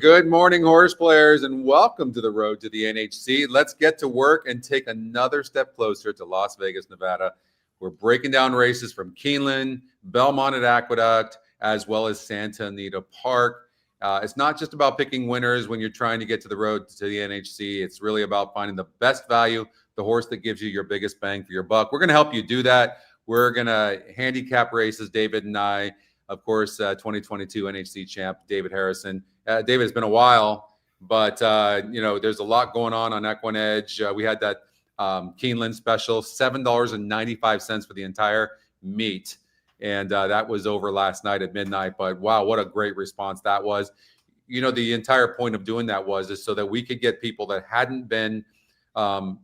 Good morning, horse players, and welcome to the road to the NHC. Let's get to work and take another step closer to Las Vegas, Nevada. We're breaking down races from Keeneland, Belmont at Aqueduct, as well as Santa Anita Park. It's not just about picking winners when you're trying to get to the road to the NHC. It's really about finding the best value, the horse that gives you your biggest bang for your buck. We're going to help you do that. We're going to handicap races, David and I. Of course, 2022 NHC champ, David Harrison. David, it's been a while, but, there's a lot going on EquinEdge. We had that Keeneland special, $7.95 for the entire meet. And that was over last night at midnight. But, wow, what a great response that was. The entire point of doing that is so that we could get people that hadn't been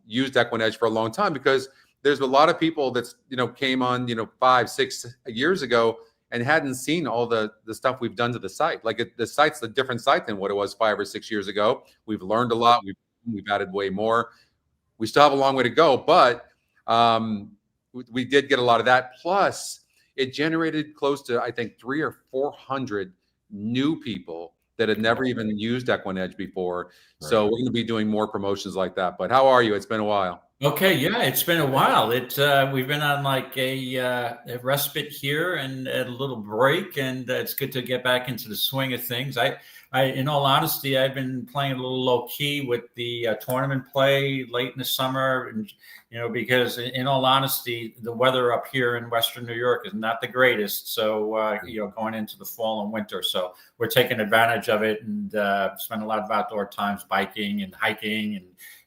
used EquinEdge for a long time, because there's a lot of people that's, came on, 5-6 years ago and hadn't seen all the stuff we've done to the site. Like the site's a different site than what it was 5 or 6 years ago. We've learned a lot. We've added way more. We still have a long way to go, but we did get a lot of that. Plus, it generated close to, I think, 300 or 400 new people that had never even used EquinEdge before. Right. So we're going to be doing more promotions like that. But how are you? It's been a while. Okay, yeah, it's been a while. We've been on like a respite here and a little break, and it's good to get back into the swing of things. I, in all honesty, I've been playing a little low key with the tournament play late in the summer, and because in all honesty, the weather up here in Western New York is not the greatest. So going into the fall and winter, so we're taking advantage of it and spend a lot of outdoor times biking and hiking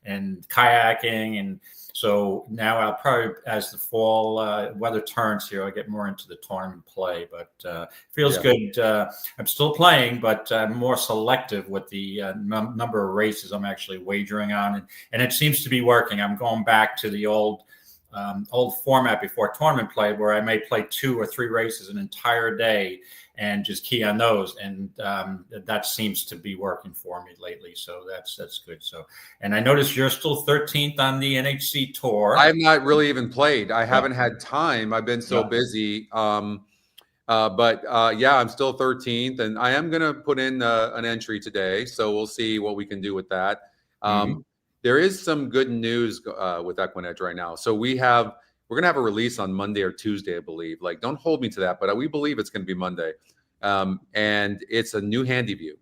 and kayaking. And so now I'll probably, as the fall weather turns here, I'll get more into the tournament play, but feels good. I'm still playing, but I'm more selective with the number of races I'm actually wagering on. And it seems to be working. I'm going back to the old format before tournament play, where I may play 2 or 3 races an entire day and just key on those. And that seems to be working for me lately. So that's good. So, and I noticed you're still 13th on the NHC tour. I've not really even played. I haven't had time. I've been so busy. But I'm still 13th, and I am going to put in an entry today. So we'll see what we can do with that. There is some good news with EquinEdge right now. So we're going to have a release on Monday or Tuesday, I believe. Like, don't hold me to that, but we believe it's going to be Monday. And it's a new Handy View.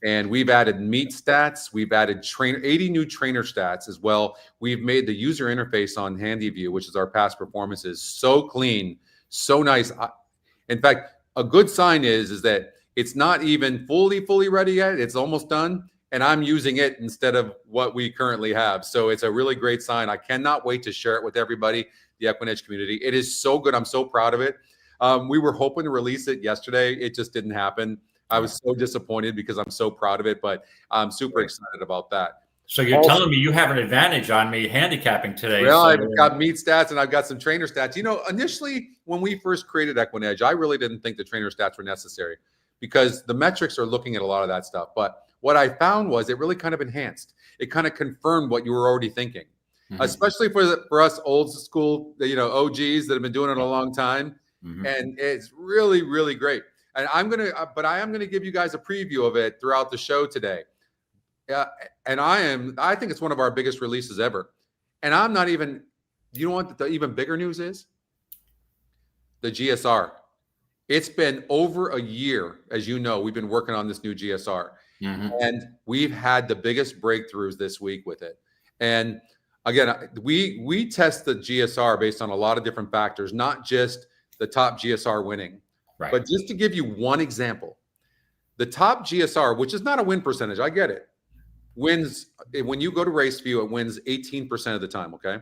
And we've added meet stats. We've added 80 new trainer stats as well. We've made the user interface on Handy View, which is our past performances, so clean, so nice. In fact, a good sign is that it's not even fully ready yet. It's almost done. And I'm using it instead of what we currently have. So it's a really great sign. I cannot wait to share it with everybody, the EquinEdge community. It is so good. I'm so proud of it. We were hoping to release it yesterday. It just didn't happen. I was so disappointed because I'm so proud of it, but I'm super excited about that. So you're telling me you have an advantage on me handicapping today. Well, I've got meet stats and I've got some trainer stats. Initially, when we first created EquinEdge, I really didn't think the trainer stats were necessary because the metrics are looking at a lot of that stuff. But what I found was it really kind of enhanced. It kind of confirmed what you were already thinking, especially for us old school, OGs that have been doing it a long time. And it's really, really great. And I am going to give you guys a preview of it throughout the show today. And I think it's one of our biggest releases ever. And I'm not even, you know what the even bigger news is? The GSR. It's been over a year. As you know, we've been working on this new GSR. And we've had the biggest breakthroughs this week with it. And again, we test the GSR based on a lot of different factors, not just the top GSR winning. Right. But just to give you one example, the top GSR, which is not a win percentage, I get it, wins when you go to RaceView, it wins 18% of the time. Okay.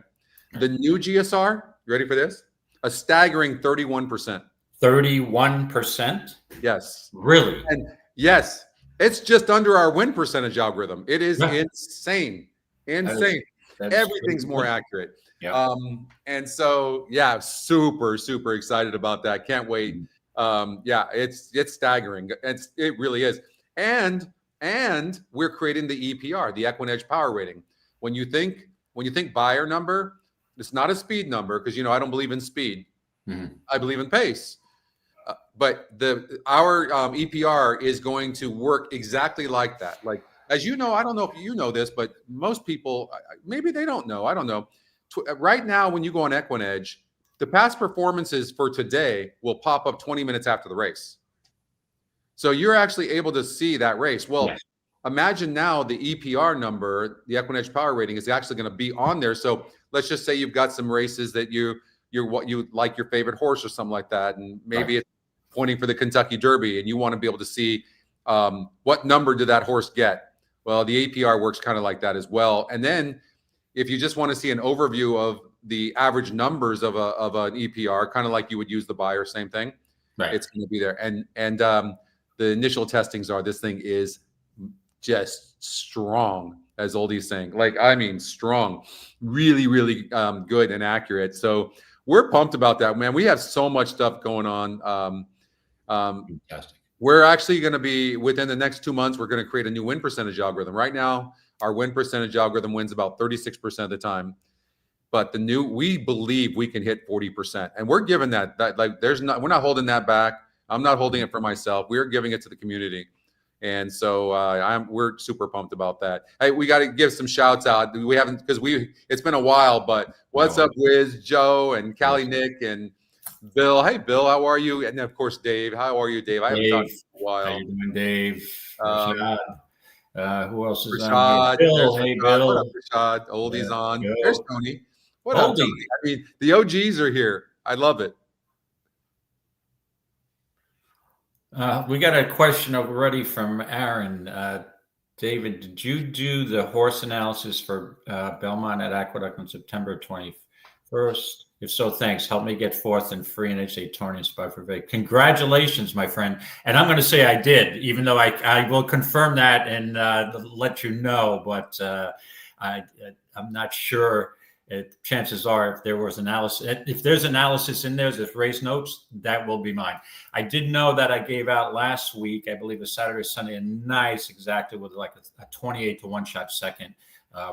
The new GSR, you ready for this? A staggering 31%. 31%? Yes. Really? And yes, it's just under our win percentage algorithm. It is insane. Insane. Everything's more accurate. Yep. And so, super, super excited about that. Can't wait. It's staggering. It really is. And we're creating the EPR, the EquinEdge Power Rating. When you think buyer number, it's not a speed number because I don't believe in speed. I believe in pace. But our EPR is going to work exactly like that. Like, as you know, I don't know if you know this, but most people, maybe they don't know. I don't know. Right now, when you go on EquinEdge, the past performances for today will pop up 20 minutes after the race. So you're actually able to see that race. Well, yes. Imagine now the EPR number, the EquinEdge power rating, is actually going to be on there. So let's just say you've got some races that you're what you like your favorite horse or something like that, and maybe it's pointing for the Kentucky Derby, and you want to be able to see what number did that horse get. Well, the APR works kind of like that as well. And then if you just want to see an overview of the average numbers of an EPR, kind of like you would use the buyer, same thing, it's going to be there. And the initial testings are this thing is just strong, as Oldie's saying. Like, I mean, strong, really, really good and accurate. So we're pumped about that, man. We have so much stuff going on. Fantastic. We're actually going to be, within the next 2 months, we're going to create a new win percentage algorithm. Right now, our win percentage algorithm wins about 36% of the time. But we believe we can hit 40%. And we're giving that like, we're not holding that back. I'm not holding it for myself. We're giving it to the community. And so we're super pumped about that. Hey, we got to give some shouts out. We haven't, because it's been a while, but what's up, Wiz, Joe, and Callie, Nick, and Bill. Hey, Bill, how are you? And of course, Dave. How are you, Dave? I haven't talked to you in a while. How you doing, Dave? Who else is Rashad, on here? Bill. Hey, Bill. What up, Rashad? Oldie's on. Bill. There's Tony. What up, Tony? I mean, the OGs are here. I love it. We got a question already from Aaron. David, did you do the horse analysis for Belmont at Aqueduct on September 21st? If so, thanks. Help me get fourth and free NHC tourney inspired for Vegas. Congratulations, my friend. And I'm going to say I did, even though I will confirm that and let you know. But I'm not sure. Chances are, if there was analysis, if there's analysis in there's race notes, that will be mine. I did know that I gave out last week, I believe, a Saturday, Sunday, a nice exacted with like a 28 to 1 shot second,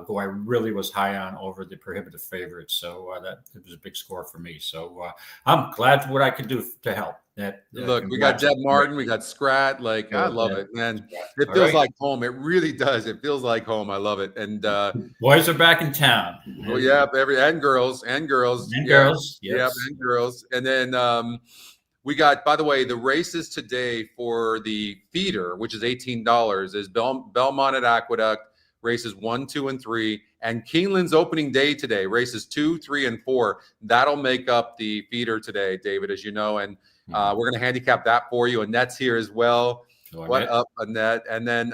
who I really was high on over the prohibitive favorites. So that it was a big score for me. So I'm glad what I could do to help. Look, we got Deb Martin, we got Scrat. Like, I love it, man. It feels like home. It really does. It feels like home. I love it. And boys are back in town. Oh yeah, and girls. Yes. Yep, and girls. And then we got, by the way, the races today for the feeder, which is $18, is Belmont at Aqueduct, races 1, 2, and 3, and Keeneland's opening day today, races 2, 3, and 4. That'll make up the feeder today, David, as you know, and we're going to handicap that for you. Annette's here as well. What up, Annette? And then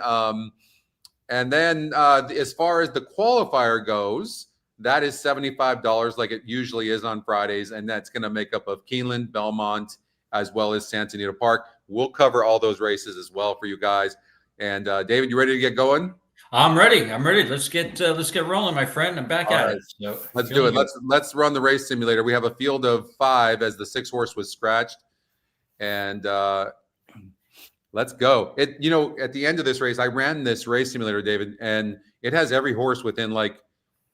as far as the qualifier goes, that is $75 like it usually is on Fridays, and that's going to make up of Keeneland, Belmont, as well as Santa Anita Park. We'll cover all those races as well for you guys. And David, you ready to get going? I'm ready. Let's get rolling, my friend. I'm back at it. So let's do it. Let's run the race simulator. We have a field of 5 as the 6 horse was scratched, and let's go. At the end of this race, I ran this race simulator, David, and it has every horse within like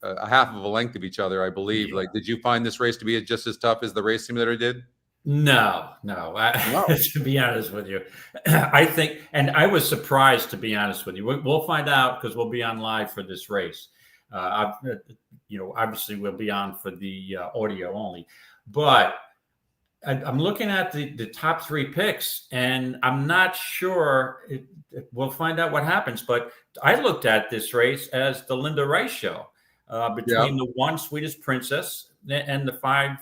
a half of a length of each other, I believe. Yeah. Like, did you find this race to be just as tough as the race simulator did? No. To be honest with you, I think, and I was surprised, to be honest with you. We'll find out because we'll be on live for this race. Obviously we'll be on for the audio only, but I'm looking at the top 3 picks, and I'm not sure. We'll find out what happens. But I looked at this race as the Linda Rice show between the 1 Sweetest Princess and the 5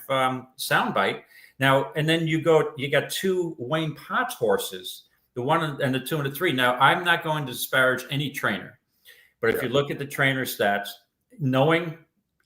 Soundbite. Now, and then you got 2 Wayne Potts horses, the 1 and the 2 and the 3. Now, I'm not going to disparage any trainer, but if you look at the trainer stats, knowing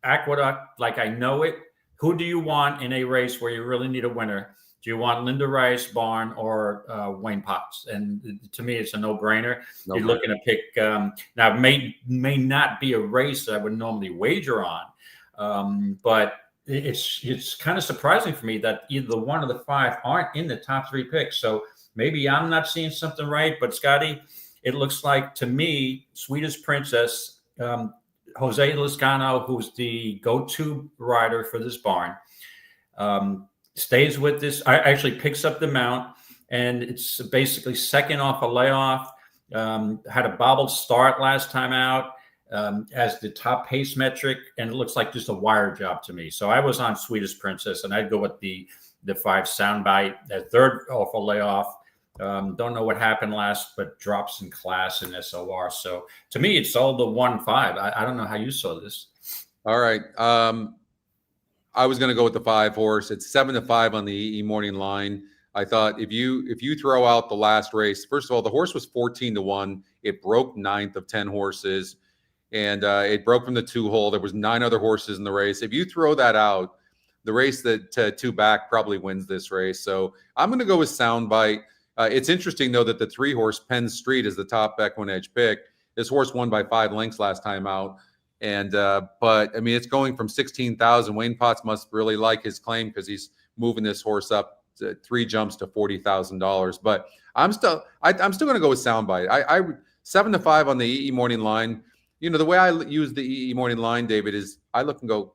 Aqueduct like I know it, who do you want in a race where you really need a winner? Do you want Linda Rice, Barn, or Wayne Potts? And to me, it's a no-brainer. You're looking to pick. Now, it may not be a race that I would normally wager on, but it's kind of surprising for me that either the 1 or the 5 aren't in the top 3 picks. So maybe I'm not seeing something right. But Scotty, it looks like to me, Sweetest Princess, Jose Lizcano, who's the go-to rider for this barn, stays with this. I actually picks up the mount, and it's basically second off a layoff. Had a bobbled start last time out as the top pace metric, and it looks like just a wire job to me. So I was on Sweetest Princess, and I'd go with the 5 Soundbite, that third off a layoff. Don't know what happened last, but drops in class in SOR. So to me, it sold the 1-5. I don't know how you saw this. All right. I was going to go with the 5 horse. It's 7-5 on the EE morning line. I thought if you throw out the last race, first of all, the horse was 14-1. It broke 9th of 10 horses, and it broke from the 2-hole. There was 9 other horses in the race. If you throw that out, the race that 2 back probably wins this race. So I'm going to go with Soundbite. It's interesting, though, that the 3 horse Penn Street is the top EquinEdge pick. This horse won by 5 lengths last time out. And but I mean, it's going from 16,000. Wayne Potts must really like his claim because he's moving this horse up to 3 jumps to $40,000. But I'm still going to go with Soundbite. I 7-5 on the EE morning line. You know, the way I use the EE morning line, David, is I look and go,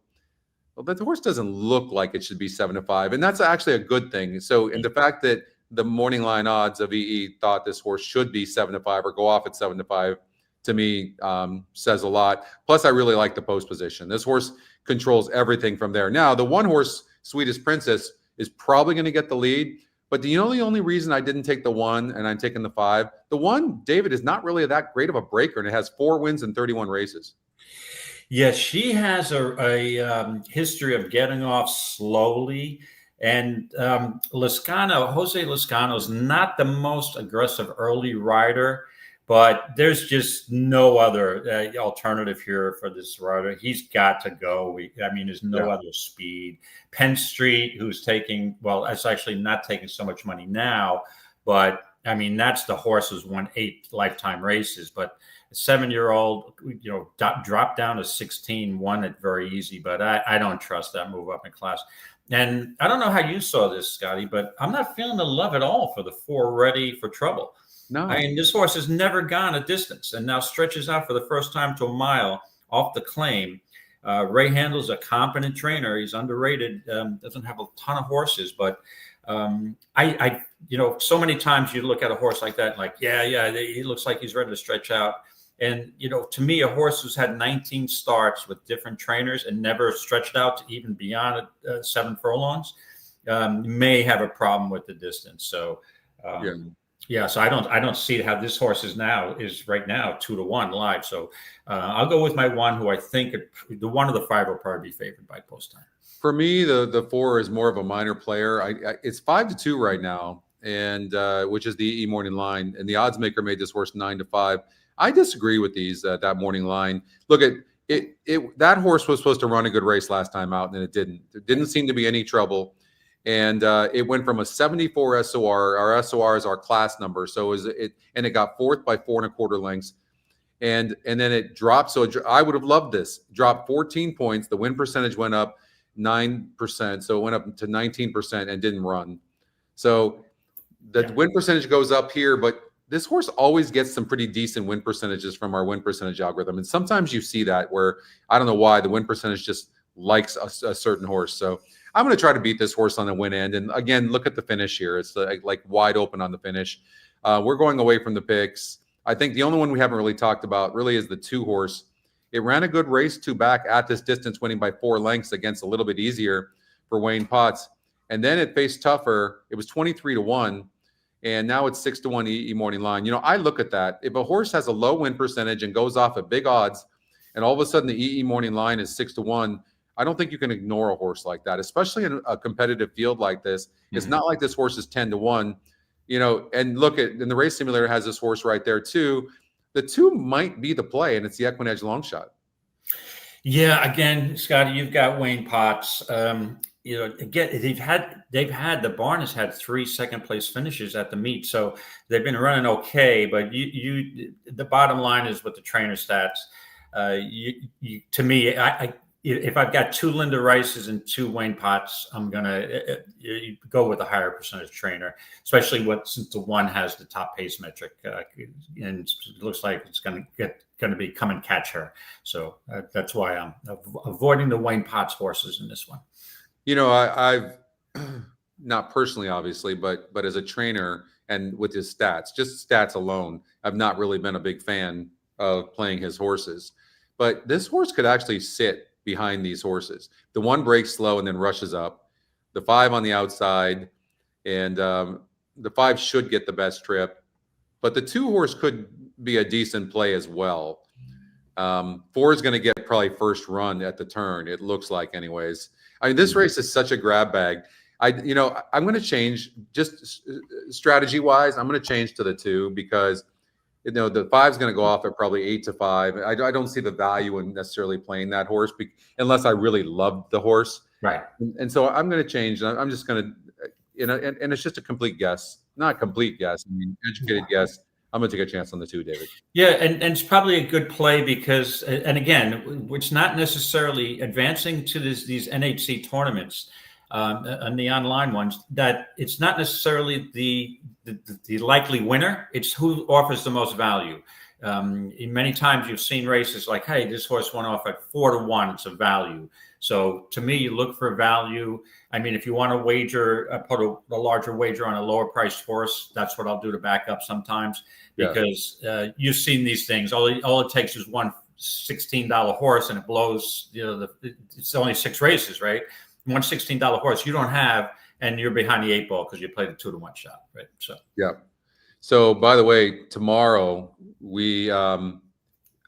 well, the horse doesn't look like it should be 7-5, and that's actually a good thing. So, and the fact that the morning line odds of EE thought this horse should be 7-5 or go off at 7-5. To me, says a lot. Plus, I really like the post position. This horse controls everything from there. Now, the 1 horse, Sweetest Princess, is probably going to get the lead. But the only reason I didn't take the 1 and I'm taking the 5, the 1, David, is not really that great of a breaker, and it has 4 wins in 31 races. Yes, she has a history of getting off slowly. And Jose Lezcano is not the most aggressive early rider. But there's just no other alternative here for this rider. He's got to go. There's no other speed. Penn Street, who's taking, well, it's actually not taking so much money now, but I mean, that's the horse who's won 8 lifetime races. But a 7-year-old, dropped down to 16, won it very easy. But I don't trust that move up in class. And I don't know how you saw this, Scotty, but I'm not feeling the love at all for the 4 Ready for Trouble. No, I mean, this horse has never gone a distance and now stretches out for the first time to a mile off the claim. Ray Handel's a competent trainer. He's underrated. Doesn't have a ton of horses, but so many times you look at a horse like that, like, he looks like he's ready to stretch out. And, to me, a horse who's had 19 starts with different trainers and never stretched out to even beyond 7 furlongs may have a problem with the distance. So, so I don't see how this horse is right now 2-1 live. So I'll go with my 1, who I think the 1 of the 5 will probably be favored by post time. For me, the 4 is more of a minor player. It's 5-2 right now, and which is the EE morning line. And the odds maker made this horse 9-5. I disagree with these that morning line. Look at it. That horse was supposed to run a good race last time out, and it didn't. There didn't seem to be any trouble. And it went from a 74 SOR. Our SOR is our class number, so it got 4th by 4 1/4 lengths, and then it dropped. So I would have loved this. Dropped 14 points. The win percentage went up 9%, so it went up to 19% and didn't run. So the win percentage goes up here, but this horse always gets some pretty decent win percentages from our win percentage algorithm, and sometimes you see that where I don't know why the win percentage just likes a certain horse. So I'm going to try to beat this horse on the win end. And again, look at the finish here. It's like wide open on the finish. We're going away from the picks. I think the only one we haven't really talked about really is the 2 horse. It ran a good race 2 back at this distance, winning by 4 lengths against a little bit easier for Wayne Potts. And then it faced tougher. It was 23-1. And now it's 6-1 EE morning line. I look at that. If a horse has a low win percentage and goes off at big odds, and all of a sudden the EE morning line is 6-1, I don't think you can ignore a horse like that, especially in a competitive field like this. Mm-hmm. It's not like this horse is 10-1, and look in the race simulator has this horse right there too. The 2 might be the play, and it's the EquinEdge long shot. Yeah, again, Scotty, you've got Wayne Potts. Again, the barn has had 3 second place finishes at the meet, so they've been running okay. But the bottom line is with the trainer stats. To me, if I've got 2 Linda Rices and 2 Wayne Potts, I'm gonna go with a higher percentage trainer, especially since the 1 has the top pace metric, and it looks like it's going to be come and catch her. So that's why I'm avoiding the Wayne Potts horses in this one. not personally, obviously, but as a trainer and with his stats, just stats alone, I've not really been a big fan of playing his horses. But this horse could actually sit behind these horses. The one breaks slow and then rushes up. The 5 on the outside, and the 5 should get the best trip. But the 2 horse could be a decent play as well. 4 is going to get probably first run at the turn. It looks like, anyways. I mean, this race is such a grab bag. I'm going to change just strategy wise. I'm going to change to the 2 because, the 5 is going to go off at probably 8 to 5. I don't see the value in necessarily playing that horse unless I really love the horse. Right. And so I'm going to change. I'm just going to, and it's just a complete guess, not a complete guess. I mean, educated guess. I'm going to take a chance on the 2, David. Yeah, and it's probably a good play because, and again, it's not necessarily advancing to these NHC tournaments and the online ones, that it's not necessarily the likely winner. It's who offers the most value. Many times you've seen races like, hey, this horse went off at 4 to 1. It's a value. So to me, you look for value. I mean, if you want to wager, put a larger wager on a lower priced horse, that's what I'll do to back up sometimes, because you've seen these things. All it takes is one $16 horse and it blows, it's only 6 races, right? One $16 horse you don't have, and you're behind the 8 ball because you played a 2 to 1 shot, right? So yeah. So by the way, tomorrow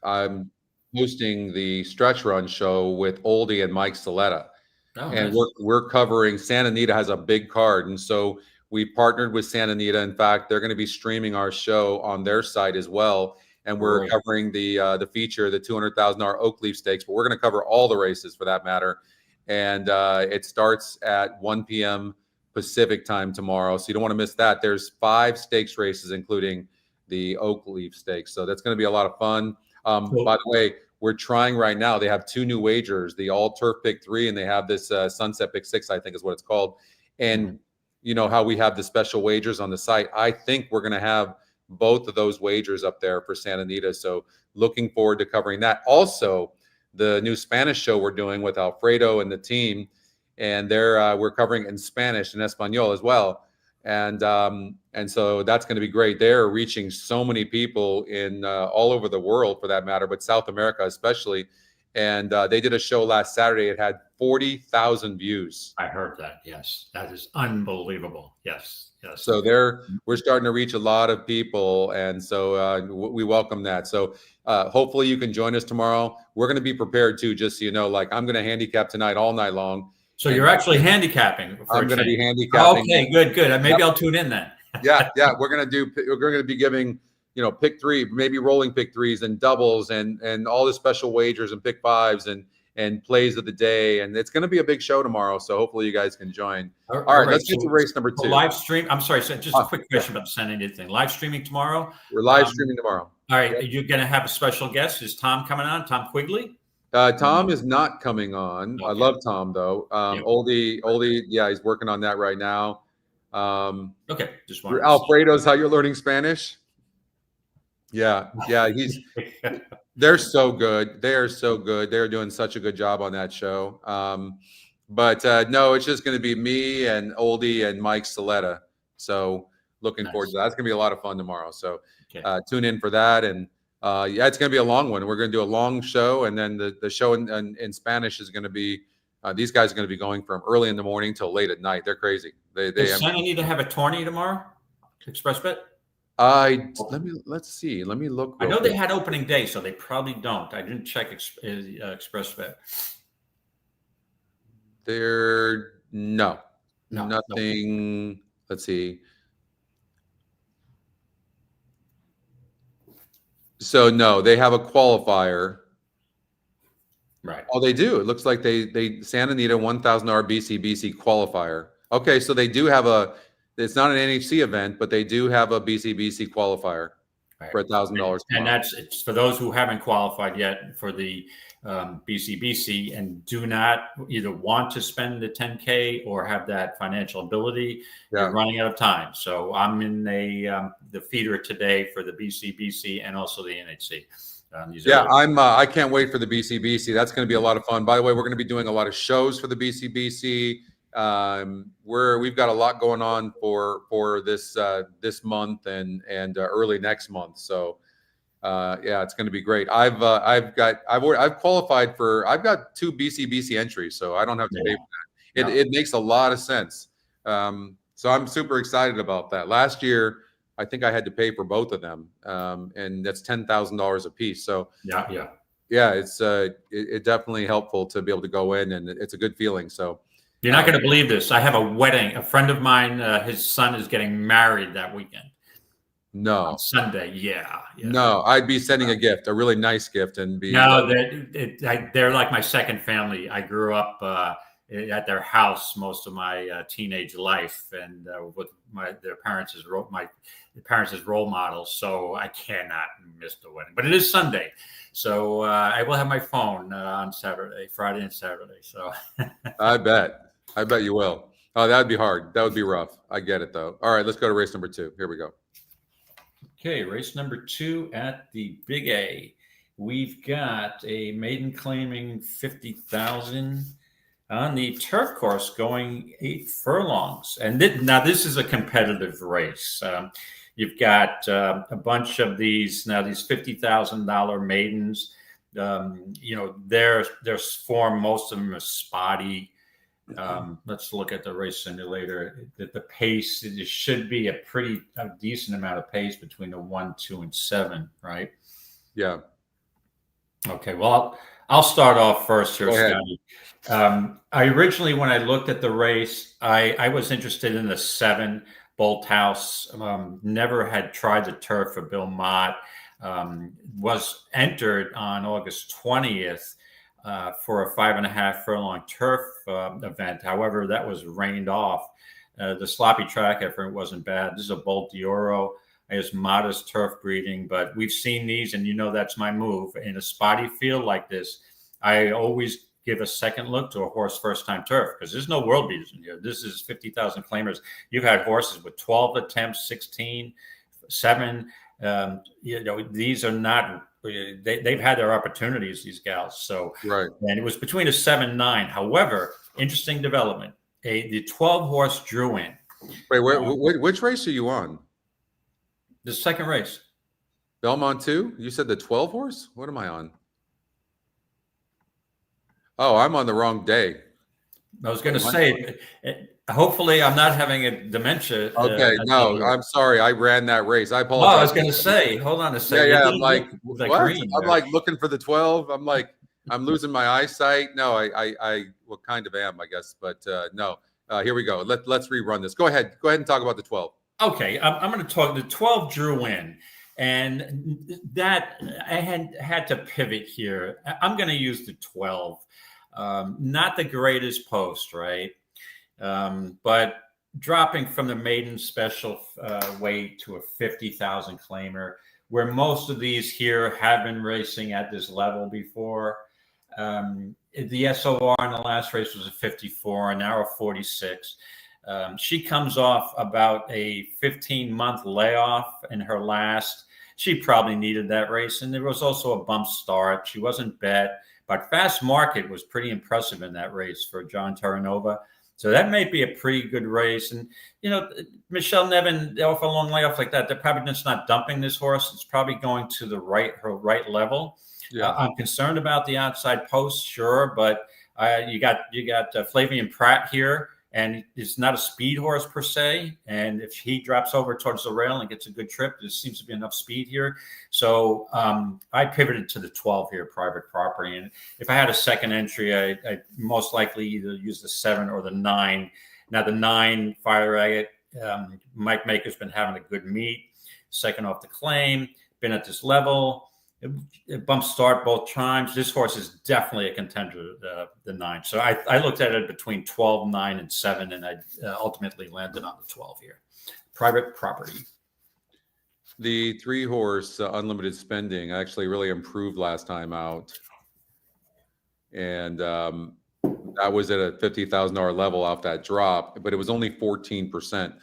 I'm hosting the stretch run show with Oldie and Mike Saletta. Oh, and nice. we're covering Santa Anita has a big card, and so we partnered with Santa Anita. In fact, they're going to be streaming our show on their site as well, and we're covering the feature, the $200,000 Oakleaf Stakes. But we're going to cover all the races for that matter, and it starts at 1 p.m. Pacific time tomorrow, so you don't want to miss that. There's 5 stakes races, including the Oakleaf Stakes, so that's going to be a lot of fun. Cool. By the way, we're trying right now. They have 2 new wagers, the All Turf Pick 3, and they have this Sunset Pick 6, I think is what it's called. And you know how we have the special wagers on the site. I think we're going to have both of those wagers up there for Santa Anita. So looking forward to covering that. Also, the new Spanish show we're doing with Alfredo and the team, and we're covering in Spanish and Espanol as well. And so that's going to be great. They're reaching so many people in all over the world, for that matter, but South America especially. And they did a show last Saturday. It had 40,000 views. I heard that. Yes, that is unbelievable. Yes. So we're starting to reach a lot of people, and so we welcome that. So hopefully you can join us tomorrow. We're going to be prepared too, just so you know. Like, I'm going to handicap tonight all night long. So you're actually handicapping. I'm going to be handicapping. Okay, good. Maybe I'll tune in then. Yeah. We're going to be giving, pick 3, maybe rolling pick 3s and doubles and all the special wagers and pick 5s and plays of the day. And it's going to be a big show tomorrow. So hopefully you guys can join. All right, let's get to race number 2. Live stream. I'm sorry. So just a quick question about the Santa Anita thing. Live streaming tomorrow? We're live streaming tomorrow. All right. Yep. You're going to have a special guest. Is Tom coming on? Tom Quigley? Tom is not coming on. Okay. I love Tom though. Oldie, yeah, he's working on that right now. Okay, just one. Alfredo's how you're learning Spanish. Yeah, they're so good. They are so good. They're doing such a good job on that show. But no, it's just going to be me and Oldie and Mike Saletta. So looking forward to that. That's going to be a lot of fun tomorrow. So tune in for that. And it's going to be a long one. We're going to do a long show, and then the show in Spanish is going to be these guys are going to be going from early in the morning till late at night. They're crazy. Does Santa Anita have a tourney tomorrow? Express Bet? Let's see. Let me look. I know they had opening day, so they probably don't. I didn't check Express Bet. Nothing. No. Let's see. So no, they have a qualifier. Right. Oh, they do. It looks like they Santa Anita $1,000 BCBC qualifier. Okay, so they do have it's not an NHC event, but they do have a BCBC qualifier for $1,000. And it's for those who haven't qualified yet for the BCBC and do not either want to spend the 10K or have that financial ability. They're running out of time. So I'm in the feeder today for the BCBC and also the NHC. I can't wait for the BCBC. That's going to be a lot of fun. By the way, we're going to be doing a lot of shows for the BCBC. we've got a lot going on for this this month and early next month. So yeah, it's going to be great. I've qualified for. I've got 2 BC entries, so I don't have to pay for that. It makes a lot of sense. So I'm super excited about that. Last year, I think I had to pay for both of them, and that's $10,000 a piece. So yeah, it's it definitely helpful to be able to go in, and it's a good feeling. So you're not going to believe this. I have a wedding. A friend of mine, his son is getting married that weekend. No. On Sunday, yeah. No, I'd be sending a gift, a really nice gift, and be. No, they're like my second family. I grew up at their house most of my teenage life, and with their parents as role models. So I cannot miss the wedding. But it is Sunday, so I will have my phone on Friday and Saturday. So I bet you will. Oh, that would be hard. That would be rough. I get it though. All right, let's go to race number 2. Here we go. Okay, race number 2 at the Big A. We've got a maiden claiming 50,000 on the turf course, going 8 furlongs. And now this is a competitive race. You've got a bunch of these $50,000 maidens. Their form, most of them are spotty. Let's look at the race simulator. The pace, it should be a decent amount of pace between the 1, 2, and 7, right? Yeah. Okay. Well, I'll start off first here, Scotty. I originally, when I looked at the race, I was interested in the 7 Bolt House. Never had tried the turf for Belmont. Was entered on August 20th. For a 5.5 furlong turf event. However, that was rained off. The sloppy track effort wasn't bad. This is a Bolt d'Oro. It's modest turf breeding, but we've seen these, and that's my move. In a spotty field like this, I always give a second look to a horse first-time turf, because there's no world beaters in here. This is 50,000 claimers. You've had horses with 12 attempts, 16, 7. These are not. They've had their opportunities, these gals. So, right. And it was between a 7-9. However, interesting development. The 12 horse drew in. Wait, which race are you on? The second race. Belmont 2? You said the 12 horse? What am I on? Oh, I'm on the wrong day. I was going to say, hopefully I'm not having a dementia. Okay, no, I'm sorry. I ran that race. I apologize. Oh, I was going to say, hold on a second. Yeah, I'm like, what? I'm like looking for the 12. I'm like, I'm losing my eyesight. No, I well, kind of am, I guess, but no. Here we go. Let's rerun this. Go ahead and talk about the 12. Okay, I'm going to talk. The 12 drew in, and that I had to pivot here. I'm going to use the 12. Not the greatest post, right? But dropping from the maiden special weight to a 50,000 claimer, where most of these here have been racing at this level before. The SOR in the last race was a 54, and now a 46. She comes off about a 15-month layoff in her last. She probably needed that race, and there was also a bump start. She wasn't bet, but Fast Market was pretty impressive in that race for John Terranova. So that may be a pretty good race. And, Michelle Nevin, off a long layoff like that, they're probably just not dumping this horse. It's probably going to her right level. Yeah. I'm concerned about the outside post, sure, but you got Flavian Pratt here, and it's not a speed horse per se. And if he drops over towards the rail and gets a good trip, there seems to be enough speed here. So I pivoted to the 12 here, Private Property. And if I had a second entry, I most likely either use the 7 or the 9. Now the 9, Fire Agate, Mike Maker's been having a good meet. Second off the claim, been at this level. It bump start both times. This horse is definitely a contender, the 9. So I looked at it between 12, 9, and 7, and I ultimately landed on the 12 here. Private Property. The 3 horse unlimited spending actually really improved last time out. And that was at a $50,000 level off that drop, but it was only 14%.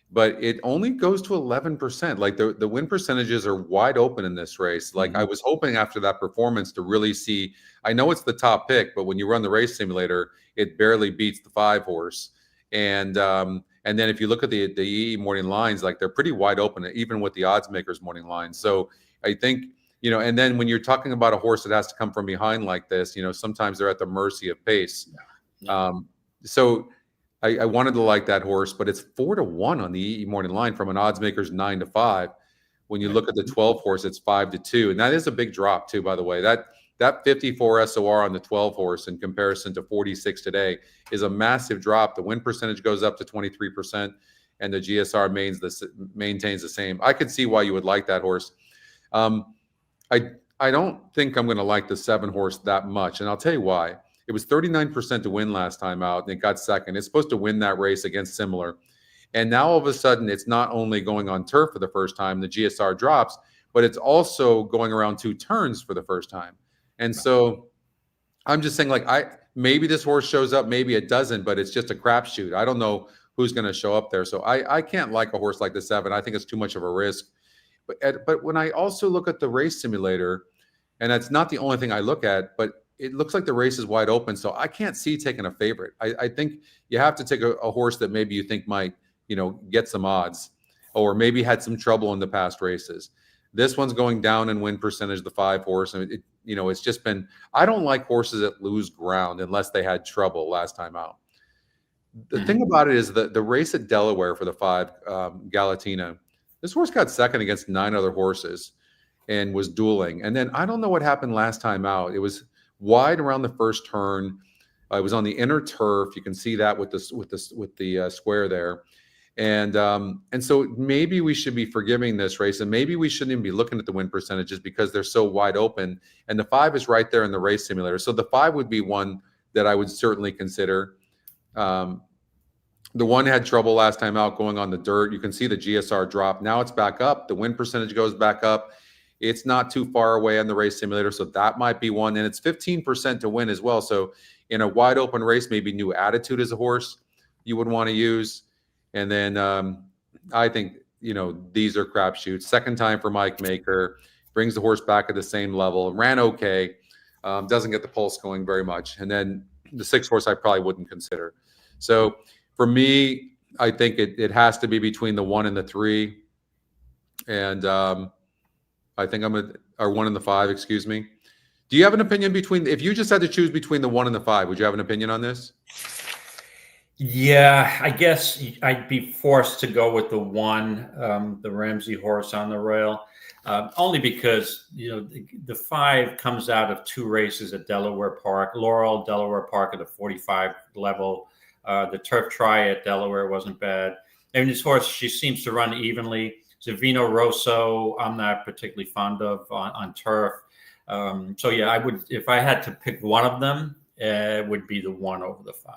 But it only goes to 11%. Like the win percentages are wide open in this race. Like I was hoping after that performance to really see, I know it's the top pick, but when you run the race simulator, it barely beats the 5 horse. And then if you look at the EE morning lines, like they're pretty wide open, even with the odds makers morning lines. So I think, and then when you're talking about a horse that has to come from behind like this, sometimes they're at the mercy of pace. So I wanted to like that horse, but it's 4-1 on the EE morning line from an odds makers 9-5. When you look at the 12 horse, it's 5-2, and that is a big drop too. By the way, that 54 SOR on the 12 horse in comparison to 46 today is a massive drop. The win percentage goes up to 23%, and the GSR maintains the same. I could see why you would like that horse. I don't think I'm going to like the 7 horse that much, and I'll tell you why. It was 39% to win last time out, and it got second. It's supposed to win that race against Similar. And now all of a sudden, it's not only going on turf for the first time, the GSR drops, but it's also going around 2 turns for the first time. And so I'm just saying, maybe this horse shows up, maybe it doesn't, but it's just a crapshoot. I don't know who's going to show up there. So I can't like a horse like the 7. I think it's too much of a risk. But when I also look at the race simulator, and that's not the only thing I look at, but it looks like the race is wide open. So I can't see taking a favorite. I think you have to take a horse that maybe you think might, get some odds, or maybe had some trouble in the past races. This one's going down in win percentage, the 5 horse. And it's just been, I don't like horses that lose ground unless they had trouble last time out. The thing about it is that the race at Delaware for the 5, Galatina, this horse got second against 9 other horses and was dueling. And then I don't know what happened last time out. It was wide around the first turn. It was on the inner turf. You can see that with the square there. And so maybe we should be forgiving this race, and maybe we shouldn't even be looking at the win percentages because they're so wide open. And the 5 is right there in the race simulator. So the 5 would be one that I would certainly consider. The 1 had trouble last time out going on the dirt. You can see the GSR drop. Now it's back up. The win percentage goes back up. It's not too far away on the race simulator. So that might be one. And it's 15% to win as well. So in a wide open race, maybe New Attitude as a horse you would want to use. And then I think, these are crapshoots. Second time for Mike Maker, brings the horse back at the same level, ran okay, doesn't get the pulse going very much. And then the 6 horse I probably wouldn't consider. So for me, I think it has to be between the 1 and the 3. And I think or 1 and the 5, excuse me. Do you have an opinion if you just had to choose between the 1 and the 5, would you have an opinion on this? Yeah, I guess I'd be forced to go with the 1, the Ramsey horse on the rail, only because, the 5 comes out of 2 races at Delaware Park, Laurel, Delaware Park at the 45 level. The turf try at Delaware wasn't bad. And this horse, she seems to run evenly. Zavino Rosso, I'm not particularly fond of on turf. So yeah, I would, if I had to pick one of them, it would be the 1 over the 5.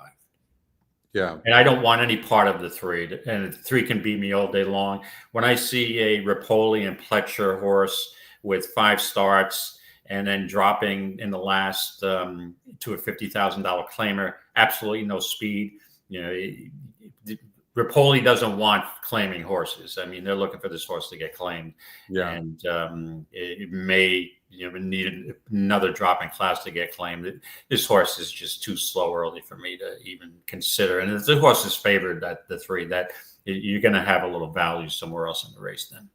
Yeah. And I don't want any part of the 3, and 3 can beat me all day long. When I see a Rapoli and Pletcher horse with 5 starts and then dropping in the last to a $50,000 claimer, absolutely no speed. Rapoli doesn't want claiming horses. I mean, they're looking for this horse to get claimed. Yeah. And it may need another drop in class to get claimed. This horse is just too slow early for me to even consider. And if the horse is favored at the 3, that you're going to have a little value somewhere else in the race then.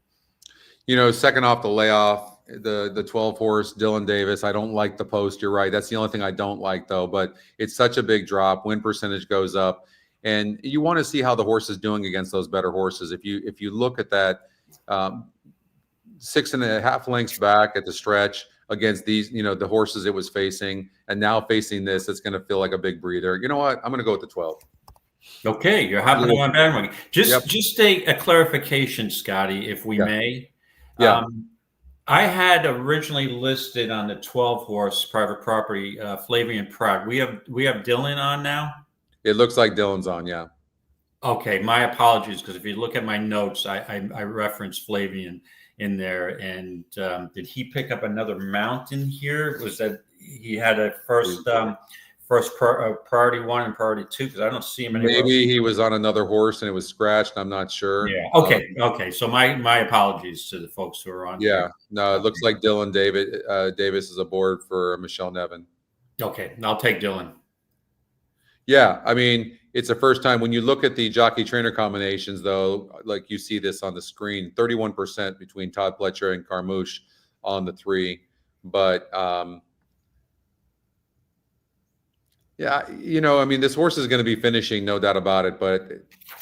Second off the layoff, the 12 horse, Dylan Davis, I don't like the post. You're right. That's the only thing I don't like, though. But it's such a big drop. Win percentage goes up. And you want to see how the horse is doing against those better horses. If you look at that 6.5 lengths back at the stretch against these, the horses it was facing, and now facing this, it's going to feel like a big breather. You know what? I'm going to go with the 12. Okay, you're hopping on my bandwagon. Just a clarification, Scotty, if we may. Yeah. I had originally listed on the 12 horse private property Flavian Pratt. We have Dylan on now. It looks like Dylan's on, yeah. Okay, my apologies, because if you look at my notes, I referenced Flavian in there. And did he pick up another mount in here? Was that he had a first priority 1 and priority 2? Because I don't see him anywhere. Maybe he was on another horse and it was scratched. I'm not sure. Yeah. Okay. So my apologies to the folks who are on. Yeah. Here. No, it looks like Dylan Davis is aboard for Michelle Nevin. Okay, I'll take Dylan. Yeah, I mean, it's the first time when you look at the jockey trainer combinations, though, like you see this on the screen, 31% between Todd Pletcher and Carmouche on the 3. But yeah, I mean, this horse is going to be finishing, no doubt about it. But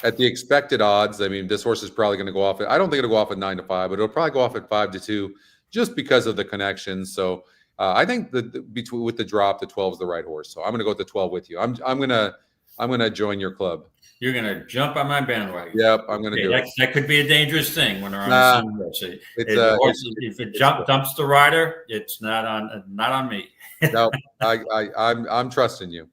at the expected odds, I mean, this horse is probably going to go off. I don't think it'll go off at 9-5, but it'll probably go off at 5-2, just because of the connections. So I think between with the drop, the 12 is the right horse. So I'm going to go with the 12 with you. I'm gonna join your club. You're gonna jump on my bandwagon. Yep, I'm gonna do it. That could be a dangerous thing when they're on the same road. If it dumps the rider, it's not on me. No, I'm trusting you.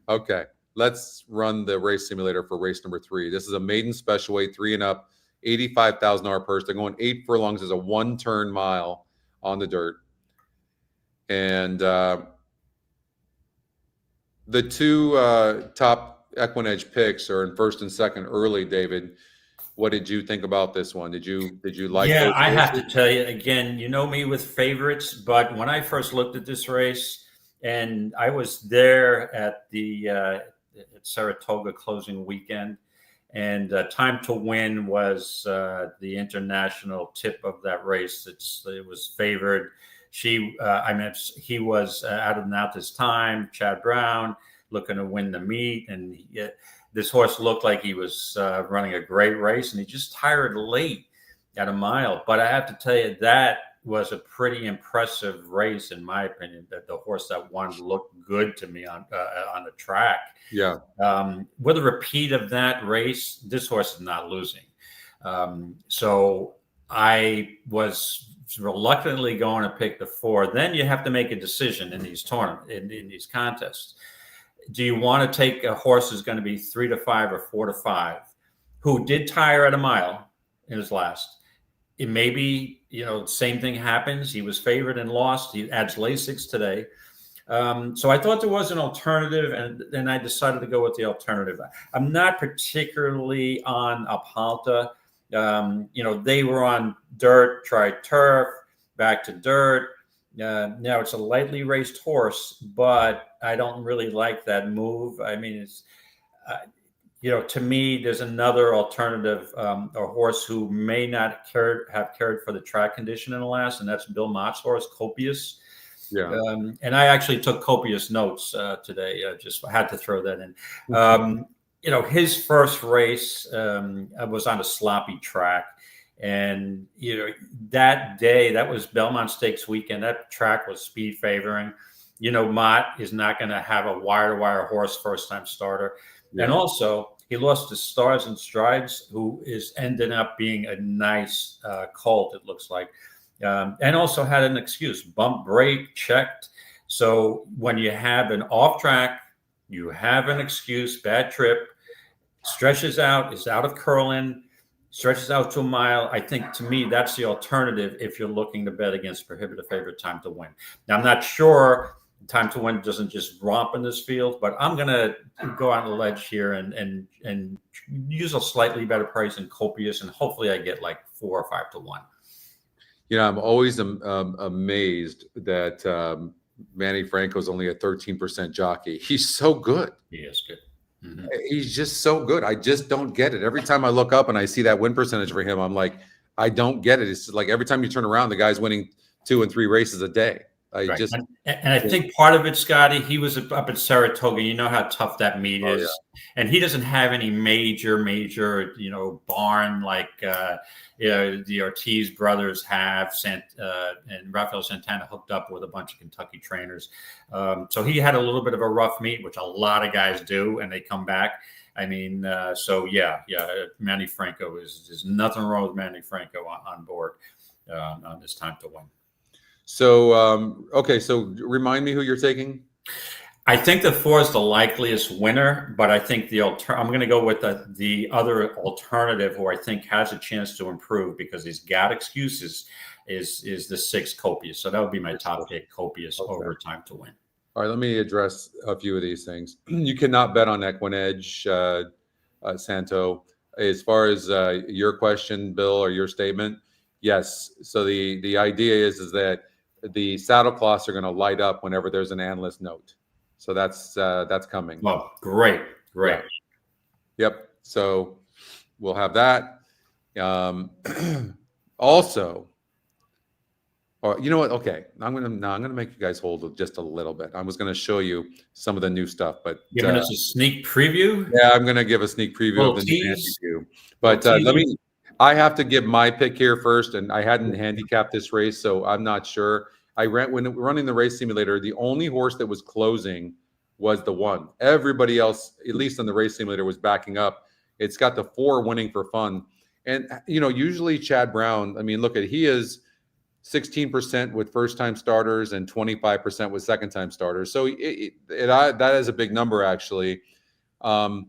Okay. Let's run the race simulator for race number 3. This is a maiden special weight, 3 and up, $85,000 purse. They're going 8 furlongs as a 1-turn mile on the dirt, and the 2 top EquinEdge picks are in first and second early. David, what did you think about this one? Did you like? Yeah, I have to tell you again. You know me with favorites, but when I first looked at this race, and I was there at the at Saratoga closing weekend, and Time to Win was the international tip of that race. It was favored. He was out of out this time. Chad Brown looking to win the meet, and this horse looked like he was running a great race, and he just tired late at a mile. But I have to tell you, that was a pretty impressive race, in my opinion. That the horse that won looked good to me on the track. Yeah. With a repeat of that race, this horse is not losing. So I was reluctantly going to pick the 4. Then you have to make a decision in these tournaments, in these contests. Do you want to take a horse who's going to be 3-5 or 4-5, who did tire at a mile in his last? It may be, same thing happens. He was favored and lost. He adds Lasix today. So I thought there was an alternative, and then I decided to go with the alternative. I'm not particularly on Apalta. They were on dirt, tried turf, back to dirt. Now it's a lightly raced horse, but I don't really like that move. I mean, it's, to me, there's another alternative, a horse who may not have cared for the track condition in the last, and that's Bill Mott's horse, Copious. Yeah. And I actually took copious notes today. Just had to throw that in. His first race was on a sloppy track. And, that day, that was Belmont Stakes weekend. That track was speed favoring. Mott is not going to have a wire-to-wire horse first-time starter. Yeah. And also, he lost to Stars and Strides, who is ending up being a nice colt, it looks like. And also had an excuse, bump brake, checked. So when you have an off track, you have an excuse, bad trip, stretches out, is out of curling, stretches out to a mile. I think, to me, that's the alternative if you're looking to bet against prohibitive favorite Time to Win. Now, I'm not sure Time to Win doesn't just romp in this field, but I'm going to go on the ledge here and use a slightly better price in Copious, and hopefully I get like 4 or 5 to 1. I'm always amazed that Manny Franco's only a 13% jockey. He's so good. He is good. Mm-hmm. He's just so good. I just don't get it. Every time I look up and I see that win percentage for him, I'm like, I don't get it. It's like every time you turn around, the guy's winning 2 and 3 races a day. And I think part of it, Scotty, he was up at Saratoga. You know how tough that meet is. Yeah. And he doesn't have any major, barn like, the Ortiz brothers have, and Rafael Santana hooked up with a bunch of Kentucky trainers. So he had a little bit of a rough meet, which a lot of guys do, and they come back. I mean, Manny Franco is nothing wrong with Manny Franco on board on this Time to Win. So, so remind me who you're taking. I think the 4 is the likeliest winner, but I think I'm going to go with the other alternative, who I think has a chance to improve because he's got excuses, is the 6 Copious. So that would be my top pick, Copious, over Time to Win. All right, let me address a few of these things. You cannot bet on EquinEdge, Santo. As far as your question, Bill, or your statement, yes. So the idea is that the saddle cloths are going to light up whenever there's an analyst note. So that's coming. Oh, great. Yeah. Yep. So we'll have that. Also, you know what? Okay, I'm gonna make you guys hold just a little bit. I was gonna show you some of the new stuff, but Giving us a sneak preview. yeah, I'm gonna give a sneak preview of the new handicap. But let me. I have to give my pick here first, and I hadn't handicapped this race, so I'm not sure. When running the race simulator, the only horse that was closing was the 1. Everybody else, at least on the race simulator, was backing up. It's got the 4 winning for fun, and usually Chad Brown. I mean, look at he is 16% with first-time starters and 25% with second-time starters. So that is a big number, actually. And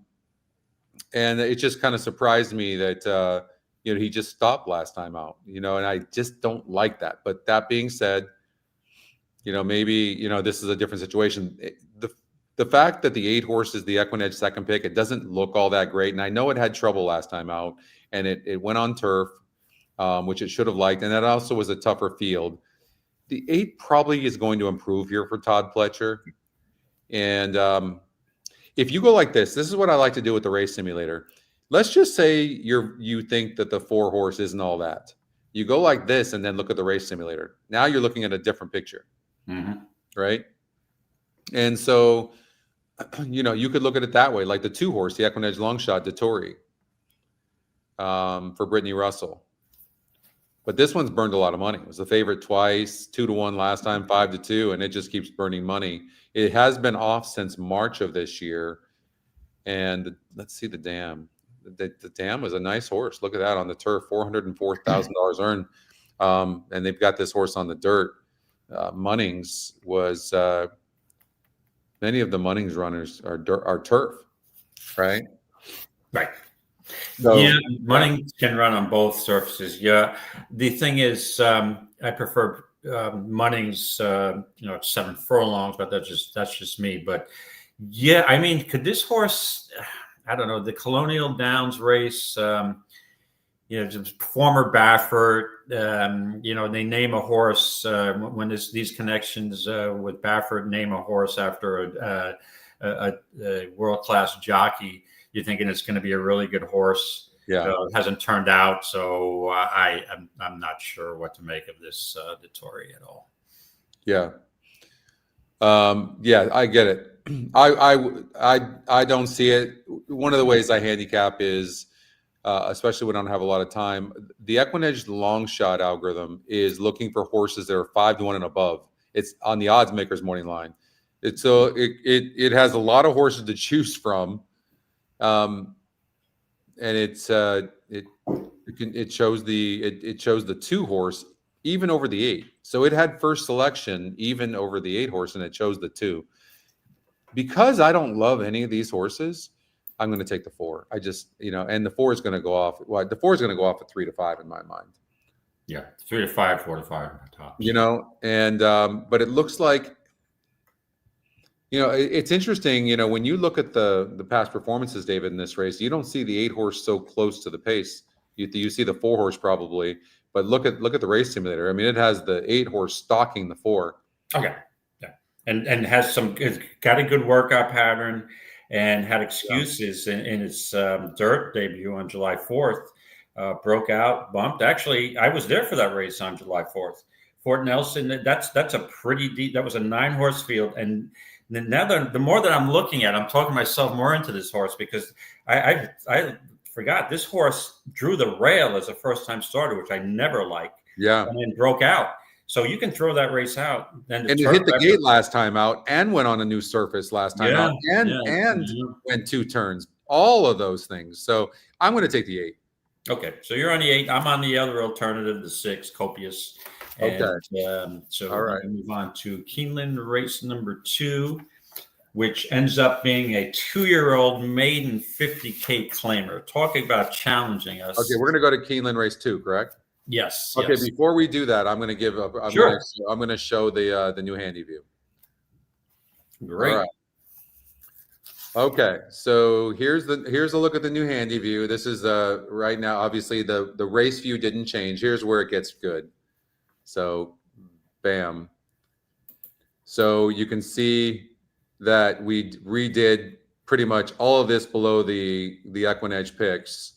it just kind of surprised me that he just stopped last time out. And I just don't like that. But that being said, maybe this is a different situation. The fact that the 8 horse is the EquinEdge second pick, it doesn't look all that great. And I know it had trouble last time out, and it went on turf. Which it should have liked. And that also was a tougher field. The 8 probably is going to improve here for Todd Pletcher. And if you go like this is what I like to do with the race simulator. Let's just say you think that the 4 horse isn't all that. You go like this and then look at the race simulator. Now you're looking at a different picture, right? And so, you could look at it that way, like the 2 horse, the EquinEdge long shot, Dettori, for Brittany Russell. But this one's burned a lot of money. It was the favorite twice, 2-1 last time, 5-2, and it just keeps burning money. It has been off since March of this year. And let's see the Dam. The Dam was a nice horse. Look at that on the turf, $404,000 earned. And they've got this horse on the dirt. Munnings was many of the Munnings runners are turf, right? Right. So, yeah, Munnings can run on both surfaces. Yeah, the thing is, I prefer Munnings, 7 furlongs, but that's just me. But yeah, I mean, could this horse? I don't know. The Colonial Downs race, just former Baffert. They name a horse when there's these connections with Baffert. Name a horse after a world-class jockey. You're thinking it's going to be a really good horse. Yeah, it hasn't turned out, so I'm not sure what to make of this Dettori at all. Yeah, I get it. I don't see it. One of the ways I handicap is, especially when I don't have a lot of time, the EquinEdge long shot algorithm is looking for horses that are 5-1 and above. It's on the odds makers morning line. It has a lot of horses to choose from. And it shows the 2 horse even over the 8. So it had first selection even over the 8 horse, and it chose the 2. Because I don't love any of these horses, I'm going to take the 4. I just and the 4 is going to go off. Well, the 4 is going to go off at 3-5 in my mind. Yeah, 3-5, 4-5 top. And but it looks like. It's interesting, when you look at the past performances, David, in this race, you don't see the 8 horse so close to the pace. You see the 4 horse probably, but look at the race simulator. I mean, it has the 8 horse stalking the 4. Okay. Yeah. And it's got a good workout pattern and had excuses in its dirt debut on July 4th. Broke out, bumped. Actually, I was there for that race on July 4th. Fort Nelson, that's a pretty deep, that was a 9 horse field. And now the more that I'm looking at, I'm talking myself more into this horse because I forgot this horse drew the rail as a first-time starter, which I never liked. Yeah, and then broke out. So you can throw that race out. And it hit the gate last time out, and went on a new surface last time out, and went 2 turns. All of those things. So I'm going to take the 8. Okay, so you're on the 8. I'm on the other alternative, the 6, Copious. And, okay. So all right, move on to Keeneland race number 2, which ends up being a 2-year-old maiden 50K claimer. Talking about challenging us. Okay, we're going to go to Keeneland race 2, correct? Yes. Okay, yes. Before we do that, I'm going to give up. I'm going to show the new handy view. Great. All right. Okay, so here's a look at the new handy view. This is right now. Obviously, the race view didn't change. Here's where it gets good. So, bam. So you can see that we redid pretty much all of this below the EquinEdge picks.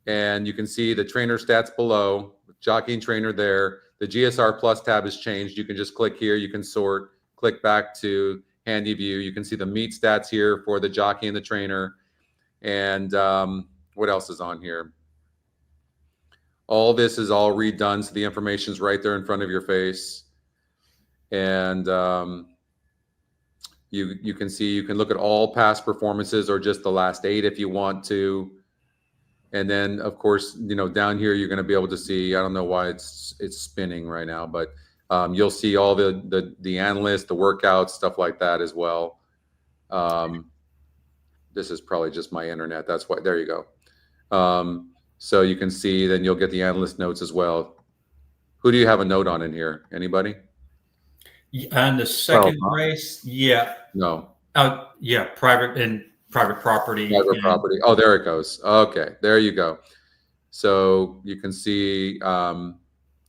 And you can see the trainer stats below, jockey and trainer there. The GSR Plus tab has changed. You can just click here. You can sort, click back to Handy View. You can see the meet stats here for the jockey and the trainer. And what else is on here? All this is all redone, so the information's right there in front of your face. And you can see, you can look at all past performances or just the last 8 if you want to. And then, of course, down here you're going to be able to see. I don't know why it's spinning right now, but you'll see all the analysts, the workouts, stuff like that as well. This is probably just my internet. That's why. There you go. So you can see. Then you'll get the analyst notes as well. Who do you have a note on in here? Anybody? On the second race, yeah. No. Yeah, private property. Private property. Oh, there it goes. Okay, there you go. So you can see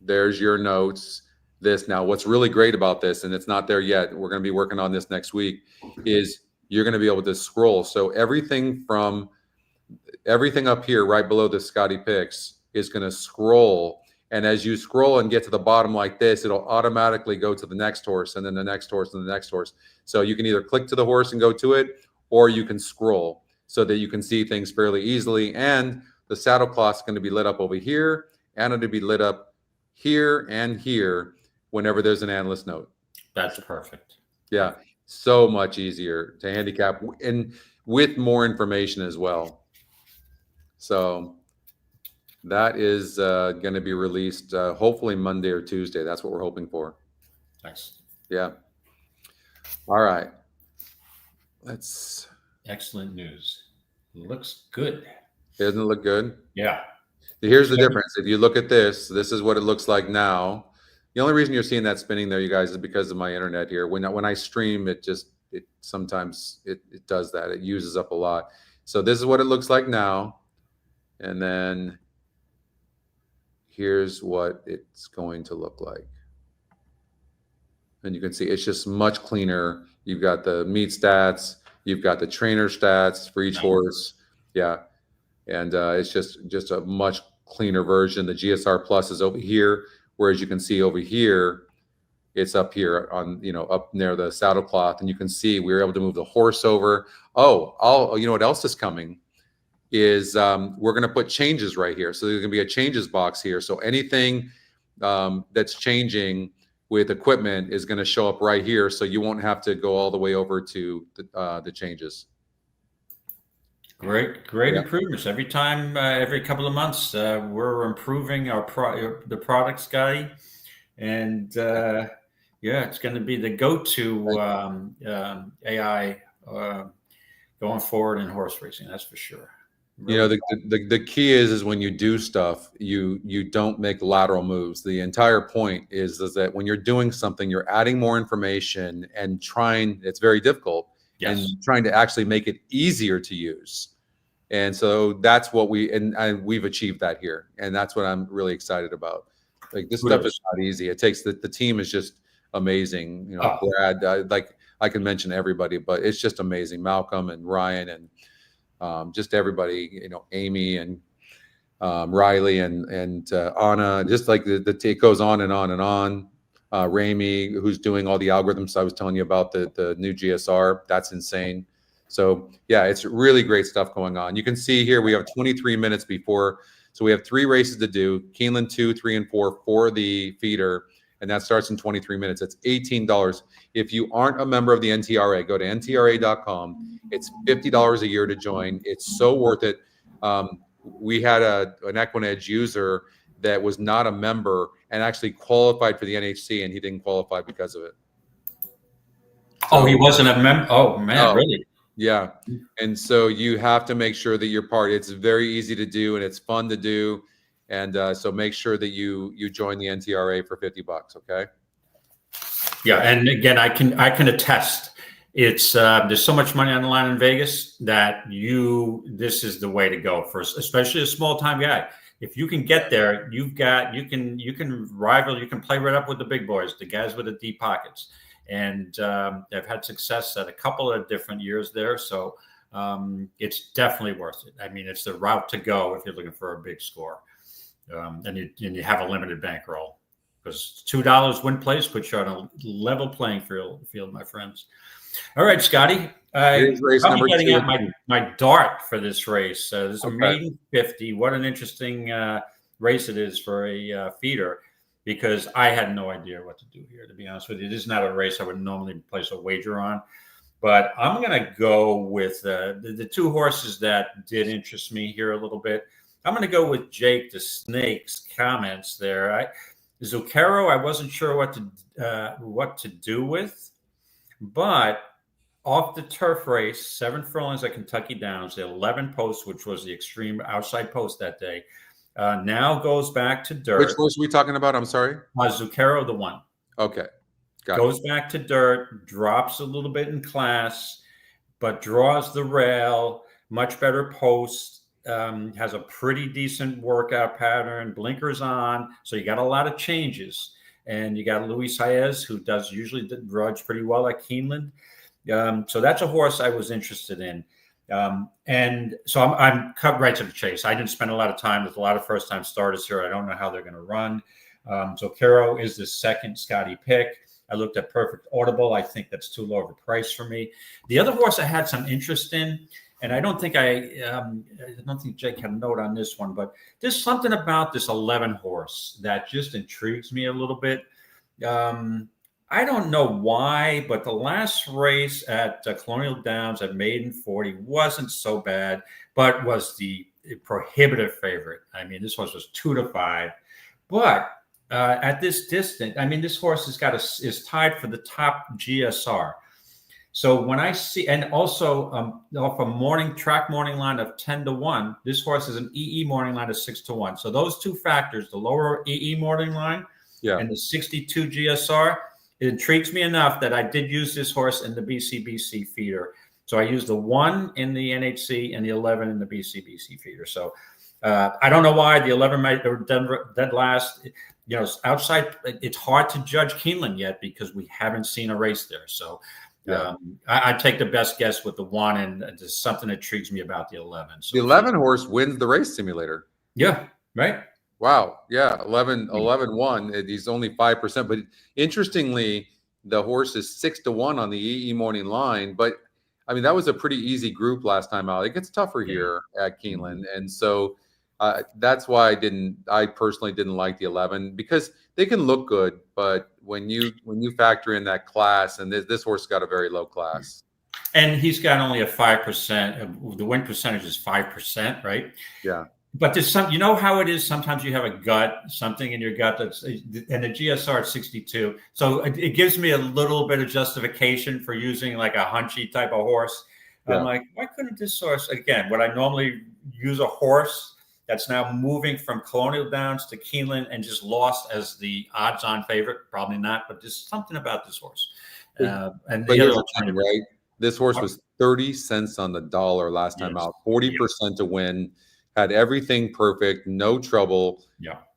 there's your notes. This now, what's really great about this, and it's not there yet, we're going to be working on this next week, is you're going to be able to scroll. So everything up here right below the Scotty picks is going to scroll. And as you scroll and get to the bottom like this, it'll automatically go to the next horse and then the next horse and the next horse. So you can either click to the horse and go to it, or you can scroll so that you can see things fairly easily. And the saddle cloth is going to be lit up over here, and it'll be lit up here and here whenever there's an analyst note. That's perfect. Yeah, so much easier to handicap, and with more information as well. So that is going to be released hopefully Monday or Tuesday. That's what we're hoping for. Nice. Yeah. All right. Excellent news. Looks good. Doesn't it look good? Yeah. Here's the difference. If you look at this is what it looks like now. The only reason you're seeing that spinning there, you guys, is because of my internet here. When I stream, it sometimes does that. It uses up a lot. So this is what it looks like now. And then here's what it's going to look like. And you can see it's just much cleaner. You've got the meet stats. You've got the trainer stats for each horse. Yeah. And it's just a much cleaner version. The GSR Plus is over here, whereas you can see over here, it's up here on, up near the saddle cloth. And you can see we were able to move the horse over. Oh, you know what else is coming is we're going to put changes right here. So there's going to be a changes box here. So anything that's changing with equipment is going to show up right here. So you won't have to go all the way over to the changes. Great improvements every time. Every couple of months, we're improving the product, Scotty, and it's going to be the go-to AI going forward in horse racing. That's for sure. Really the key is when you do stuff, you don't make lateral moves. The entire point is that when you're doing something, you're adding more information and it's very difficult. Yes. And trying to actually make it easier to use. And so that's what we've achieved that here. And that's what I'm really excited about. Like this stuff is not easy. It takes the team is just amazing. Brad, I can mention everybody, but it's just amazing. Malcolm and Ryan and just everybody, Amy and Riley and Anna, just like it goes on and on and on. Ramey, who's doing all the algorithms I was telling you about, the new GSR, that's insane. So yeah, it's really great stuff going on. You can see here we have 23 minutes before, so we have 3 races to do: Keeneland 2, 3, and 4 for the feeder, and that starts in 23 minutes. It's $18. If you aren't a member of the NTRA, go to ntra.com. It's $50 a year to join. It's so worth it. We had an EquinEdge user that was not a member and actually qualified for the NHC, and he didn't qualify because of it. So, he wasn't a member? Oh, man, no. Really? Yeah. And so you have to make sure that you're part. It's very easy to do, and it's fun to do. And so make sure that you join the NTRA for $50, okay? Yeah, and again, I can attest. It's there's so much money on the line in Vegas that this is the way to go for, especially a small time guy. If you can get there, you can rival, you can play right up with the big boys, the guys with the deep pockets. And they've had success at a couple of different years there. So it's definitely worth it. I mean, it's the route to go if you're looking for a big score, and you have a limited bankroll, because $2 win place puts you on a level playing field, my friends. All right, Scotty. Here's race I'll number be getting 2. out my dart for this race. This is a Okay. maiden 50. What an interesting race it is for a feeder, because I had no idea what to do here, to be honest with you. It is not a race I would normally place a wager on. But I'm going to go with the two horses that did interest me here a little bit. I'm going to go with Jake the Snake's comments there. Zucchero, I wasn't sure what to do with, but off the turf race, 7 furlongs at Kentucky Downs, the 11 post, which was the extreme outside post that day, now goes back to dirt. Which horse are we talking about? I'm sorry. Zucchero, the one. Okay. Goes back to dirt, drops a little bit in class, but draws the rail, much better post, has a pretty decent workout pattern, blinkers on. So you got a lot of changes. And you got Luis Saez, who does usually runs pretty well at Keeneland. So that's a horse I was interested in. And so I'm cut right to the chase. I didn't spend a lot of time with a lot of first-time starters here. I don't know how they're going to run. So Caro is the second Scotty pick. I looked at Perfect Audible. I think that's too low of a price for me. The other horse I had some interest in, and I don't think Jake had a note on this one, but there's something about this 11 horse that just intrigues me a little bit. I don't know why, but the last race at Colonial Downs at Maiden 40 wasn't so bad, but was the prohibitive favorite. I mean, this horse was 2-5, but at this distance, I mean, this horse is tied for the top GSR. So when I see, and also off a morning line of 10-1, this horse is an EE morning line of 6-1. So those two factors, the lower EE morning line and the 62 GSR, it intrigues me enough that I did use this horse in the BCBC feeder. So I used the 1 in the NHC and the 11 in the BCBC feeder. So I don't know why the 11 might dead last. You know, outside, it's hard to judge Keeneland yet because we haven't seen a race there. So I take the best guess with the 1, and there's something that intrigues me about the 11. So the 11 horse wins the race simulator. Yeah, right. Wow. Yeah. 11-1. He's only 5%. But interestingly, the horse is 6-1 on the EE morning line. But I mean, that was a pretty easy group last time out. It gets tougher here at Keeneland. And so that's why I personally didn't like the 11, because they can look good, but when you factor in that class, and this horse got a very low class, and he's got only a 5%. The win percentage is 5%, right? Yeah. But there's some, you know how it is. Sometimes you have a gut, something in your gut that's, and the GSR at 62. So it gives me a little bit of justification for using like a hunchy type of horse. Yeah. I'm like, why couldn't this horse, again, would I normally use a horse that's now moving from Colonial Downs to Keeneland and just lost as the odds-on favorite? Probably not, but there's something about this horse. And the other alternative, right? This horse was 30 cents on the dollar last time out, 40% to win, had everything perfect, no trouble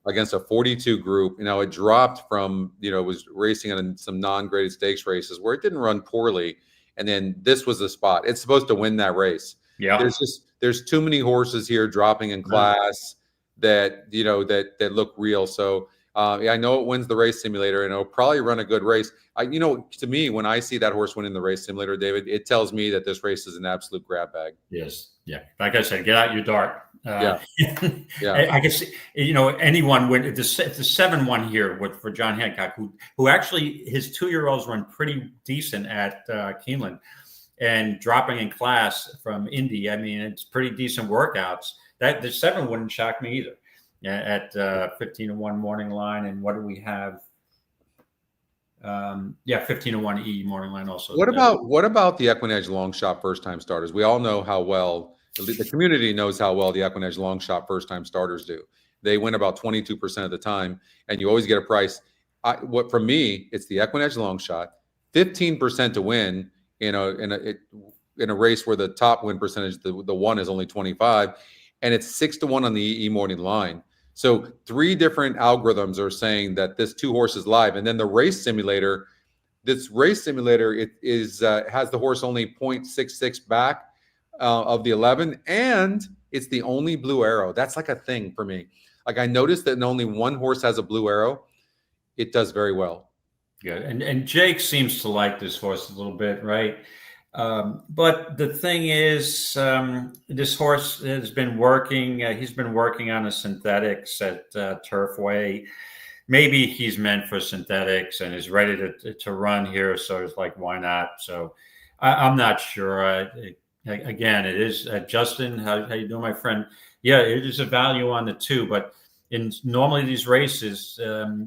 against a 42 group. You know, it dropped from, it was racing in some non-graded stakes races where it didn't run poorly. And then this was the spot. It's supposed to win that race. Yeah. There's too many horses here dropping in class that look real. So I know it wins the race simulator, and it'll probably run a good race. To me, when I see that horse winning the race simulator, David, it tells me that this race is an absolute grab bag. Yes. Yeah. Like I said, get out your dart. I guess, anyone win. It's a 7-1 here for John Hancock, who actually his 2-year-olds run pretty decent at Keeneland. And dropping in class from Indy, I mean, it's pretty decent workouts. That the 7 wouldn't shock me either. At 15-1 morning line, and what do we have? 15-1 E morning line also. What about the EquinEdge long shot first time starters? We all know how well the community knows how well the EquinEdge long shot first time starters do. They win about 22% of the time, and you always get a price. For me, it's the EquinEdge long shot, 15% to win. In a race where the top win percentage, the 1 is only 25, and it's 6-1 on the EE morning line. So 3 different algorithms are saying that this 2 horse is live, and then the race simulator. This race simulator has the horse only 0.66 back, of the 11, and it's the only blue arrow. That's like a thing for me. Like I noticed that only one horse has a blue arrow. It does very well. Yeah, and Jake seems to like this horse a little bit, right? But the thing is, this horse has been working. He's been working on the synthetics at Turfway. Maybe he's meant for synthetics and is ready to run here. So it's like, why not? So I'm not sure. Again, it is Justin. How you doing, my friend? Yeah, it is a value on the 2, but in normally these races,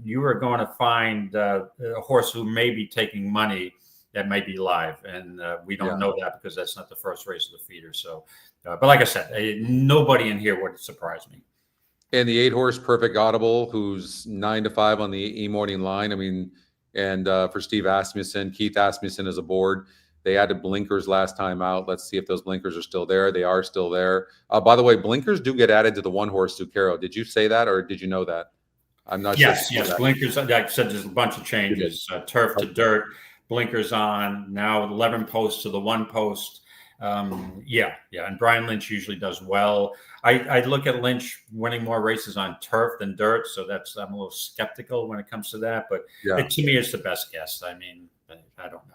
you are going to find a horse who may be taking money that might be live, and we don't know that because that's not the first race of the feeder. So, but like I said, nobody in here would surprise me. And the 8-horse Perfect Audible, who's 9-5 on the E-morning line. I mean, and for Steve Asmussen, Keith Asmussen is aboard. They added blinkers last time out. Let's see if those blinkers are still there. They are still there. By the way, blinkers do get added to the 1-horse Zucchero. Did you say that, or did you know that? I'm not sure. Yes, blinkers. Like I said, there's a bunch of changes. Turf to dirt, blinkers on. Now 11 posts to the 1 post. Yeah. And Brian Lynch usually does well. I look at Lynch winning more races on turf than dirt, so I'm a little skeptical when it comes to that. But to me, it's the best guess. I mean, I don't know.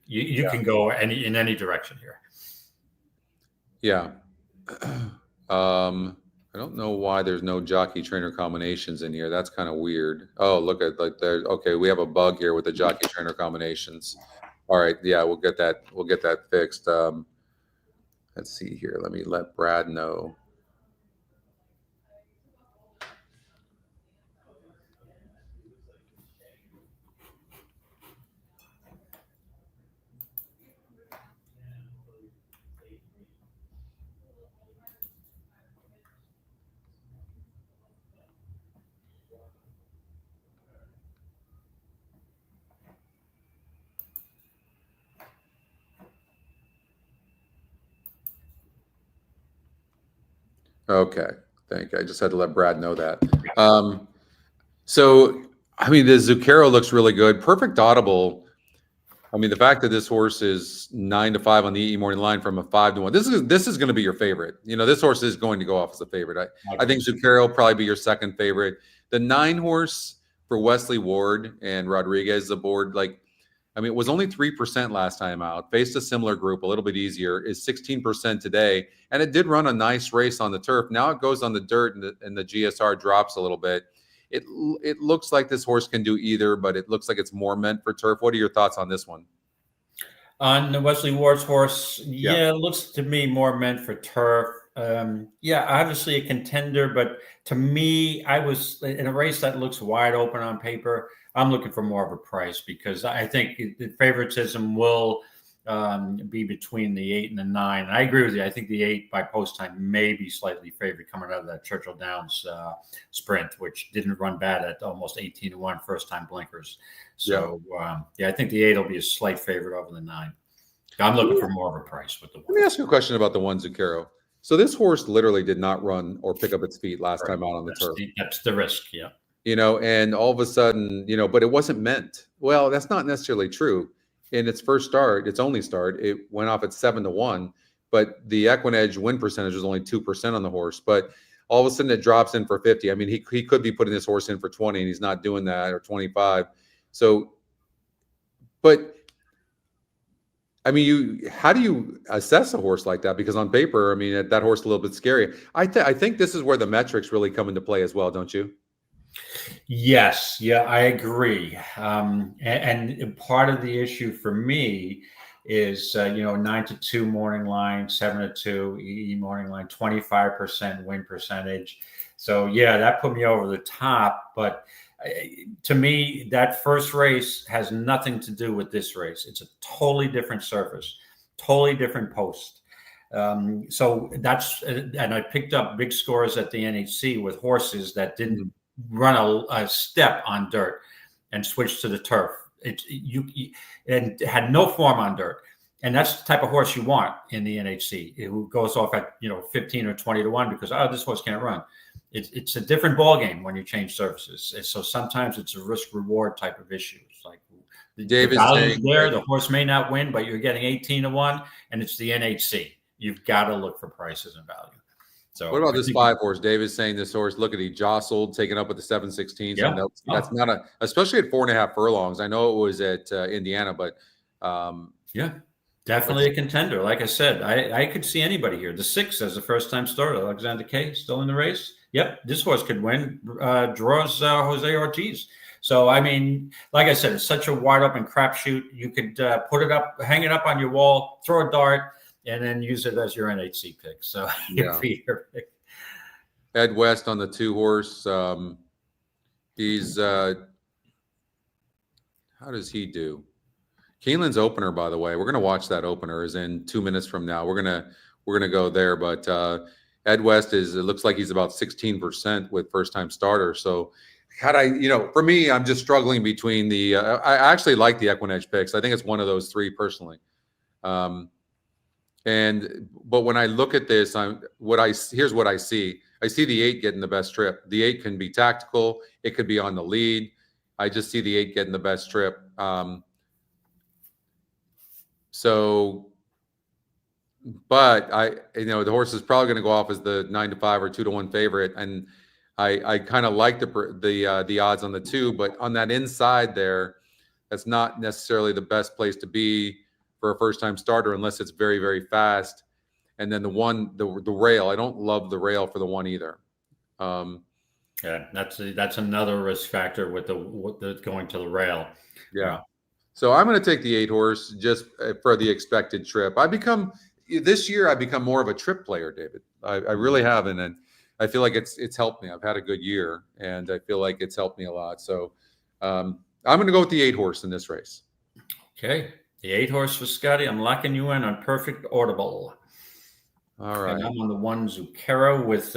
You can go in any direction here. Yeah. I don't know why there's no jockey trainer combinations in here. That's kind of weird. Oh, look at like there. Okay, we have a bug here with the jockey trainer combinations. All right, yeah, we'll get that fixed. Let's see here. Let me let Brad know. Okay, thank you. I just had to let Brad know that. So, I mean, the Zucchero looks really good. Perfect Audible. I mean, the fact that this horse is 9-5 on the E-morning line from a 5-1. This is going to be your favorite. You know, this horse is going to go off as a favorite. I think Zucchero will probably be your second favorite. The 9-horse for Wesley Ward and Rodriguez aboard, like, I mean, it was only 3% last time out. Faced a similar group, a little bit easier. Is 16% today, and it did run a nice race on the turf. Now it goes on the dirt, and the GSR drops a little bit. It looks like this horse can do either, but it looks like it's more meant for turf. What are your thoughts on this one? On the Wesley Ward's horse, it looks to me more meant for turf. Obviously a contender, but to me, I was in a race that looks wide open on paper. I'm looking for more of a price because I think the favoritism will be between the 8 and the 9. And I agree with you. I think the 8 by post time may be slightly favored coming out of that Churchill Downs sprint, which didn't run bad at almost 18-1 first time blinkers. So I think the 8 will be a slight favorite over the 9. I'm looking for more of a price with the 1. Let me ask you a question about the 1 Zucchero. So this horse literally did not run or pick up its feet last time out on the turf. That's the risk, yeah. You know, and all of a sudden, you know, but it wasn't meant. Well, that's not necessarily true. In its first start, its only start, it went off at 7-1, but the EquinEdge win percentage was only 2% on the horse. But all of a sudden, it drops in for 50. I mean, he could be putting this horse in for 20, and he's not doing that, or 25. So, but I mean, how do you assess a horse like that? Because on paper, I mean, that horse is a little bit scary. I think this is where the metrics really come into play as well, don't you? Yes, I agree. And part of the issue for me is 9-2 morning line, 7-2 E morning line, 25% win percentage. So that put me over the top. But to me, that first race has nothing to do with this race. It's a totally different surface, totally different post. So that's, and I picked up big scores at the NHC with horses that didn't run a step on dirt and switched to the turf. And had no form on dirt. And that's the type of horse you want in the NHC, who goes off at 15 or 20-1 because this horse can't run. It's a different ball game when you change surfaces. And so sometimes it's a risk reward type of issue. It's like the value's there, the horse may not win, but you're getting 18-1, and it's the NHC. you've got to look for prices and value. So what about this 5-horse? David's saying this horse, look at he jostled, taken up with the 7/16. Yeah. So that's not a, especially at 4.5 furlongs. I know it was at Indiana, but yeah, definitely a contender. Like I said, I could see anybody here. The 6 as a first-time starter, Alexander K, still in the race. Yep, this horse could win. Draws Jose Ortiz. So, I mean, like I said, it's such a wide open crapshoot. You could put it up, hang it up on your wall, throw a dart, and then use it as your NHC pick. So, yeah. Your pick. Ed West on the 2-horse. He's how does he do? Keeneland's opener, by the way. We're gonna watch that opener. Is in 2 minutes from now. We're gonna go there. But Ed West it looks like he's about 16% with first-time starter. So for me, I'm just struggling between the. I actually like the EquinEdge picks. I think it's one of those 3 personally. But when I look at this, here's what I see. I see the 8 getting the best trip. The 8 can be tactical. It could be on the lead. I just see the 8 getting the best trip. But the horse is probably going to go off as the 9-5 or 2-1 favorite, and I kind of like the odds on the 2, but on that inside there, that's not necessarily the best place to be for a first-time starter unless it's very, very fast. And then the rail, I don't love the rail for the 1 either. Yeah, that's another risk factor with the going to the rail. Yeah. So I'm going to take the 8-horse just for the expected trip. This year I become more of a trip player, David. I really have, and I feel like it's helped me. I've had a good year, and I feel like it's helped me a lot. So I'm going to go with the 8-horse in this race. Okay. The 8-horse for Scotty. I'm locking you in on perfect audible. All right. And I'm on the 1 Zucchero with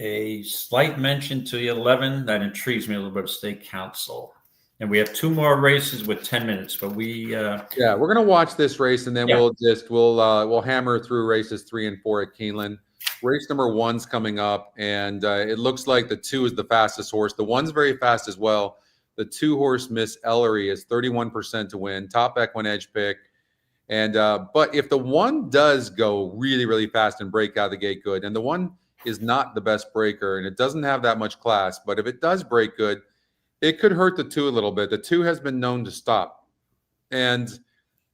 a slight mention to the 11 that intrigues me a little bit of State Council. And we have 2 more races with 10 minutes, but we're going to watch this race, and then we'll hammer through races 3 and 4 at Keeneland. Race number 1's coming up, and it looks like the 2 is the fastest horse. The 1's very fast as well. The 2-horse Miss Ellery is 31% to win, top EquinEdge pick. And but if the 1 does go really, really fast and break out of the gate good, and the 1 is not the best breaker, and it doesn't have that much class, but if it does break good, it could hurt the 2 a little bit. The 2 has been known to stop. And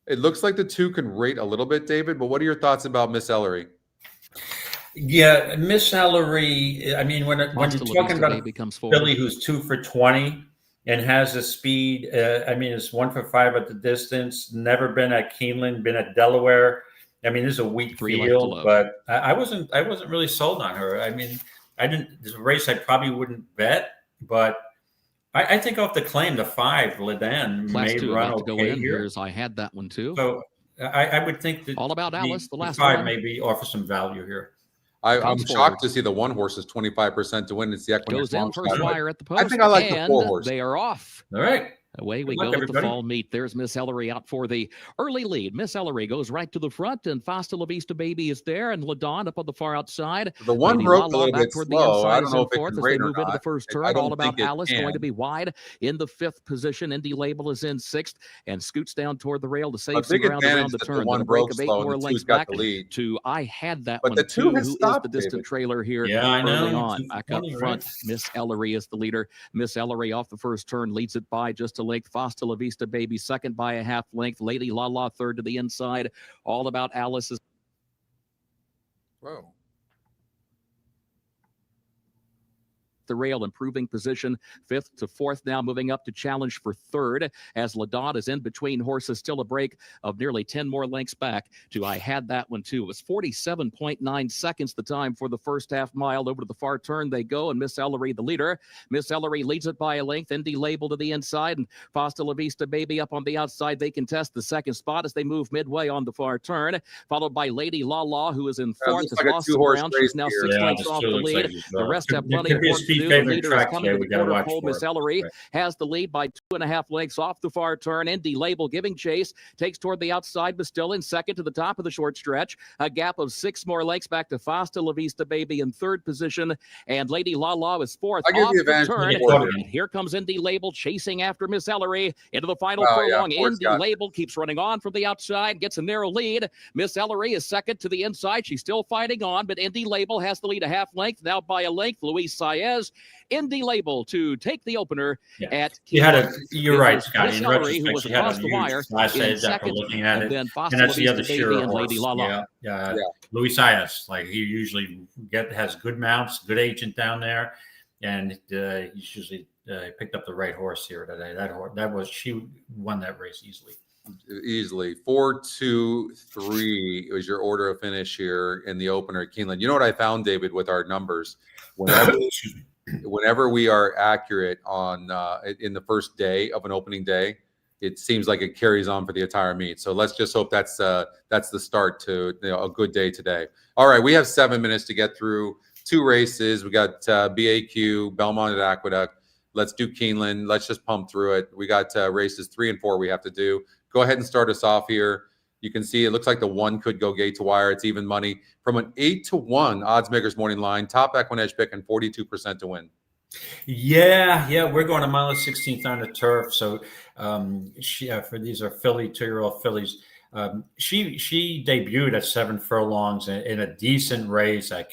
it looks like the 2 can rate a little bit, David, but what are your thoughts about Miss Ellery? Yeah, Miss Ellery, I mean, when you're talking about a filly who's 2 for 20 and has a speed, I mean, it's 1 for 5 at the distance, never been at Keeneland, been at Delaware. I mean, this is a weak field, but I wasn't really sold on her. I mean, this is a race I probably wouldn't bet, but I think off the claim, the 5, Ledan, may run okay here. I had that one too. So I would think that all about Alice, the last 5 one. maybe offer some value here. I'm shocked to see the 1 horse is 25% to win. It's the EquinEdge. Goes down first wire at the post. I think I like the 4 horse. They are off. All right. Away we go with the fall meet. There's Miss Ellery out for the early lead. Miss Ellery goes right to the front, and Fasta La Vista Baby is there, and Ladon up on the far outside. The 1 broke a little bit slow. I don't know if it can rate or move into the first turn. All about Alice going to be wide in the 5th position. Indy Label is in 6th and scoots down toward the rail to save some ground around the turn. The break of 8 more lengths back to I had that one. But the 2 has stopped, the distant trailer here. Yeah, I know. Early on, back up front. Miss Ellery is the leader. Miss Ellery off the first turn leads it by just a length. Fasta La Vista Baby second by a half length. Lady La La third to the inside. All about Alice's. Whoa. The rail improving position 5th to 4th now, moving up to challenge for 3rd as Ladot is in between horses, still a break of nearly 10 more lengths back to I had that one too. It was 47.9 seconds the time for the first half mile. Over to the far turn they go, and Miss Ellery the leader. Miss Ellery leads it by a length. Indy Label to the inside, and Fasta La Vista Baby up on the outside. They contest the second spot as they move midway on the far turn, followed by Lady La La, who is in 4th. Has lost some ground. She's now 6 lengths off the lead. The rest have plenty of work to do. The favorite leader is track coming here. to We the got to quarter watch pole. for Miss it. Ellery Right. has the lead by 2.5 lengths off the far turn. Indy Label giving chase, takes toward the outside, but still in second to the top of the short stretch. A gap of 6 more lengths back to Fasta La Vista Baby in third position, and Lady La La is fourth I give off the the advantage to turn. the horse. And here comes Indy Label chasing after Miss Ellery into the final Well, yeah, furlong. of course, Indy Scott. Label keeps running on from the outside, gets a narrow lead. Miss Ellery is second to the inside. She's still fighting on, but Indy Label has the lead a half length, now by a length. Luis Saez, Indy Label to take the opener at You're right, Scotty. Miss In Ellery, who retrospect, was she had across a the huge wire class in edge after second, looking at and it. then And Fasta that's La the other Vista shearer Baby and Lady horse. La La. Yeah. Luis Ayas, like he usually has good mounts, good agent down there, and he's usually picked up the right horse here today. She won that race easily. Easily 4, 2, 3 was your order of finish here in the opener at Keeneland. You know what I found, David, with our numbers? Whenever we are accurate on in the first day of an opening day, it seems like it carries on for the entire meet. So let's just hope that's the start to a good day today. All right, we have 7 minutes to get through 2 races. We got BAQ, Belmont at Aqueduct. Let's do Keeneland. Let's just pump through it. We got races 3 and 4 we have to do. Go ahead and start us off here. You can see it looks like the 1 could go gate to wire. It's even money from an 8-1 odds makers morning line. Top EquinEdge pick and 42% to win. Yeah, we're going to mile 16th on the turf. So for these are 2-year-old fillies. She debuted at 7 furlongs in a decent race at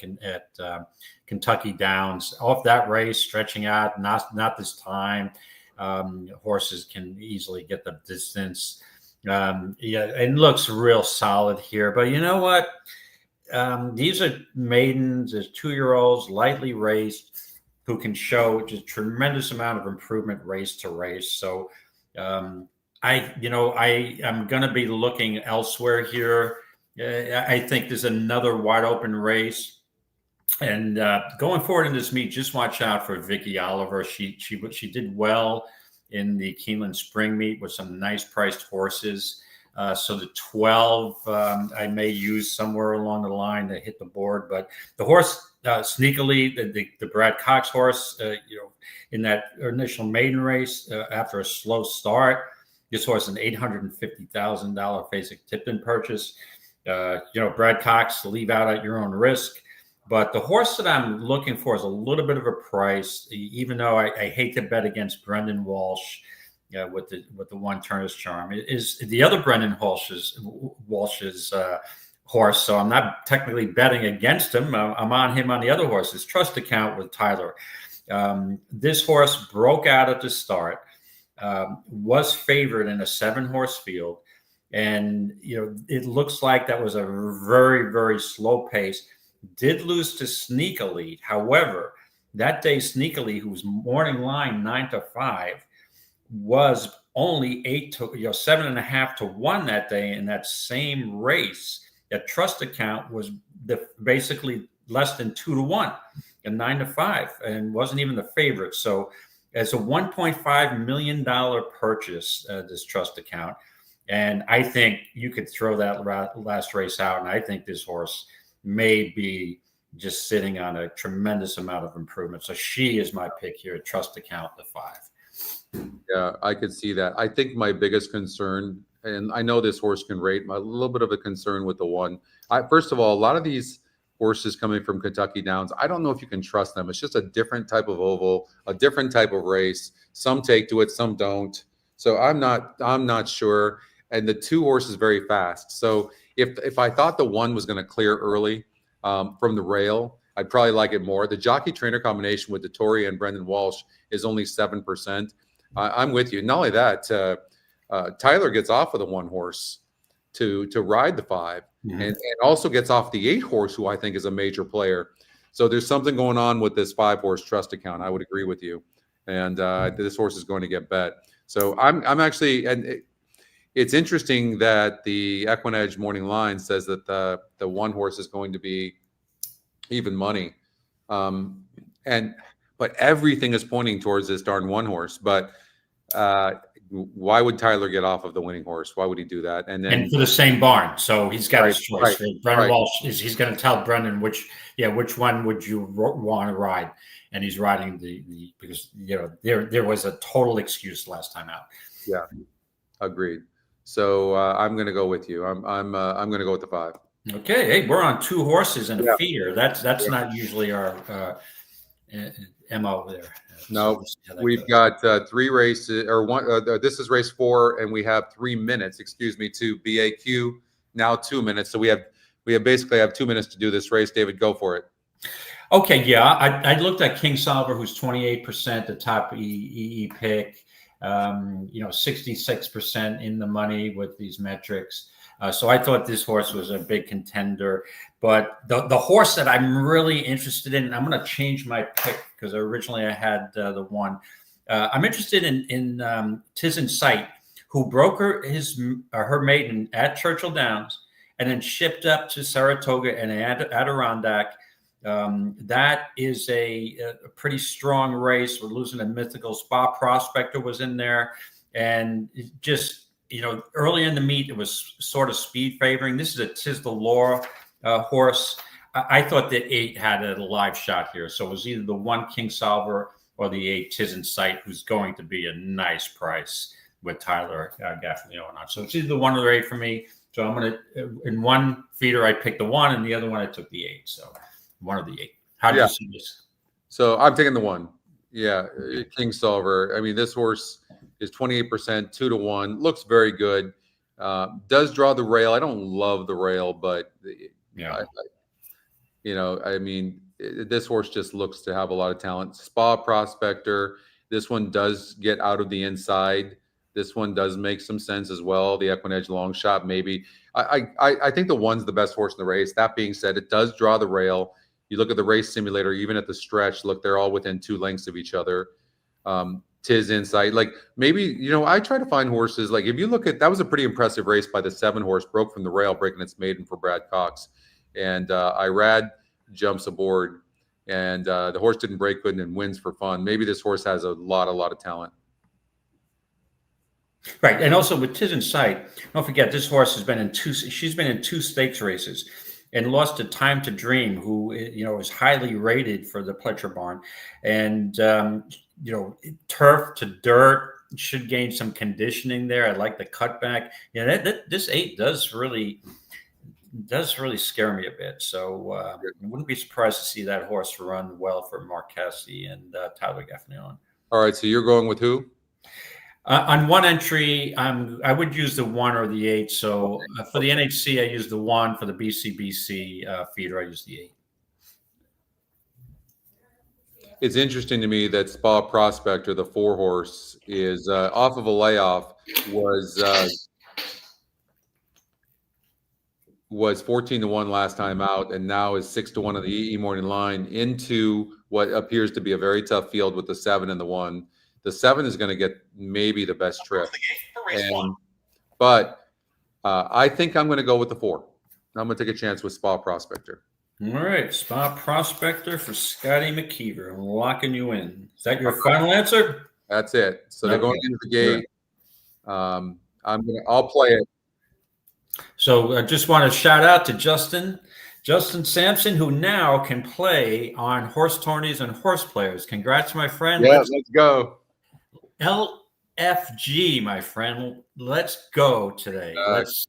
Kentucky Downs. Off that race, stretching out, not this time. Horses can easily get the distance. It looks real solid here. But you know what? These are maidens, there's 2-year-olds, lightly raced, who can show just tremendous amount of improvement race to race. So I am going to be looking elsewhere here. I think there's another wide open race. And going forward in this meet, just watch out for Vicky Oliver. She did well in the Keeneland Spring meet with some nice priced horses. So the 12 I may use somewhere along the line to hit the board. But the horse sneakily, the Brad Cox horse, in that initial maiden race after a slow start, this horse an $850,000 basic Tipton purchase. Brad Cox, leave out at your own risk. But the horse that I'm looking for is a little bit of a price, even though I hate to bet against Brendan Walsh with the One Turner's Charm. It is the other Brendan Walsh's horse, so I'm not technically betting against him. I'm on him on the other horses. Trust Account with Tyler. This horse broke out at the start, was favored in a 7-horse field, and it looks like that was a very, very slow pace. Did lose to Sneak Elite. However, that day Sneak Elite, who was morning line 9-5, was only 7.5 to 1 that day in that same race. That Trust Account was basically less than 2 to 1 and 9-5, and wasn't even the favorite. So it's a $1.5 million purchase, this Trust Account. And I think you could throw that last race out. And I think this horse may be just sitting on a tremendous amount of improvement. So she is my pick here, Trust Account, the 5. Yeah, I could see that. I think my biggest concern, and I know this horse can rate, a little bit of a concern with the 1. First of all, a lot of these horses coming from Kentucky Downs, I don't know if you can trust them. It's just a different type of oval, a different type of race. Some take to it, some don't. So I'm not sure. And the 2 horses very fast. So if I thought the 1 was going to clear early from the rail, I'd probably like it more. The jockey trainer combination with Dettori and Brendan Walsh is only 7%. I'm with you. Not only that, Tyler gets off of the 1 horse to ride the 5, and also gets off the 8 horse, who I think is a major player. So there's something going on with this 5-horse Trust Account. I would agree with you, and this horse is going to get bet. So I'm actually, and it's interesting that the EquinEdge morning line says that the 1 horse is going to be even money, but everything is pointing towards this darn 1 horse. But why would Tyler get off of the winning horse? Why would he do that? And then for the same barn, so he's got his choice. right, Brendan right. Walsh he's going to tell Brendan which one would you want to ride, and he's riding the because there was a total excuse last time out. Yeah, agreed. So I'm going to go with you. I'm going to go with the 5. Okay, hey, we're on 2 horses and a feeder. That's not usually our MO there. No, we've got 3 races, or one. This is race 4, and we have 3 minutes. Excuse me, to BAQ. Now 2 minutes. So we have basically 2 minutes to do this race. David, go for it. Okay, yeah, I looked at King Solver, who's 28%, the top EE pick. 66% in the money with these metrics. So I thought this horse was a big contender. But the horse that I'm really interested in, and I'm going to change my pick because originally I had the 1. I'm interested in Tis in Sight, who broke her maiden at Churchill Downs and then shipped up to Saratoga and Adirondack. That is a pretty strong race. We're losing a mythical. Spa Prospector was in there, and just early in the meet it was sort of speed favoring. This is a Tis the Law horse. I thought the 8 had a live shot here, so it was either the 1 King Solver or the 8 Tis in Sight, who's going to be a nice price with Tyler Gaffney on. So it's either the 1 or the 8 for me. So I'm going to, in one feeder I picked the 1, and the other one I took the 8. So 1 of the 8. How do you see this? So I'm taking the 1. Yeah, King Solver. I mean, this horse is 28%, 2 to 1. Looks very good. Does draw the rail. I don't love the rail, but I mean, this horse just looks to have a lot of talent. Spa Prospector. This one does get out of the inside. This one does make some sense as well. The EquinEdge long shot, maybe. I think the 1's the best horse in the race. That being said, it does draw the rail. You look at the race simulator, even at the stretch, look, they're all within 2 lengths of each other. Tis Insight, like maybe, I try to find horses. Like if you look at, that was a pretty impressive race by the 7 horse, broke from the rail, breaking its maiden for Brad Cox. And Irad jumps aboard, and the horse didn't break good and wins for fun. Maybe this horse has a lot of talent. Right. And also with Tis in Sight, don't forget this horse has been in 2 stakes races and lost to Time to Dream, who is highly rated for the Pletcher barn. And turf to dirt, should gain some conditioning there. I like the cutback. This 8 does really scare me a bit. So I wouldn't be surprised to see that horse run well for Mark Cassidy and Tyler Gaffney on. All right. So you're going with who? On one entry, I would use the 1 or the 8. So for the NHC, I use the 1. For the BCBC feeder, I use the 8. It's interesting to me that Spa Prospector, the 4 horse, is off of a layoff, was 14 to 1 last time out, and now is 6 to 1 on the EE morning line into what appears to be a very tough field with the 7 and the 1. The 7 is going to get maybe the best trip, but I think I'm going to go with the 4. I'm going to take a chance with Spa Prospector. All right, Spa Prospector for Scotty McKeever. I'm locking you in. Is that your final answer? That's it. So they're going into the gate. I'll play it. So I just want to shout out to Justin Sampson, who now can play on horse tourneys and horse players. Congrats, my friend. Yeah, let's go. LFG, my friend. Let's go today.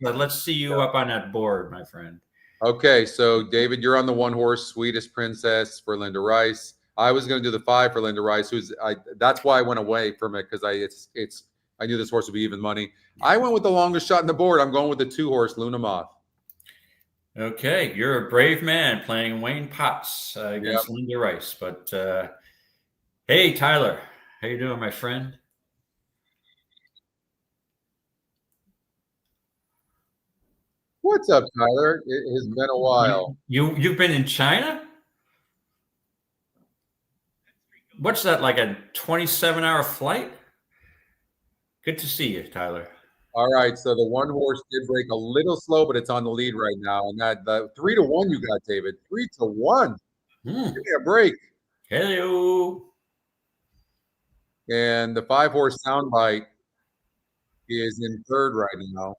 Let's see you up on that board, my friend. Okay, so David, you're on the 1 horse, Sweetest Princess for Linda Rice. I was going to do the 5 for Linda Rice, that's why I went away from it, because I knew this horse would be even money. I went with the longest shot in the board. I'm going with the 2 horse, Luna Moth. Okay, you're a brave man playing Wayne Potts against Linda Rice. But hey, Tyler, how you doing, my friend? What's up, Tyler? It has been a while. You've been in China? What's that, like a 27-hour flight? Good to see you, Tyler. All right, so the 1 horse did break a little slow, but it's on the lead right now. And that the 3 to 1 you got, David. 3 to 1. Give me a break. Hello. And the 5 horse Soundbite He is in third right now.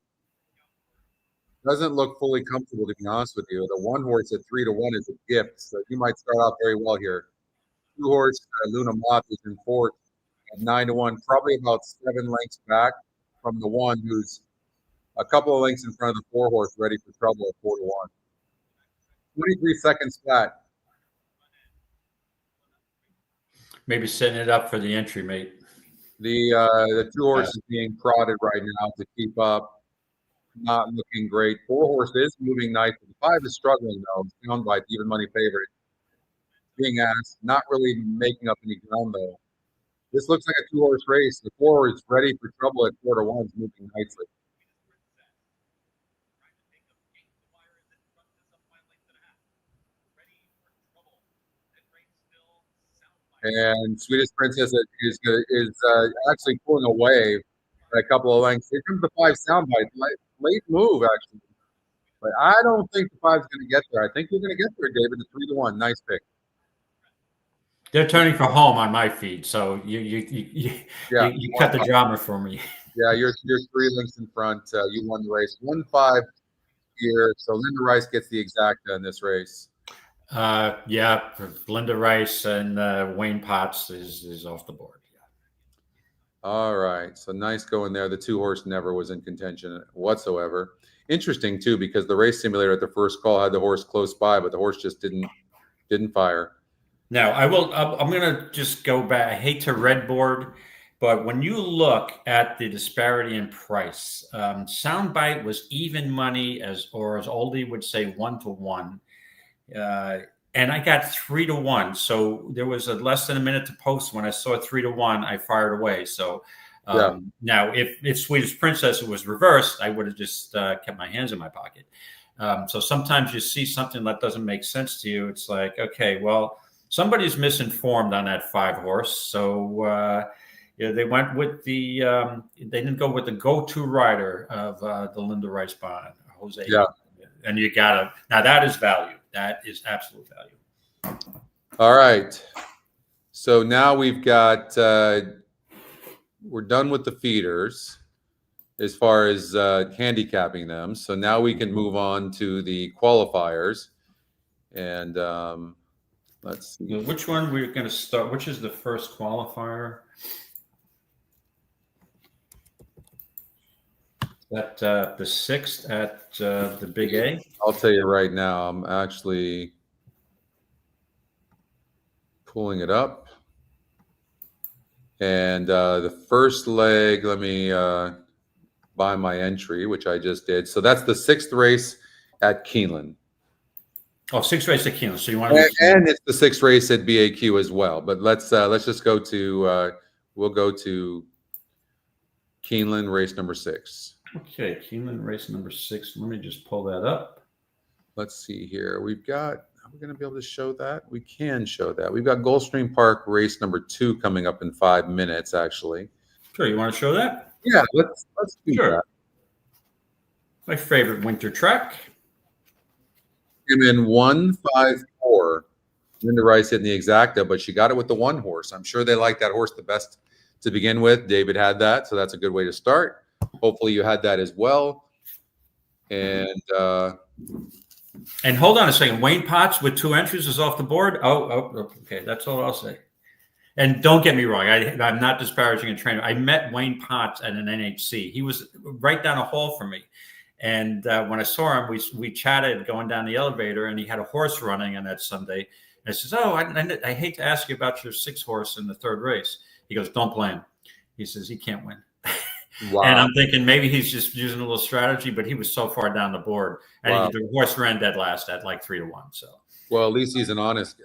Doesn't look fully comfortable, to be honest with you. The one horse at 3-1 is a gift, so you might start out very well here. Two horse Luna Moth is in fourth at 9-1, probably about 7 lengths back from the one who's a couple of lengths in front of the 4 horse Ready for Trouble at 4-1. 23 seconds flat. Maybe setting it up for the entry, mate. The 2 horse is being prodded right now to keep up. Not looking great. 4 horse is moving nicely. The 5 is struggling though. Found by even money favorite. Being asked, not really making up any ground though. This looks like a 2 horse race. The 4 is Ready for Trouble at 4-1 is moving nicely. And Swedish Princess is actually pulling away by a couple of lengths. Here comes the 5 Soundbite. Late move, actually. But I don't think the 5's going to get there. I think you're going to get there, David. The 3-1. Nice pick. They're turning for home on my feed, so you cut the drama for me. Yeah, you're 3 lengths in front. You won the race. 1-5 here. So Linda Rice gets the exacta in this race. Yeah, Linda Rice and Wayne Potts is off the board. Yeah. All right, so nice going there. The 2 horse never was in contention whatsoever. Interesting too, because the race simulator at the first call had the horse close by, but the horse just didn't fire. Now I'm gonna just go back. I hate to red board, but when you look at the disparity in price, Soundbite was even money as Oldie would say 1-1. And I got 3-1. So there was less than a minute to post. When I saw 3-1, I fired away. So now if Swedish Princess was reversed, I would have just kept my hands in my pocket. So sometimes you see something that doesn't make sense to you. It's like, okay, well, somebody's misinformed on that 5 horse. So they went with they didn't go with the go-to rider of the Linda Rice bond, Jose. Yeah. And you gotta, now that is value. That is absolute value. All right. So now we've got, we're done with the feeders as far as handicapping them. So now we can move on to the qualifiers. And let's see. Which one we're going to start? Which is the first qualifier? That the 6th at the Big A? I'll tell you right now, I'm actually pulling it up. And the first leg, let me buy my entry, which I just did. So that's the 6th race at Keeneland. Oh, 6th race at Keeneland. So you want to and it's the 6th race at BAQ as well. But let's just go to we'll go to Keeneland race number 6. Okay, Keeneland race number 6. Let me just pull that up. Let's see here. We've got, are we going to be able to show that? We can show that. We've got Gulfstream Park race number 2 coming up in 5 minutes, actually. Sure, you want to show that? Yeah, let's do that. My favorite winter track. Came in 1-5-4. Linda Rice hitting the exacta, but she got it with the 1 horse. I'm sure they like that horse the best to begin with. David had that, so that's a good way to start. Hopefully you had that as well. And hold on a second. Wayne Potts with 2 entries is off the board. Oh, okay. That's all I'll say. And don't get me wrong. I'm not disparaging a trainer. I met Wayne Potts at an NHC. He was right down a hall from me. And when I saw him, we chatted going down the elevator, and he had a horse running on that Sunday. And I says, "Oh, I hate to ask you about your 6 horse in the 3rd race." He goes, "Don't play him." He says, "He can't win." Wow. And I'm thinking maybe he's just using a little strategy, but he was so far down the board, and the horse ran dead last at like 3-1. So, well, at least he's an honest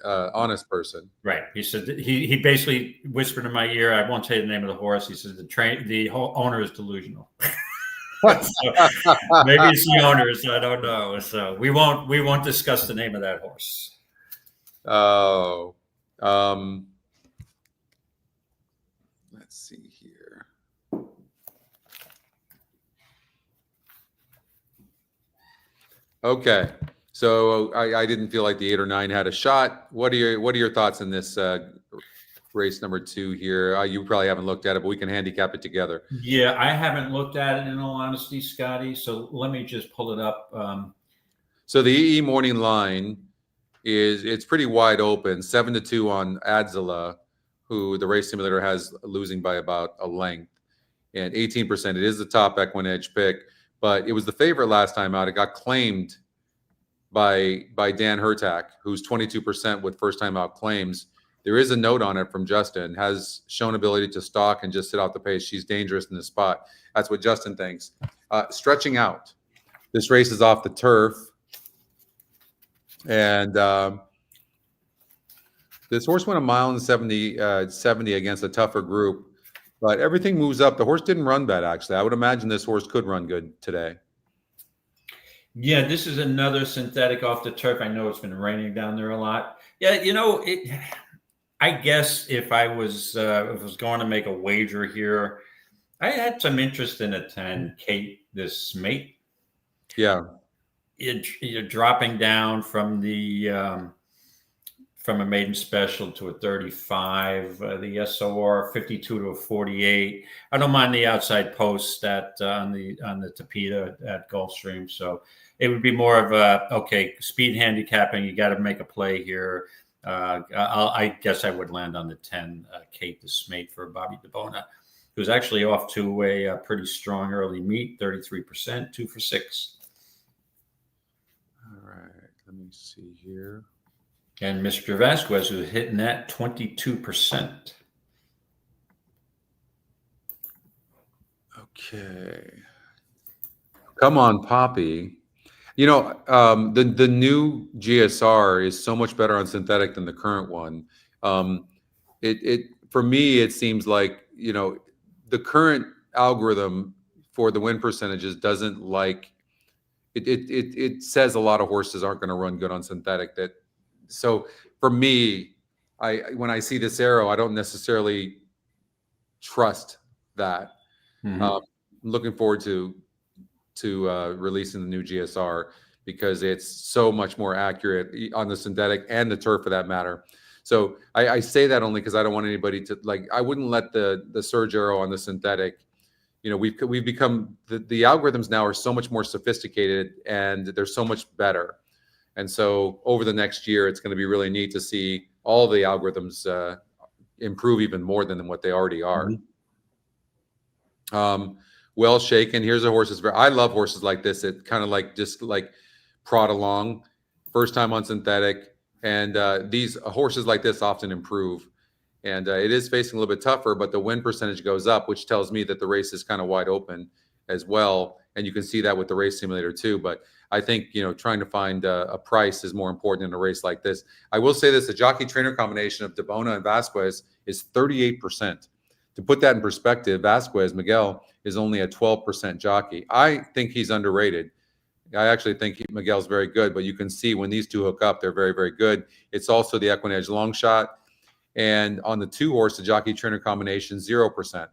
person, right? He said he basically whispered in my ear. I won't say the name of the horse. He said the owner is delusional. So maybe it's the owners. I don't know. So we won't discuss the name of that horse. Oh, let's see here. Okay, so I didn't feel like the 8 or 9 had a shot. What are your thoughts on this race number 2 here. You probably haven't looked at it, but we can handicap it together. Yeah, I haven't looked at it in all honesty, Scotty. So let me just pull it up. So the EE morning line it's pretty wide open, 7-2 on Adzala, who the race simulator has losing by about a length, and 18%. It is the top EquinEdge pick, but it was the favorite last time out. It got claimed by Dan Hertak, who's 22% with first time out claims. There is a note on it from Justin, has shown ability to stalk and just sit out the pace. She's dangerous in this spot. That's what Justin thinks. Stretching out. This race is off the turf. And this horse went 1:70 against a tougher group, but everything moves up. The horse didn't run bad, actually. I would imagine this horse could run good today. Yeah, this is another synthetic off the turf. I know it's been raining down there a lot. Yeah, I guess if I was going to make a wager here, I had some interest in a 10, Kate, this mate. Yeah. You're dropping down from the from a maiden special to a 35, the SOR 52 to a 48. I don't mind the outside post at on the Tapeta at Gulfstream. So it would be more of a speed handicapping. You got to make a play here. I guess I would land on the 10, Kate the Smate for Bobby DeBona, who's actually off to a pretty strong early meet, 33%, 2 for 6. All right, let me see here. And Mr. Vasquez was hitting that 22%. Okay. Come on, Poppy. The new GSR is so much better on synthetic than the current one. For me, it seems like, the current algorithm for the win percentages doesn't like it says a lot of horses aren't going to run good on synthetic. So for me, when I see this arrow, I don't necessarily trust that. Mm-hmm. I'm looking forward to releasing the new GSR because it's so much more accurate on the synthetic and the turf for that matter. So I say that only because I don't want anybody to I wouldn't let the surge arrow on the synthetic. We've become the algorithms now are so much more sophisticated and they're so much better. And so over the next year, it's going to be really neat to see all the algorithms improve even more than what they already are. Mm-hmm. Well shaken. Here's a horse I love horses like this. It kind of just prod along. First time on synthetic. And these horses like this often improve. And it is facing a little bit tougher, but the win percentage goes up, which tells me that the race is kind of wide open as well. And you can see that with the race simulator too. But I think, trying to find a price is more important in a race like this. I will say this, the jockey trainer combination of DeBona and Vasquez is 38%. To put that in perspective, Miguel is only a 12% jockey. I think he's underrated. I actually think Miguel's very good, but you can see when these two hook up, they're very, very good. It's also the EquinEdge long shot. And on the 2 horse, the jockey trainer combination, 0%.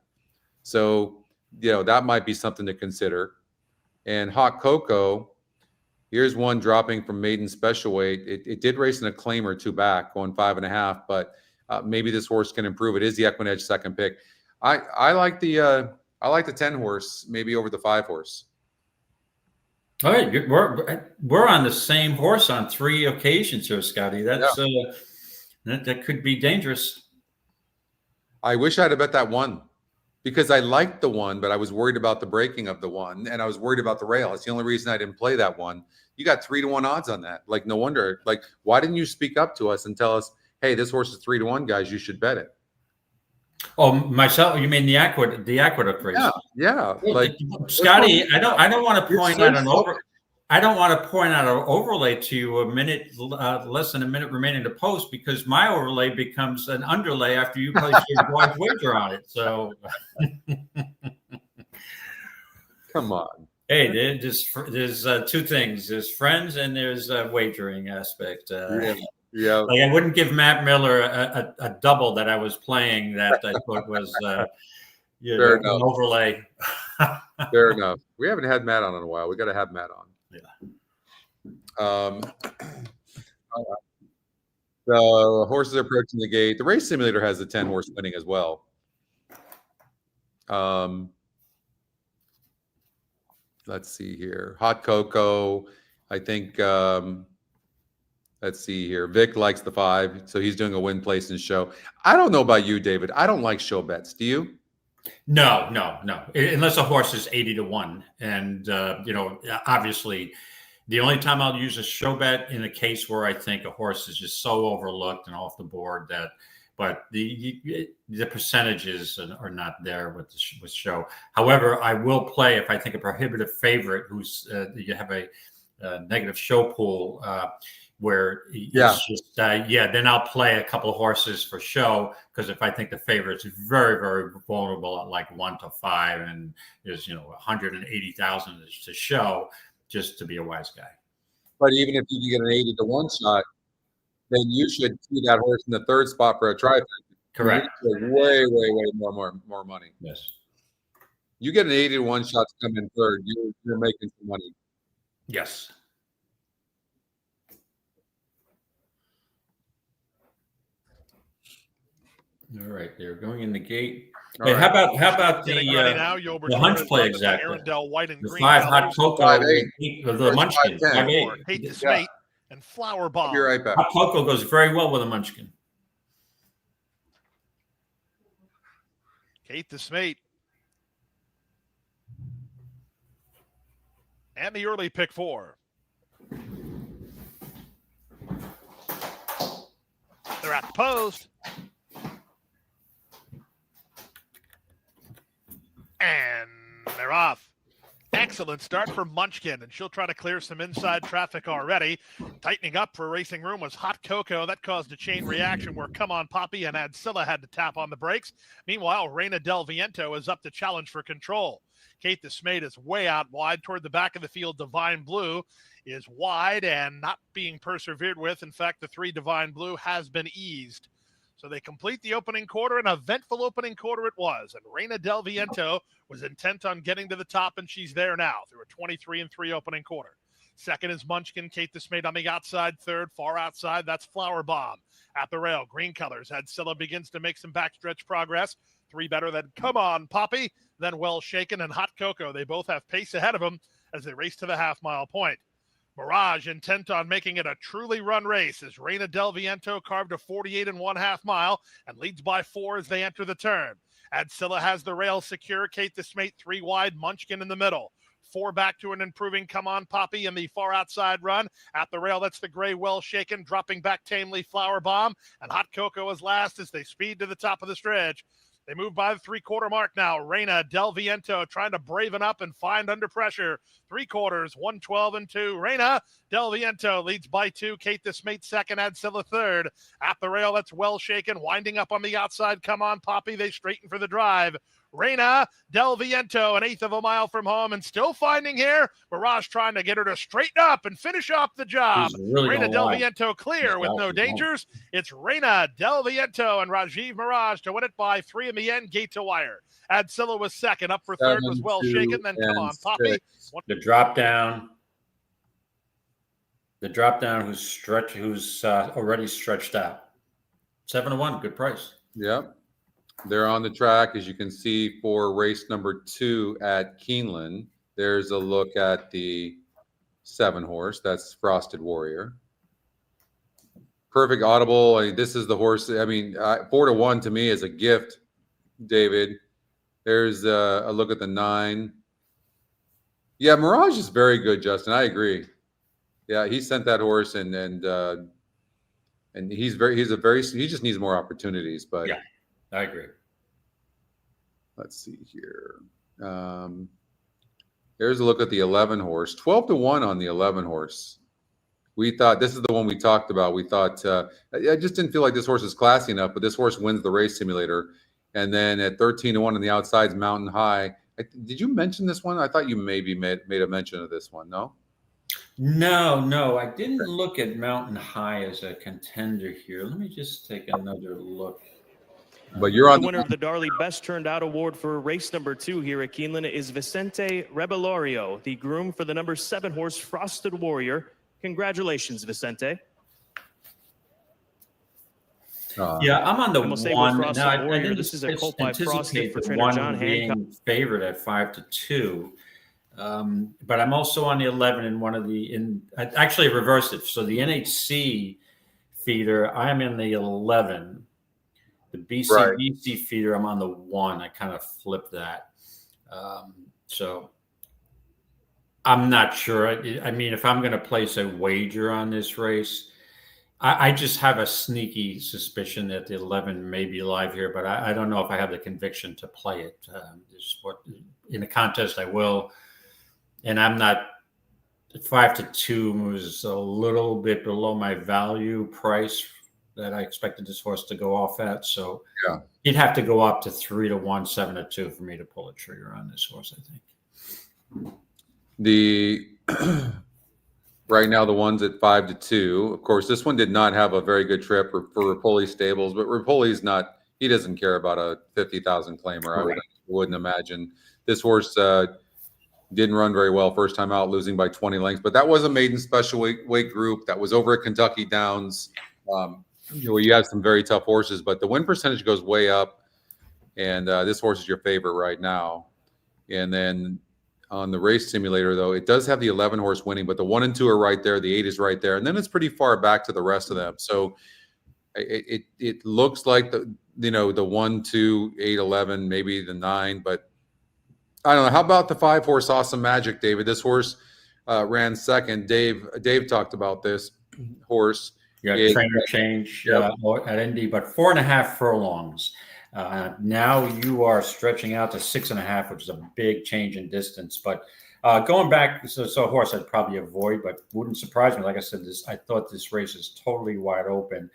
So, that might be something to consider. And Hot Cocoa, here's one dropping from maiden special weight. It did race in a claim or 2 back, going 5.5, but maybe this horse can improve. It is the EquinEdge second pick. I like the 10 horse, maybe over the 5 horse. All right, we're on the same horse on 3 occasions here, Scotty. That's that could be dangerous. I wish I'd have bet that 1 because I liked the 1, but I was worried about the breaking of the 1, and I was worried about the rail. It's the only reason I didn't play that 1. You got 3-1 odds on that. No wonder. Why didn't you speak up to us and tell us, hey, this horse is 3-1, guys. You should bet it. Oh, myself? You mean the Aqueduct race? Yeah. Scotty, I don't want to point out I don't want to point out an overlay to you less than a minute remaining to post because my overlay becomes an underlay after you place your large wager on it. So, come on. Hey, there's 2 things. There's friends and there's a wagering aspect. Yeah. I wouldn't give Matt Miller a double that I was playing that I thought was an overlay. Fair enough. We haven't had Matt on in a while. We got to have Matt on. Yeah. The horses are approaching the gate. The race simulator has the 10 horse winning as well. Let's see here. Hot Cocoa. I think, let's see here. Vic likes the 5, so he's doing a win place in show. I don't know about you, David. I don't like show bets. Do you? No. Unless a horse is 80-1. And, obviously, the only time I'll use a show bet in a case where I think a horse is just so overlooked and off the board but the percentages are not there with show. However, I will play if I think a prohibitive favorite who's you have a negative show pool where it's just then I'll play a couple of horses for show, because if I think the favorite's very, very vulnerable at like 1 to 5 and there's 180,000 to show, just to be a wise guy. But even if you get an 80-1 shot, then you should see that horse in the 3rd spot for a trifecta. Correct. Way more money. Yes. You get an 80-1 shot to come in 3rd, you're making some money. Yes. All right, they're going in the gate. Hey, how about the hunch play exactly? The 5 Hot Cocoa, the Munchkin. 5-8. Hate to Smate and Flower Bomb. I'll be right back. Hot Cocoa goes very well with a Munchkin. Kate the Smate. And the early pick 4. They're at the post. And they're off. Excellent start for Munchkin, and she'll try to clear some inside traffic already. Tightening up for Racing Room was Hot Cocoa. That caused a chain reaction where Come On Poppy and Adsilla had to tap on the brakes. Meanwhile, Reina Del Viento is up to challenge for control. Kate the Smate is way out wide toward the back of the field. Divine Blue is wide and not being persevered with. In fact, the 3 Divine Blue has been eased. So they complete the opening quarter, an eventful opening quarter it was. And Reina Del Viento was intent on getting to the top, and she's there now through a 23-3 opening quarter. Second is Munchkin. Kate the Smate on the outside. Third, far outside, that's Flower Bomb. At the rail, green colors. Adsilla begins to make some backstretch progress. 3 better than Come On Poppy, then Well Shaken and Hot Cocoa. They both have pace ahead of them as they race to the half-mile point. Mirage intent on making it a truly run race as Reina Del Viento carved a 48 1/2 mile and leads by 4 as they enter the turn. Adsilla has the rail secure. Kate the Smate 3 wide, Munchkin in the middle. 4 back to an improving Come On Poppy in the far outside run. At the rail, that's the gray Well Shaken, dropping back tamely Flower Bomb. And Hot Cocoa is last as they speed to the top of the stretch. They move by the 3/4 mark now. Reina Del Viento trying to braven up and find under pressure. 3/4, 1:12-2. Reina Del Viento leads by 2. Kate the Smate second, Adsilla third. At the rail, that's Well Shaken. Winding up on the outside, Come On Poppy. They straighten for the drive. Reina Del Viento, 1/8 of a mile from home, and still finding here. Mirage trying to get her to straighten up and finish off the job. Really Reina Del Viento clear with no dangers. It's Reina Del Viento and Rajiv Mirage to win it by 3 in the end, gate to wire. Adsilla was second. Up for third was Well Shaken. Then Come On Poppy. The drop down. Who's already stretched out. 7-1, good price. Yep. They're on the track, as you can see, for race number 2 at Keeneland. There's a look at the 7 horse. That's Frosted Warrior. Perfect audible. This is the horse. 4-1 to me is a gift, David. There's a look at the 9. Yeah, Mirage is very good, Justin. I agree. Yeah, he sent that horse, and he just needs more opportunities. But yeah, I agree. Let's see here. There's a look at the 11 horse. 12-1 on the 11 horse. We thought this is the one we talked about. We thought I just didn't feel like this horse is classy enough, but this horse wins the race simulator. And then at 13-1 on the outside's Mountain High. Did you mention this one? I thought you maybe made a mention of this one. No. No, I didn't look at Mountain High as a contender here. Let me just take another look. But you're on the winner of the Darley Best Turned Out Award for race number 2 here at Keeneland is Vicente Rebelorio, the groom for the number 7 horse Frosted Warrior. Congratulations, Vicente. Yeah, I'm on the And we'll say we'll one. cross Now, the board here. didn't This is a colt by anticipate Frosted for the trainer one John Hancock. being favored at 5-2. But I'm also on the 11 in one of the, I actually reversed it. So the NHC feeder, I'm in the 11. The BCBC feeder, I'm on the 1. I kind of flipped that. So I'm not sure. I mean, if I'm going to place a wager on this race, I just have a sneaky suspicion that the 11 may be live here, but I don't know if I have the conviction to play it. In a contest, I will. And I'm not 5-2 was a little bit below my value price that I expected this horse to go off at. So Yeah, he'd have to go up to 3-1, 7-2 for me to pull a trigger on this horse, I think. the right now the one's at 5-2. Of course, this one did not have a very good trip for Rapoli Stables, but Rapoli's not. He doesn't care about a 50,000 claimer. I wouldn't imagine. This horse didn't run very well first time out, losing by 20 lengths. But that was a maiden special weight group that was over at Kentucky Downs. Where you have some very tough horses, but the win percentage goes way up, and this horse is your favorite right now. And then on the race simulator, though, it does have the 11 horse winning, but the 1 and 2 are right there, the 8 is right there, and then it's pretty far back to the rest of them. So it looks like the 1, 2, 8, 11, maybe the 9, but I don't know. How about the 5 horse Awesome Magic, David? This horse ran second. Dave talked about this horse. Yeah, trainer change at Indy, but 4.5 furlongs. Now you are stretching out to 6.5, which is a big change in distance. But going back, so a horse I'd probably avoid, but wouldn't surprise me. Like I said, I thought this race is totally wide open.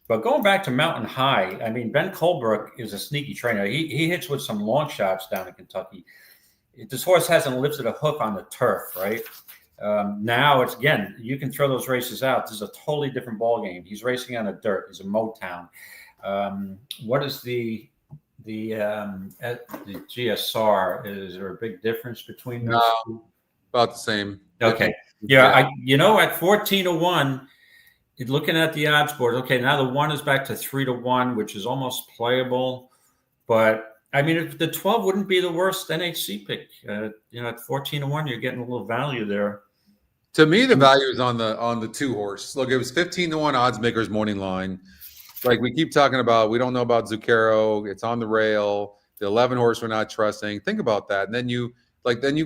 But going back to Mountain High, I mean, Ben Colebrook is a sneaky trainer. He hits with some long shots down in Kentucky. This horse hasn't lifted a hoof on the turf, right? Now it's, again, you can throw those races out. This is a totally different ball game. He's racing on the dirt. He's a Motown. What is the GSR? Is there a big difference between those two? About the same. Okay. Yeah. At 14-1, looking at the odds board, okay, now the 1 is back to 3-1, which is almost playable. But I mean, if the 12 wouldn't be the worst NHC pick. At 14-1, you're getting a little value there. To me, the value is on the 2 horse. Look, it was 15-1 odds makers morning line. Like we keep talking about, we don't know about Zucchero. It's on the rail. The 11 horse we're not trusting. Think about that. And then you've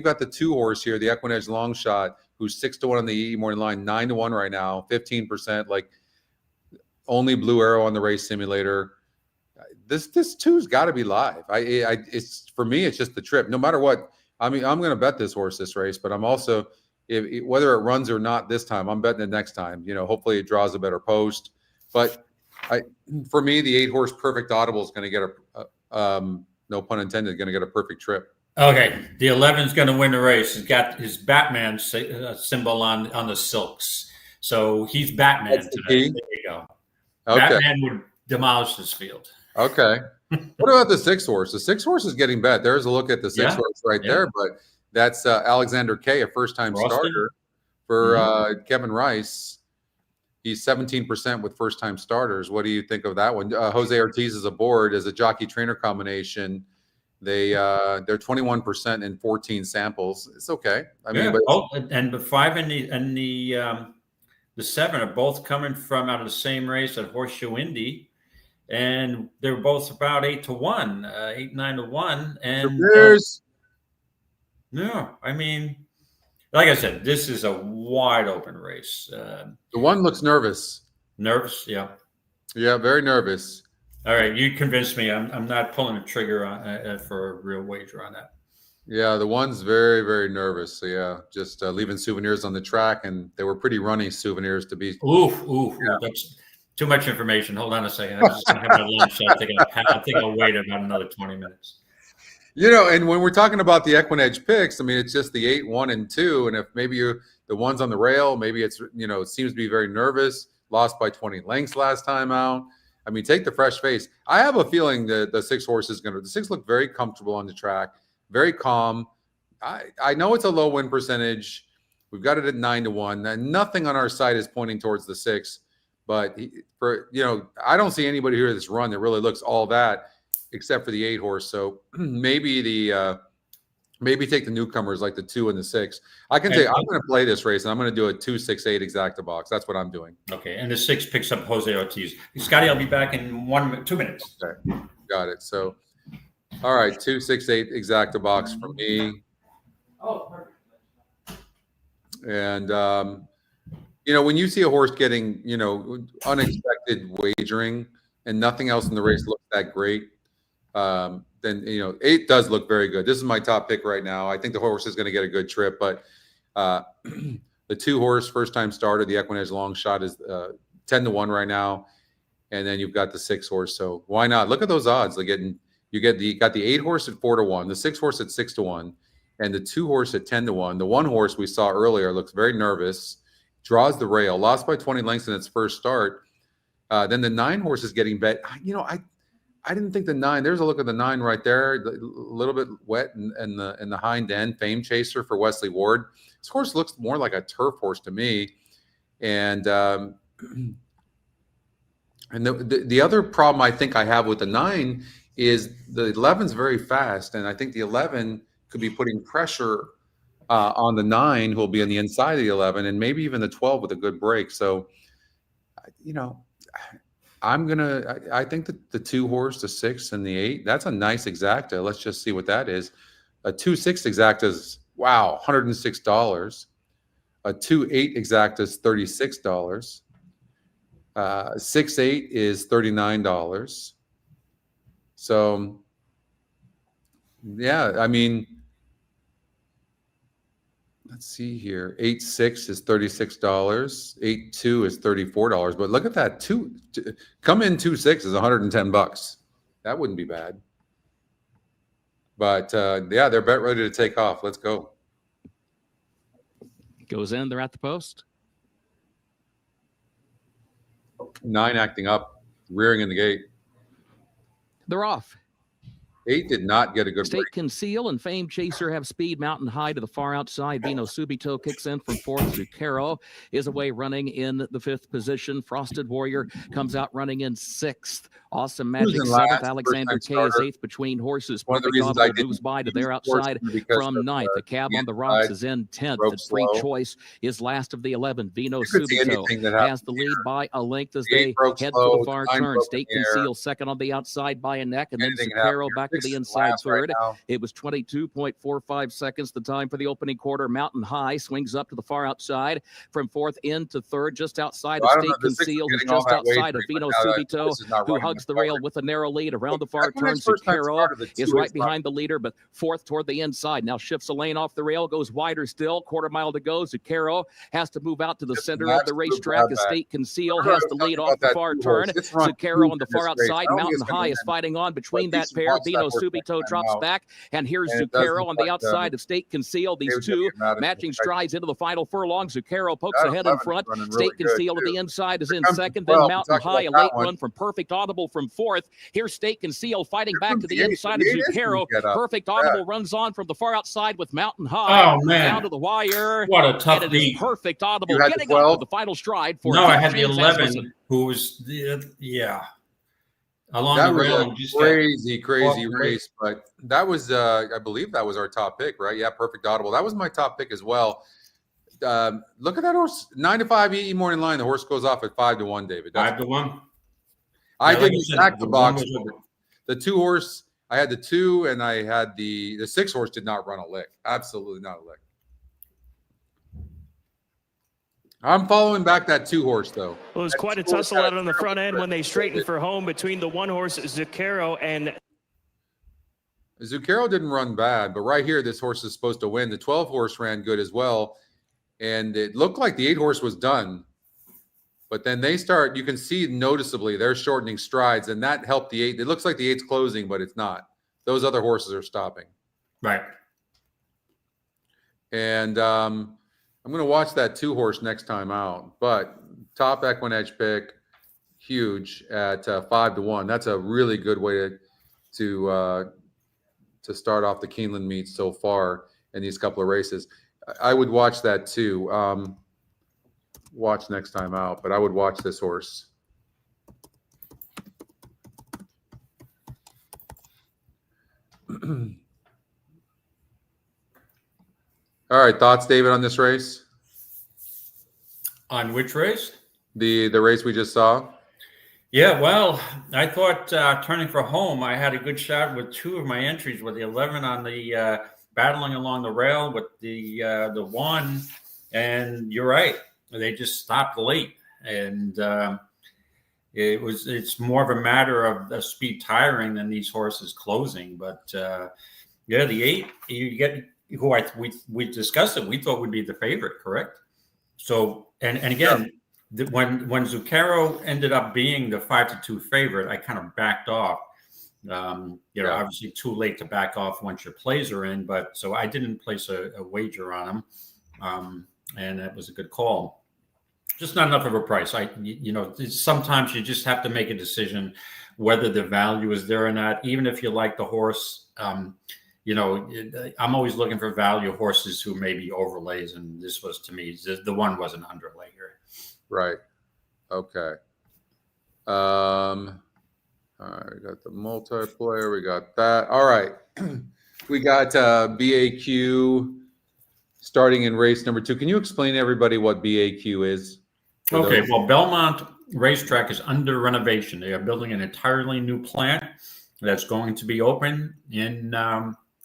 got the 2 horse here, the EquinEdge long shot, who's 6-1 on the EE morning line, 9-1 right now, 15%. Like only Blue Arrow on the race simulator. This 2's got to be live. It's for me. It's just the trip. No matter what, I mean, I'm going to bet this horse this race, but I'm also, whether it runs or not this time, I'm betting it next time. Hopefully it draws a better post. But for me, the 8 horse Perfect Audible is going to get no pun intended, going to get a perfect trip. Okay, the 11 is going to win the race. He's got his Batman symbol on the silks, so he's Batman today. There you go. Okay. Batman would demolish this field. Okay. What about the 6 horse? The 6 horse is getting bet. There's a look at the 6 horse right there, but that's Alexander K, a first-time starter for Kevin Rice. He's 17% with first-time starters. What do you think of that one? Jose Ortiz is aboard as a jockey-trainer combination. They're 21% in 14 samples. It's okay. I mean, and the 5 and the 7 are both coming from out of the same race at Horseshoe Indy. And they're both about 8-1, 8-9-1. And no, I mean, like I said, this is a wide open race. The 1 looks nervous. Nervous, yeah. Yeah, very nervous. All right, you convinced me. I'm not pulling a trigger on for a real wager on that. Yeah, the 1's very, very nervous. So yeah, just leaving souvenirs on the track, and they were pretty runny souvenirs to be. Ooh, that's too much information. Hold on a second. I'm just going to have my lunch. I think I'll wait about another 20 minutes. And when we're talking about the EquinEdge picks, I mean, it's just the 8, 1, and 2. And if maybe the 1's on the rail, maybe it's, it seems to be very nervous, lost by 20 lengths last time out. I mean, take the fresh face. I have a feeling that the 6 horse is the 6 look very comfortable on the track, very calm. I know it's a low win percentage. We've got it at 9-1. And nothing on our side is pointing towards the 6. But I don't see anybody here that's run that really looks all that, except for the 8 horse. So maybe maybe take the newcomers like the 2 and the 6. I can say I'm going to play this race, and I'm going to do a 2-6-8 exacta box. That's what I'm doing. Okay, and the 6 picks up Jose Ortiz. Scotty, I'll be back in 2 minutes. Okay, got it. So, all right, 2-6-8 exacta box for me. Oh, perfect. And when you see a horse getting unexpected wagering and nothing else in the race looks that great, then 8 does look very good. This is my top pick right now. I think the horse is going to get a good trip, but the 2 horse first time starter, the EquinEdge long shot, is 10-1 right now, and then you've got the 6 horse. So why not? Look at those odds. You got the 8 horse at 4-1, the 6 horse at 6-1, and the 2 horse at 10-1. The 1 horse we saw earlier looks very nervous, draws the rail, lost by 20 lengths in its first start. Then the 9 horse is getting bet. I didn't think the 9. There's a look at the 9 right there, a little bit wet in the hind end. Fame Chaser for Wesley Ward. This horse looks more like a turf horse to me. And the other problem I think I have with the 9 is the 11's very fast, and I think the 11 could be putting pressure on the 9, who will be on the inside of the 11, and maybe even the 12 with a good break. So, I think that the 2 horse, the 6, and the 8, that's a nice exacta. Let's just see what that is. A 2-6 exacta is, wow, $106. A 2-8 exacta is $36. 6-8 is $39. So, yeah, I mean, let's see here. 8-6 is $36. 8-2 is $34. But look at that. Come in 2-6 is $110. That wouldn't be bad. But yeah, they're bet ready to take off. Let's go. Goes in. They're at the post. 9 acting up, rearing in the gate. They're off. 8 did not get a good State break. Conceal and Fame Chaser have speed. Mountain High to the far outside. Vino Subito kicks in from 4th. Zucchero is away running in the 5th position. Frosted Warrior comes out running in 6th. Awesome Magic 7th. Alexander K is 8th between horses. One of the Perfect reasons I Audible moves by to their outside because from of, 9th. The Cab on the Rocks is in 10th. broke And Free slow. Choice is last of the 11. Vino You could see Subito anything that happened has the lead here. by a length as The 8 they broke head slow, for the far the 9 turn. broke State in the air. Conceal second on the outside by a neck, and then Anything can happen Zucchero here. back to 6 the is inside last right third. now. It was 22.45 seconds, the time for the opening quarter. Mountain High swings up to the far outside from 4th into 3rd, just outside So of I don't State know, the 6 is Conceal, who's getting all just that outside of wagering, Vino but now that Subito, this is not who running hugs the the rail cover. with a narrow lead around the far That's when turn. his first time Zucchero started, the 2 is right is not- behind the leader, but 4th toward the inside. Now shifts a lane off the rail, goes wider still, quarter mile to go. Zucchero has to move out to the Just center an of the absolute racetrack. grab As bag. State Conceal Remember has I the was lead talking off the about far that 2 turn. horse. It's run Zucchero huge on the in this far race. outside. I don't think Mountain it's gonna High is win. fighting on between But that you should pair. watch that Vino horse next Subito time drops out. back, and here's And it does Zucchero look on the like, outside of State Conceal. These David's gonna two get mad at matching me. strides into the final furlong. Zucchero pokes That ahead in 11 is front. running really State good, Conceal to the too. inside is Here in comes the second. 12. Then We Mountain talked High, a about that late one. run from Perfect Audible from 4th. Here's State Conceal fighting Here back comes to the the 8. inside The of 8 is gonna Zucchero. get up. Perfect Yeah. Audible runs on from the far outside with Mountain High. Oh, man. Down to the wire. What a And tough it is beat. Perfect Audible You had the getting up 12? to the final stride for No, I had the James 11, Asmussen. who was, yeah. Along That the was rail a and just got crazy off the race, but that was, I believe that was our top pick, right? Yeah, Perfect Audible. That was my top pick as well. Look at that horse, 9-5 EE morning line. The horse goes off at 5-1, David. That's, 5-1. I Yeah, like didn't you said, stack the the box. one was The 2 horse, I had the 2, and I had the 6 horse did not run a lick. Absolutely not a lick. I'm following back that 2 horse though. Well, it was That quite a 2 horse tussle had out on the front end when they straightened trip. for home between the 1 horse Zucchero and Zucchero didn't run bad, but right here, this horse is supposed to win. The 12 horse ran good as well, and it looked like the 8 horse was done. But then they start, you can see noticeably they're shortening strides, and that helped the 8. It looks like the 8's closing, but it's not. Those other horses are stopping. right. And I'm going to watch that 2 horse next time out. But top EquinEdge pick, huge at 5-1. That's a really good way to start off the Keeneland meet so far in these couple of races. I would watch that too. watch next time out, but I would watch this horse. All right, thoughts, David, on this race? On which race? The race we just saw. Yeah, well, I thought turning for home, I had a good shot with two of my entries with the 11 on the battling along the rail with the 1, and you're right, they just stopped late, and it's more of a matter of speed tiring than these horses closing. But yeah, the 8 you get who we discussed it, we thought would be the favorite, correct? So and again. Yeah. When Zucchero ended up being the 5-2 favorite, I kind of backed off. Obviously too late to back off once your plays are in, but so I didn't place a wager on him, and that was a good call. Just not enough of a price. Sometimes you just have to make a decision whether the value is there or not, even if you like the horse. I'm always looking for value horses who maybe overlays, and this was, to me, the one was an underlay here. Right. Okay. All right. We got the multiplayer. We got that. All right. We got BAQ starting in race number 2. Can you explain to everybody what BAQ is? Okay. Well, Belmont Racetrack is under renovation. They are building an entirely new plant that's going to be open in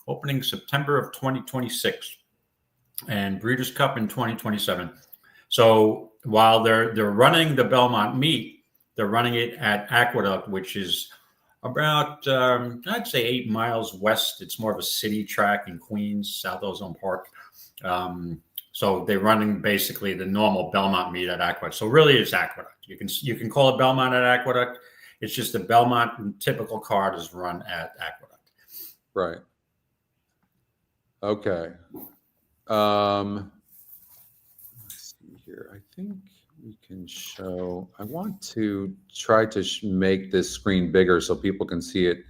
opening September of 2026 and Breeders' Cup in 2027. So while they're running the Belmont meet, they're running it at Aqueduct, which is about, I'd say 8 miles west. It's more of a city track in Queens, South Ozone Park. So they're running basically the normal Belmont meet at Aqueduct. So really it's Aqueduct. You can call it Belmont at Aqueduct. It's just the Belmont typical card is run at Aqueduct. Right. Okay. Here, I think we can show. I want to try to make this screen bigger so people can see it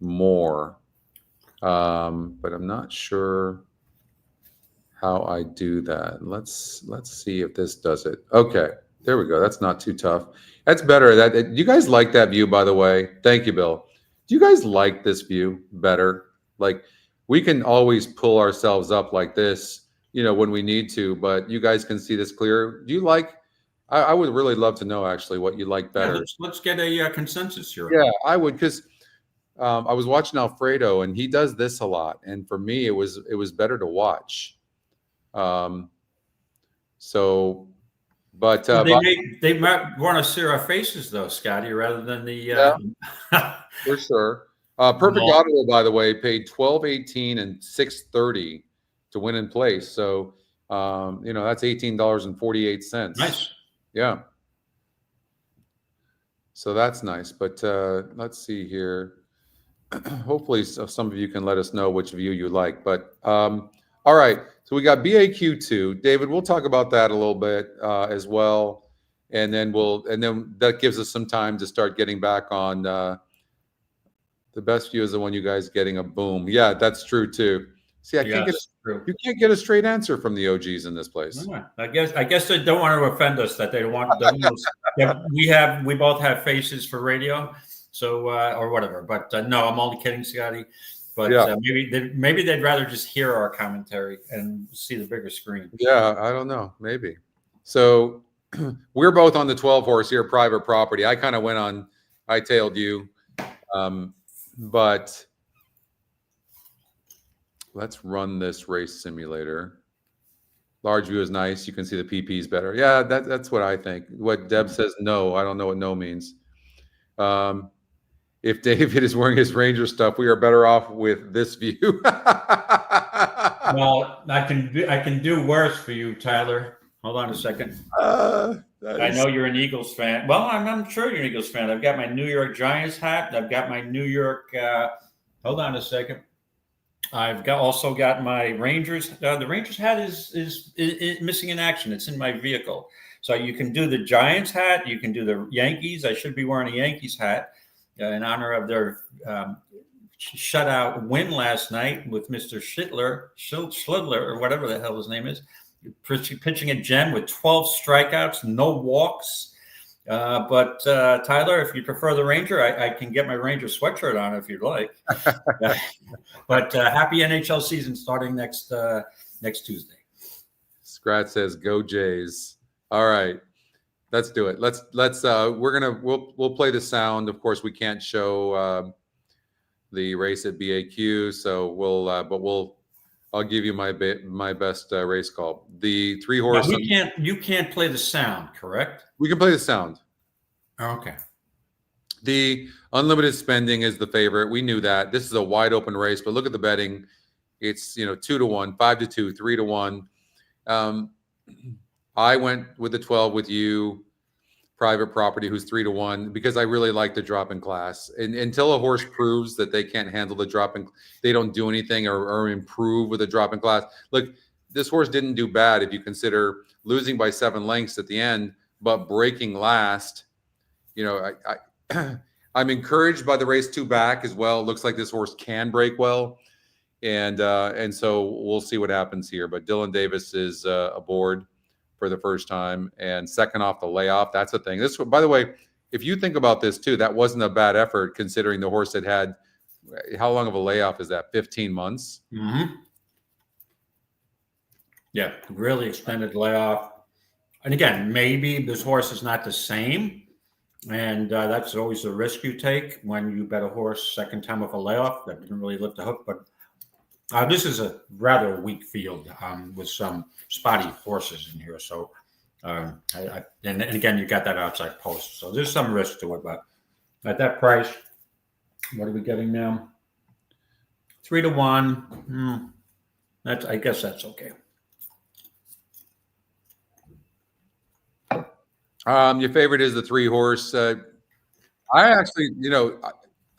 more, but I'm not sure how I do that. Let's see if this does it. Okay, there we go. That's not too tough. That's better. Do you guys like that view, by the way? Thank you, Bill. Do you guys like this view better? Like, we can always pull ourselves up like this, when we need to, but you guys can see this clear. Do you like, I would really love to know actually what you like better. Yeah, let's get a consensus here. Yeah, I would, because I was watching Alfredo and he does this a lot. And for me, it was better to watch. But they might want to see our faces though, Scotty, rather than the, yeah, for sure. Perfect Auto, by the way, paid $12.18 and $6.30 to win in place. So, that's $18.48. Nice. Yeah. So that's nice. But let's see here. Hopefully some of you can let us know which view you like. But all right. So we got BAQ2. David, we'll talk about that a little bit as well. And then that gives us some time to start getting back on the best view is the one you guys getting a boom. Yeah, that's true too. See, you can't get a straight answer from the OGs in this place. No, I guess they don't want to offend us. That they want. We both have faces for radio, so or whatever. But no, I'm only kidding, Scotty. But yeah. Maybe they'd rather just hear our commentary and see the bigger screen. Yeah, I don't know. Maybe. So we're both on the 12 horse here, private property. I kind of went on. I tailed you, but. Let's run this race simulator. Large view is nice. You can see the PPs better. Yeah, that's what I think. What Deb says, no. I don't know what no means. If David is wearing his Ranger stuff, we are better off with this view. Well, I can do worse for you, Tyler. Hold on a second. I know you're an Eagles fan. Well, I'm sure you're an Eagles fan. I've got my New York Giants hat. I've got my New York. Hold on a second. I've also got my Rangers. The Rangers hat is missing in action. It's in my vehicle. So you can do the Giants hat. You can do the Yankees. I should be wearing a Yankees hat in honor of their shutout win last night with Mr. Schlittler, or whatever the hell his name is. pitching a gem with 12 strikeouts, no walks. But Tyler, if you prefer the Ranger, I can get my Ranger sweatshirt on if you'd like. But happy NHL season starting next Tuesday. Scratch says, "Go Jays!" All right, let's do it. Let's we'll play the sound. Of course, we can't show the race at BAQ, so I'll give you my best race call. The 3 horse. You can't play the sound, correct? We can play the sound. Okay. The unlimited spending is the favorite. We knew that. This is a wide open race, but look at the betting. It's 2-1, 5-2, 3-1. I went with the 12 with you, Private Property, who's 3-1, because I really like the drop in class. And until a horse proves that they can't handle the drop in, they don't do anything or improve with a drop in class. Look, this horse didn't do bad if you consider losing by 7 lengths at the end, but breaking last. I'm encouraged by the race 2 back as well. It looks like this horse can break well. And so we'll see what happens here. But Dylan Davis is aboard for the first time and second off the layoff. That's a thing. This, by the way, if you think about this too, that wasn't a bad effort considering the horse had how long of a layoff is that? 15 months. Mm-hmm. Yeah, really extended layoff. And again, maybe this horse is not the same. And that's always the risk you take when you bet a horse second time of a layoff that didn't really lift the hook. But this is a rather weak field with some spotty horses in here. So, and again, you got that outside post. So there's some risk to it. But at that price, what are we getting now? 3-1. I guess that's okay. Your favorite is the 3 horse. I actually,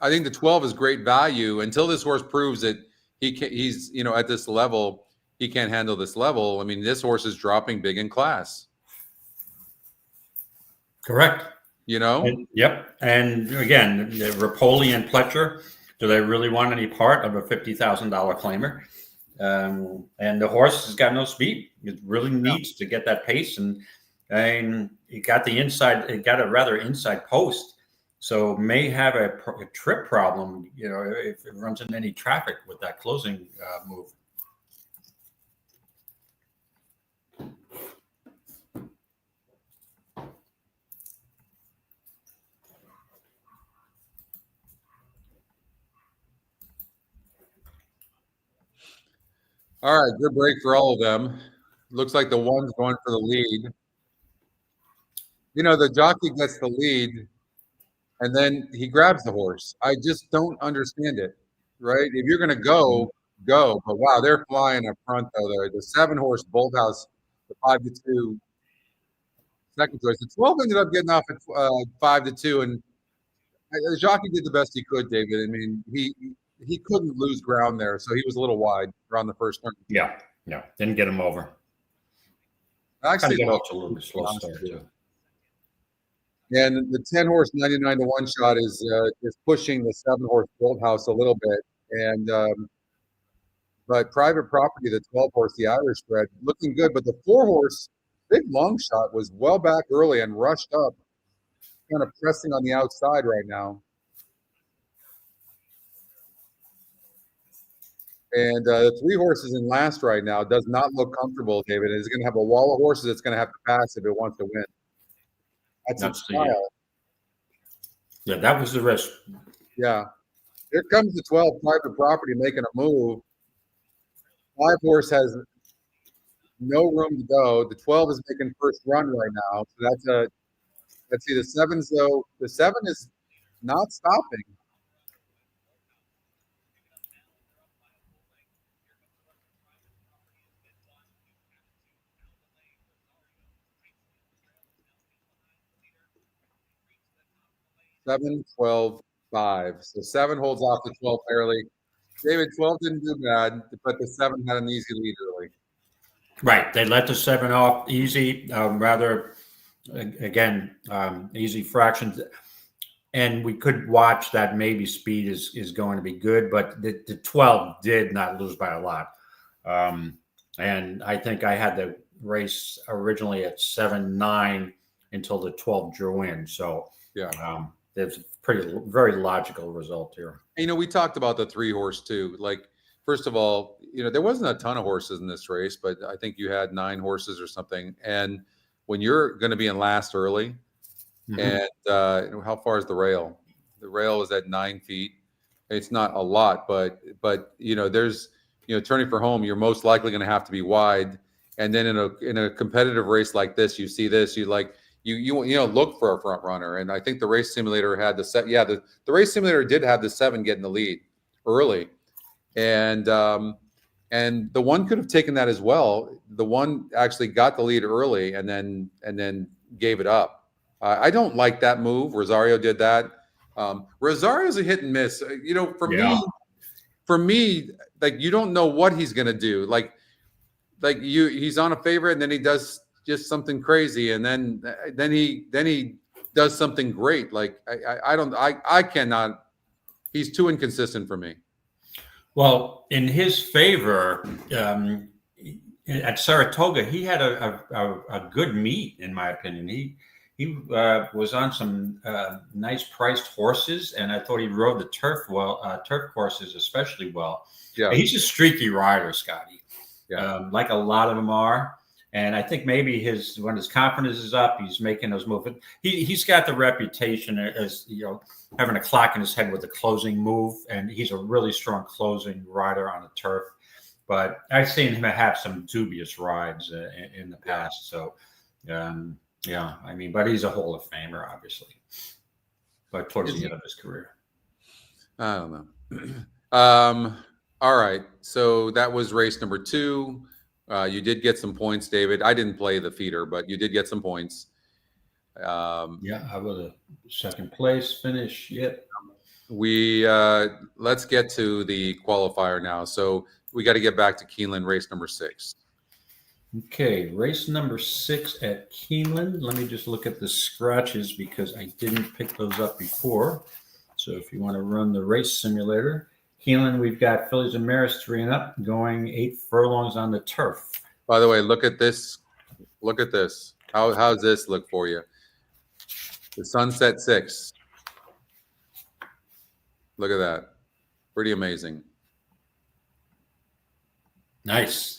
I think the 12 is great value until this horse proves that he's at this level, he can't handle this level. I mean, this horse is dropping big in class. Correct. Yep. And again, Rapoli and Pletcher, do they really want any part of a $50,000 claimer? And the horse has got no speed. It really needs to get that pace, and it got a rather inside post, so may have a trip problem, if it runs into any traffic with that closing move. All right, good break for all of them. Looks like the one's going for the lead. The jockey gets the lead, and then he grabs the horse. I just don't understand it, right? If you're going to go. But wow, they're flying up front though. The 7 horse Bolthouse, the 5-2 second choice. The 12 ended up getting off at 5-2, and the jockey did the best he could, David. I mean, he couldn't lose ground there, so he was a little wide around the first turn. Yeah, didn't get him over. Actually, got off a little bit slow start too. And the 10 horse 99 to 1 shot is pushing the 7 horse Bolthouse a little bit, and but Private Property, the 12 horse, the Irish spread, looking good. But the 4 horse Big Long Shot was well back early and rushed up, kind of pressing on the outside right now. And the 3 horses in last right now does not look comfortable, David. It's going to have a wall of horses it's going to have to pass if it wants to win. That's its style. Yeah, that was the risk. Yeah. Here comes the 12 Private Property making a move. 5 horse has no room to go. The 12 is making first run right now. So let's see, the 7's though. The 7 is not stopping. Seven, 12, 5. So 7 holds off the 12 fairly. David, 12 didn't do bad, but the 7 had an easy lead early. Right. They let the 7 off easy, easy fractions. And we could watch that maybe speed is going to be good, but the 12 did not lose by a lot. And I think I had race originally at 7-9 until the 12 drew in. So there's a very logical result here. We talked about the 3-horse too. Like, first of all, there wasn't a ton of horses in this race, but I think you had 9 horses or something. And when you're going to be in last early, and how far is the rail? The rail is at 9 feet. It's not a lot, but there's turning for home, you're most likely going to have to be wide. And then in a competitive race like this, you see this, you look for a front runner. And I think the race simulator had the set. Yeah, the race simulator did have the 7 getting the lead early, and the one could have taken that as well. The one actually got the lead early and then gave it up. I don't like that move. Rosario did that. Rosario's a hit and miss. For me, like, you don't know what he's gonna do. Like he's on a favorite, and then he does just something crazy, and then he does something great. Like I cannot. He's too inconsistent for me. Well, in his favor, at Saratoga, he had a good meet, in my opinion. He was on some nice priced horses, and I thought he rode the turf courses especially well. Yeah, he's a streaky rider, Scotty. Yeah, like a lot of them are. And I think maybe when his confidence is up, he's making those moves. He's got the reputation as having a clock in his head with the closing move, and he's a really strong closing rider on the turf. But I've seen him have some dubious rides in the past. So. Yeah, I mean, but he's a Hall of Famer, obviously. But towards the end of his career, I don't know. All right, so that was race number 2. You did get some points, David. I didn't play the feeder, but you did get some points. I was a second place finish. Yep. Let's get to the qualifier now. So we got to get back to Keeneland, race number 6. Okay, race number 6 at Keeneland. Let me just look at the scratches because I didn't pick those up before. So if you want to run the race simulator, Keeneland, we've got fillies and mares 3 and up, going 8 furlongs on the turf. By the way, look at this. Look at this. How's this look for you? The Sunset 6. Look at that. Pretty amazing. Nice.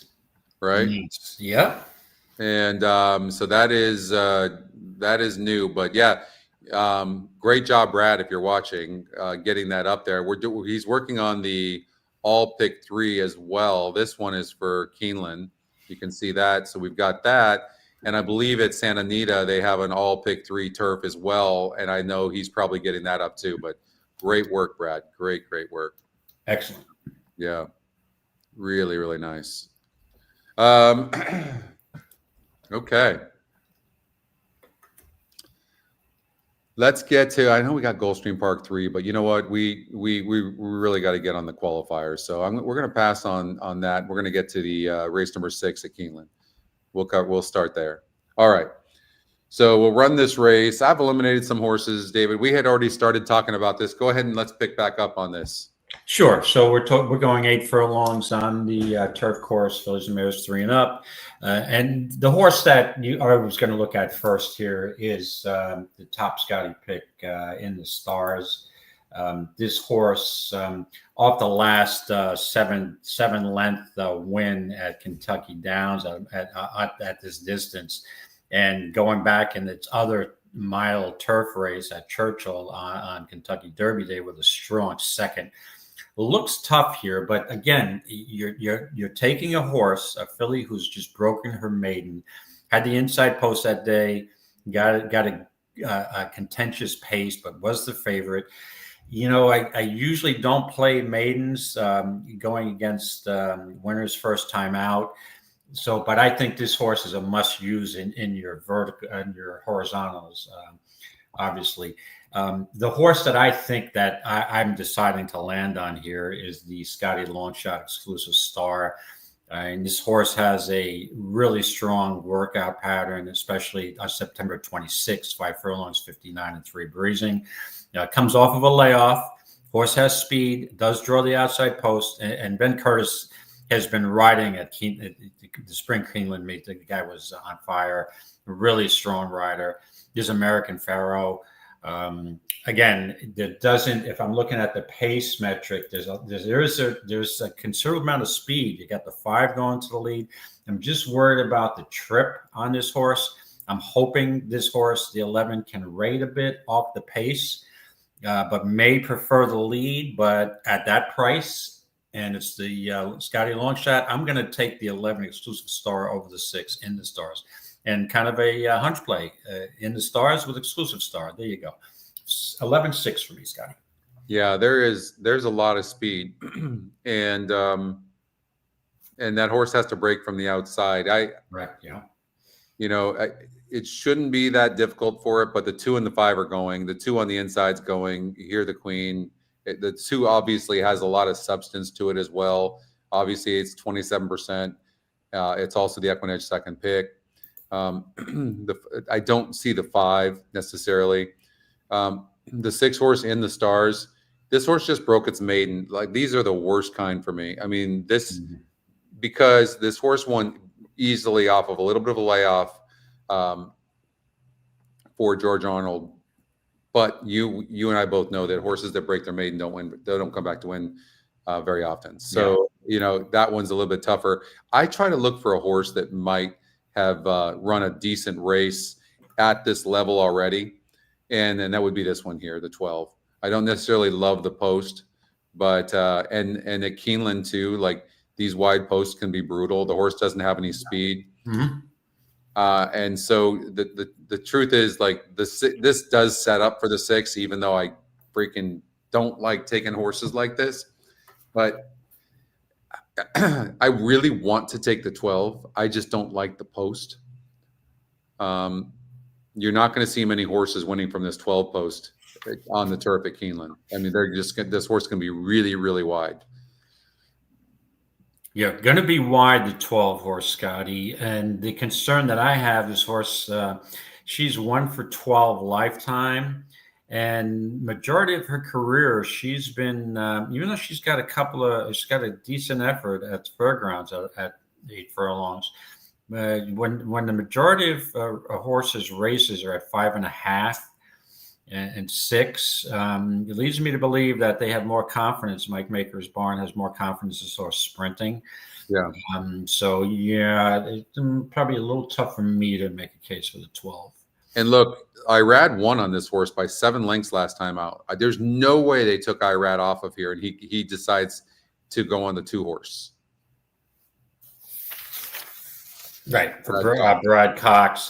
Right. Yeah. And so that is new, but yeah, great job, Brad. If you're watching, getting that up there. He's working on the all pick 3 as well. This one is for Keeneland. You can see that. So we've got that, and I believe at Santa Anita they have an all pick 3 turf as well. And I know he's probably getting that up too. But great work, Brad. Great work. Excellent. Yeah, really, really nice. Okay. Let's get to. I know we got Gulfstream Park 3, but you know what? We really got to get on the qualifiers. So we're going to pass on that. We're going to get to the race number 6 at Keeneland. We'll start there. All right. So we'll run this race. I've eliminated some horses, David. We had already started talking about this. Go ahead and let's pick back up on this. Sure. So we're going 8 furlongs on the turf course, fillies and mares 3 and up. And the horse that I was going to look at first here is the top Scotty pick in the Stars. This horse, off the last seven length win at Kentucky Downs at this distance, and going back in its other mile turf race at Churchill on Kentucky Derby Day with a strong second. Looks tough here, but again, you're taking a horse, a filly who's just broken her maiden, had the inside post that day, got a contentious pace, but was the favorite. I usually don't play maidens going against winners first time out. So, but I think this horse is a must use in your vertical and your horizontals, obviously. The horse that I think that I'm deciding to land on here is the Scotty Longshot Exclusive Star. And this horse has a really strong workout pattern, especially on September 26th, 5 furlongs, 59 and 3 breezing. Comes off of a layoff. Horse has speed, does draw the outside post, and Ben Curtis has been riding at the spring Keeneland meet. The guy was on fire, really strong rider. There's American Pharaoh. Again, there doesn't. If I'm looking at the pace metric, there's a considerable amount of speed. You got the 5 going to the lead. I'm just worried about the trip on this horse. I'm hoping this horse, the 11, can rate a bit off the pace, but may prefer the lead. But at that price, and it's the Scotty long shot, I'm going to take the 11 exclusive star over the 6 in the stars, and kind of a hunch play in the stars with exclusive star. There you go. 11-6 for me, Scotty. Yeah, there's a lot of speed, and that horse has to break from the outside. Right. Yeah. It shouldn't be that difficult for it, but the 2 and the 5 are going. The 2 on the inside's going. You hear the Queen. The 2 obviously has a lot of substance to it as well. Obviously, it's 27%. It's also the EquinEdge second pick. I don't see the 5 necessarily. The 6 horse in the stars. This horse just broke its maiden. Like, these are the worst kind for me. I mean, because this horse won easily off of a little bit of a layoff for George Arnold. But you and I both know that horses that break their maiden don't win. They don't come back to win very often. So, that one's a little bit tougher. I try to look for a horse that might have run a decent race at this level already. And that would be this one here, the 12. I don't necessarily love the post, but and at Keeneland too, like, these wide posts can be brutal. The horse doesn't have any speed. Mm-hmm. And so the truth is, like, this does set up for the 6, even though I freaking don't like taking horses like this. But I really want to take the 12. I just don't like the post. You're not going to see many horses winning from this 12 post on the turf at Keeneland. I mean, this horse can be really, really wide. Yeah, going to be wide, the 12 horse, Scotty. And the concern that I have is horse, she's 1 for 12 lifetime. And majority of her career, she's been, even though she's got a decent effort at fairgrounds at 8 furlongs. When the majority of a horse's races are at 5.5 and 6, it leads me to believe that they have more confidence. Mike Maker's barn has more confidence in sort of sprinting. Yeah. So it's probably a little tough for me to make a case for the 12. And look, Irad won on this horse by 7 lengths last time out. There's no way they took Irad off of here, and he decides to go on the 2 horse. Right, for Brad Cox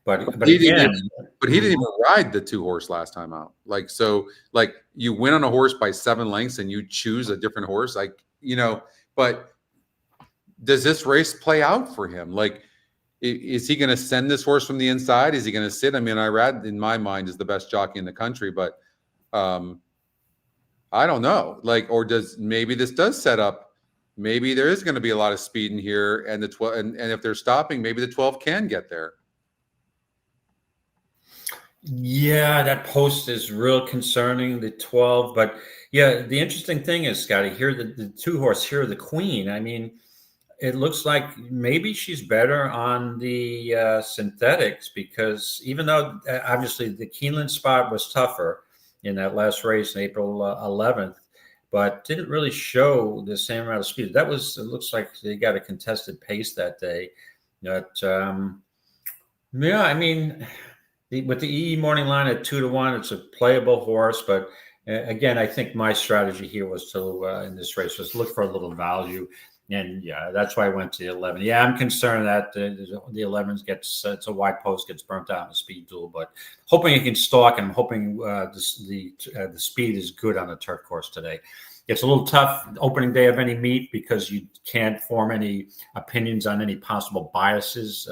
but he again, didn't even ride the 2 horse last time out. Like, so, like, you win on a horse by 7 lengths and you choose a different horse, like, but does this race play out for him? Like, is he going to send this horse from the inside? Is he going to sit? I mean, Irad, in my mind, is the best jockey in the country, but I don't know. Like, or maybe this does set up. Maybe there is going to be a lot of speed in here, and the 12, and if they're stopping, maybe the 12 can get there. Yeah, that post is real concerning, the 12. But yeah, the interesting thing is, Scotty, here the 2 horse, here the Queen. I mean, it looks like maybe she's better on the synthetics, because even though obviously the Keeneland spot was tougher in that last race in April 11th. But didn't really show the same amount of speed. It looks like they got a contested pace that day. But yeah, I mean, with the EE morning line at 2-1, it's a playable horse. But again, I think my strategy here was to in this race was look for a little value, and yeah, that's why I went to the 11. Yeah, I'm concerned that the 11 gets it's a wide post, gets burnt out in the speed duel, but hoping it can stalk, and I'm hoping the speed is good on the turf course today. It's a little tough opening day of any meet because you can't form any opinions on any possible biases.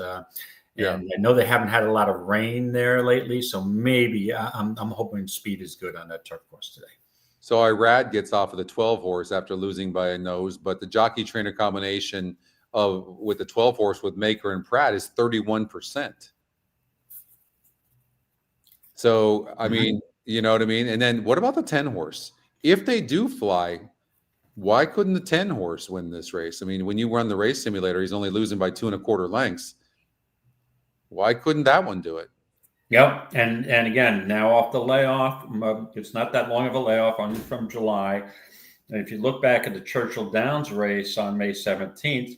And I know they haven't had a lot of rain there lately, so maybe I'm hoping speed is good on that turf course today. So Irad gets off of the 12 horse after losing by a nose, but the jockey trainer combination with the 12 horse with Maker and Pratt is 31%. So I mean, you know what I mean? And then what about the 10 horse? If they do fly, Why couldn't the 10 horse win this race? I mean, when you run the race simulator, he's only losing by 2 1/4 lengths. Why couldn't that one do it? Yep, and again, now off the layoff, it's not that long of a layoff, only from July. And if you look back at the Churchill Downs race on May 17th,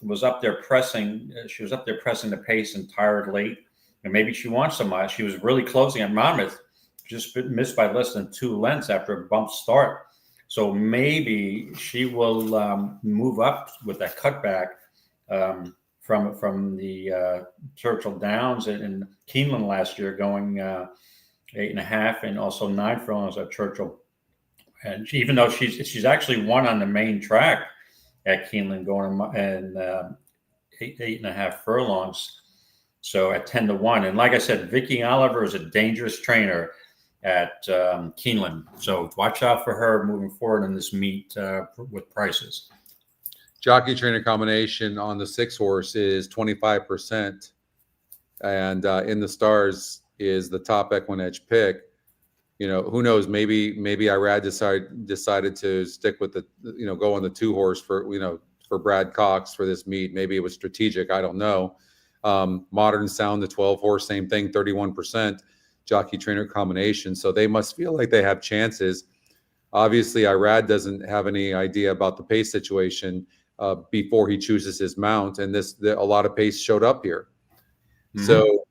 was up there pressing. She was up there pressing the pace and tired late, and maybe she wants some. She was really closing at Monmouth, just missed by less than 2 lengths after a bump start. So maybe she will move up with that cutback from the Churchill Downs in Keeneland last year, going 8.5 and also 9 furlongs at Churchill. And even though she's actually won on the main track at Keeneland, going and 8.5 furlongs, so at 10-1. And like I said, Vicky Oliver is a dangerous trainer at Keeneland, so watch out for her moving forward in this meet with prices. Jockey trainer combination on the 6 horse is 25%, and in the stars is the top EquinEdge pick. You know, who knows? Maybe Irad decided to stick with the, go on the 2 horse for Brad Cox for this meet. Maybe it was strategic. I don't know. Modern Sound, the 12 horse, same thing, 31% jockey trainer combination. So they must feel like they have chances. Obviously, Irad doesn't have any idea about the pace situation before he chooses his mount, and a lot of pace showed up here. Mm-hmm. So,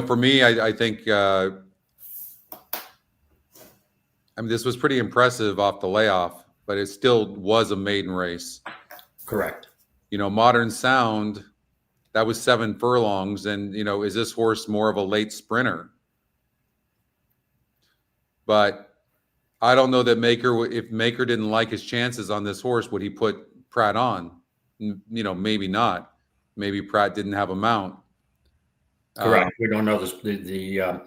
for me, I think, this was pretty impressive off the layoff, but it still was a maiden race. Correct. Modern Sound, that was 7 furlongs, and is this horse more of a late sprinter? But I don't know that if Maker didn't like his chances on this horse, would he put Pratt on? Maybe not. Maybe Pratt didn't have a mount. Correct. We don't know the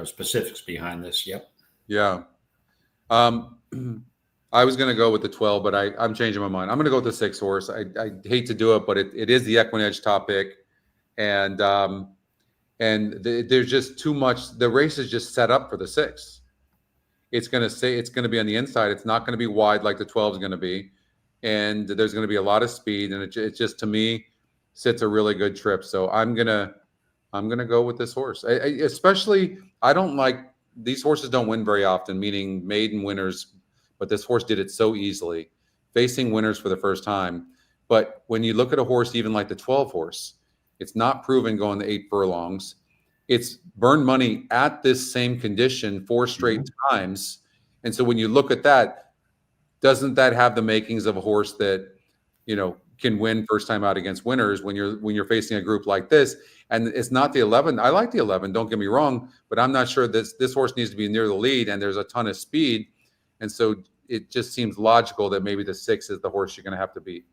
specifics behind this. Yep. Yeah. I was going to go with the 12, but I'm changing my mind. I'm going to go with the 6 horse. I hate to do it, but it is the EquinEdge top pick, and there's just too much. The race is just set up for the 6. It's going to be on the inside. It's not going to be wide like the 12 is going to be, and there's going to be a lot of speed. And it just, to me, sits a really good trip. So I'm gonna go with this horse. Especially, I don't like, these horses don't win very often, meaning maiden winners. But this horse did it so easily, facing winners for the first time. But when you look at a horse, even like the 12 horse, it's not proven going to 8 furlongs. It's burned money at this same condition 4 straight times. And so when you look at that, doesn't that have the makings of a horse that, can win first time out against winners when you're facing a group like this? And it's not the 11. I like the 11, don't get me wrong, but I'm not sure this horse needs to be near the lead, and there's a ton of speed. And so it just seems logical that maybe the 6 is the horse you're going to have to beat.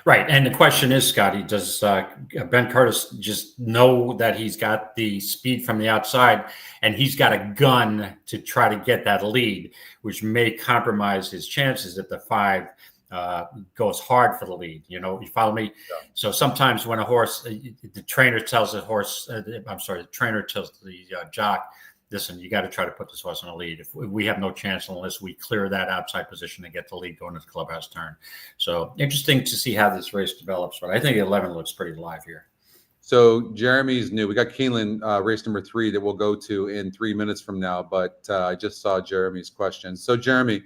Right. And the question is, Scotty, does Ben Curtis just know that he's got the speed from the outside and he's got a gun to try to get that lead, which may compromise his chances if the 5 goes hard for the lead? You follow me? Yeah. So sometimes when a horse, the trainer tells the jock, listen, you got to try to put this horse in a lead. If we have no chance unless we clear that outside position and get the lead going to the clubhouse turn. So interesting to see how this race develops, but I think 11 looks pretty live here. So Jeremy's new. We got Keeneland race number 3 that we'll go to in 3 minutes from now, but I just saw Jeremy's question. So Jeremy,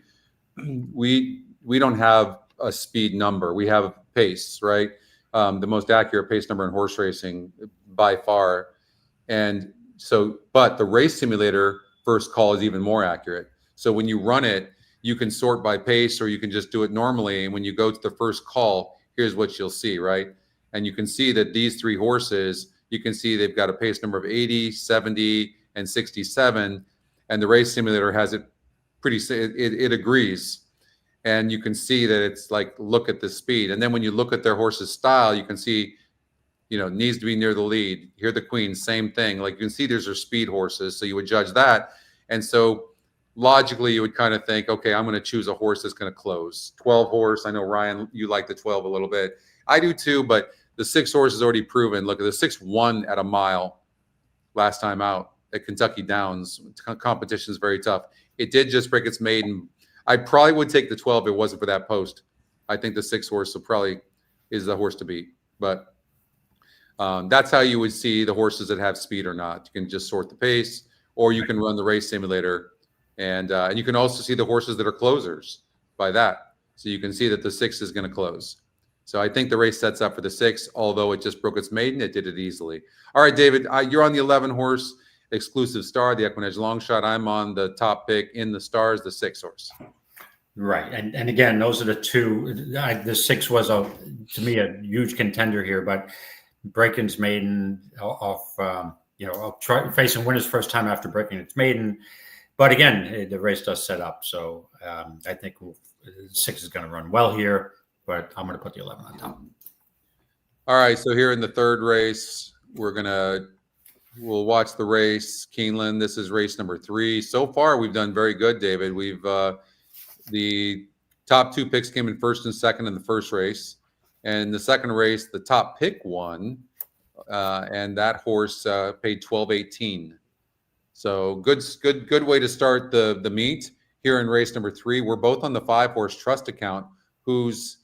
we don't have a speed number. We have pace, right? The most accurate pace number in horse racing by far. And so, but the race simulator first call is even more accurate. So when you run it, you can sort by pace, or you can just do it normally. And when you go to the first call, here's what you'll see, right? And you can see that these 3 horses, you can see they've got a pace number of 80, 70, and 67. And the race simulator has it it agrees. And you can see that it's like, look at the speed. And then when you look at their horse's style, you can see, needs to be near the lead. Here, the Queen, same thing. Like, you can see these are speed horses, so you would judge that. And so logically, you would kind of think, okay, I'm going to choose a horse that's going to close. 12 horse. I know, Ryan, you like the 12 a little bit. I do too, but the 6 horse is already proven. Look, the 6 won at a mile last time out. at Kentucky Downs. Competition is very tough. It did just break its maiden. I probably would take the 12 if it wasn't for that post. I think the 6 horse is the horse to beat. But that's how you would see the horses that have speed or not. You can just sort the pace, or you can run the race simulator, and you can also see the horses that are closers by that. So you can see that the 6 is going to close. So I think the race sets up for the 6, although it just broke its maiden. It did it easily. All right, David, you're on the 11 horse exclusive star, the EquinEdge long shot. I'm on the top pick in the stars, the 6 horse. Right. And again, those are the two. The 6 was, to me, a huge contender here, but breaking maiden facing winners first time after breaking its maiden. But again, the race does set up. So I think 6 is going to run well here, but I'm going to put the 11 on top. All right. So here in the 3rd race, we'll watch the race. Keeneland, this is race number 3. So far, we've done very good, David. We've the top 2 picks came in 1st and 2nd in the 1st race. And the 2nd race, the top pick won, and that horse paid $12.18. So good way to start the meet here in race number 3. We're both on the 5 horse trust account, whose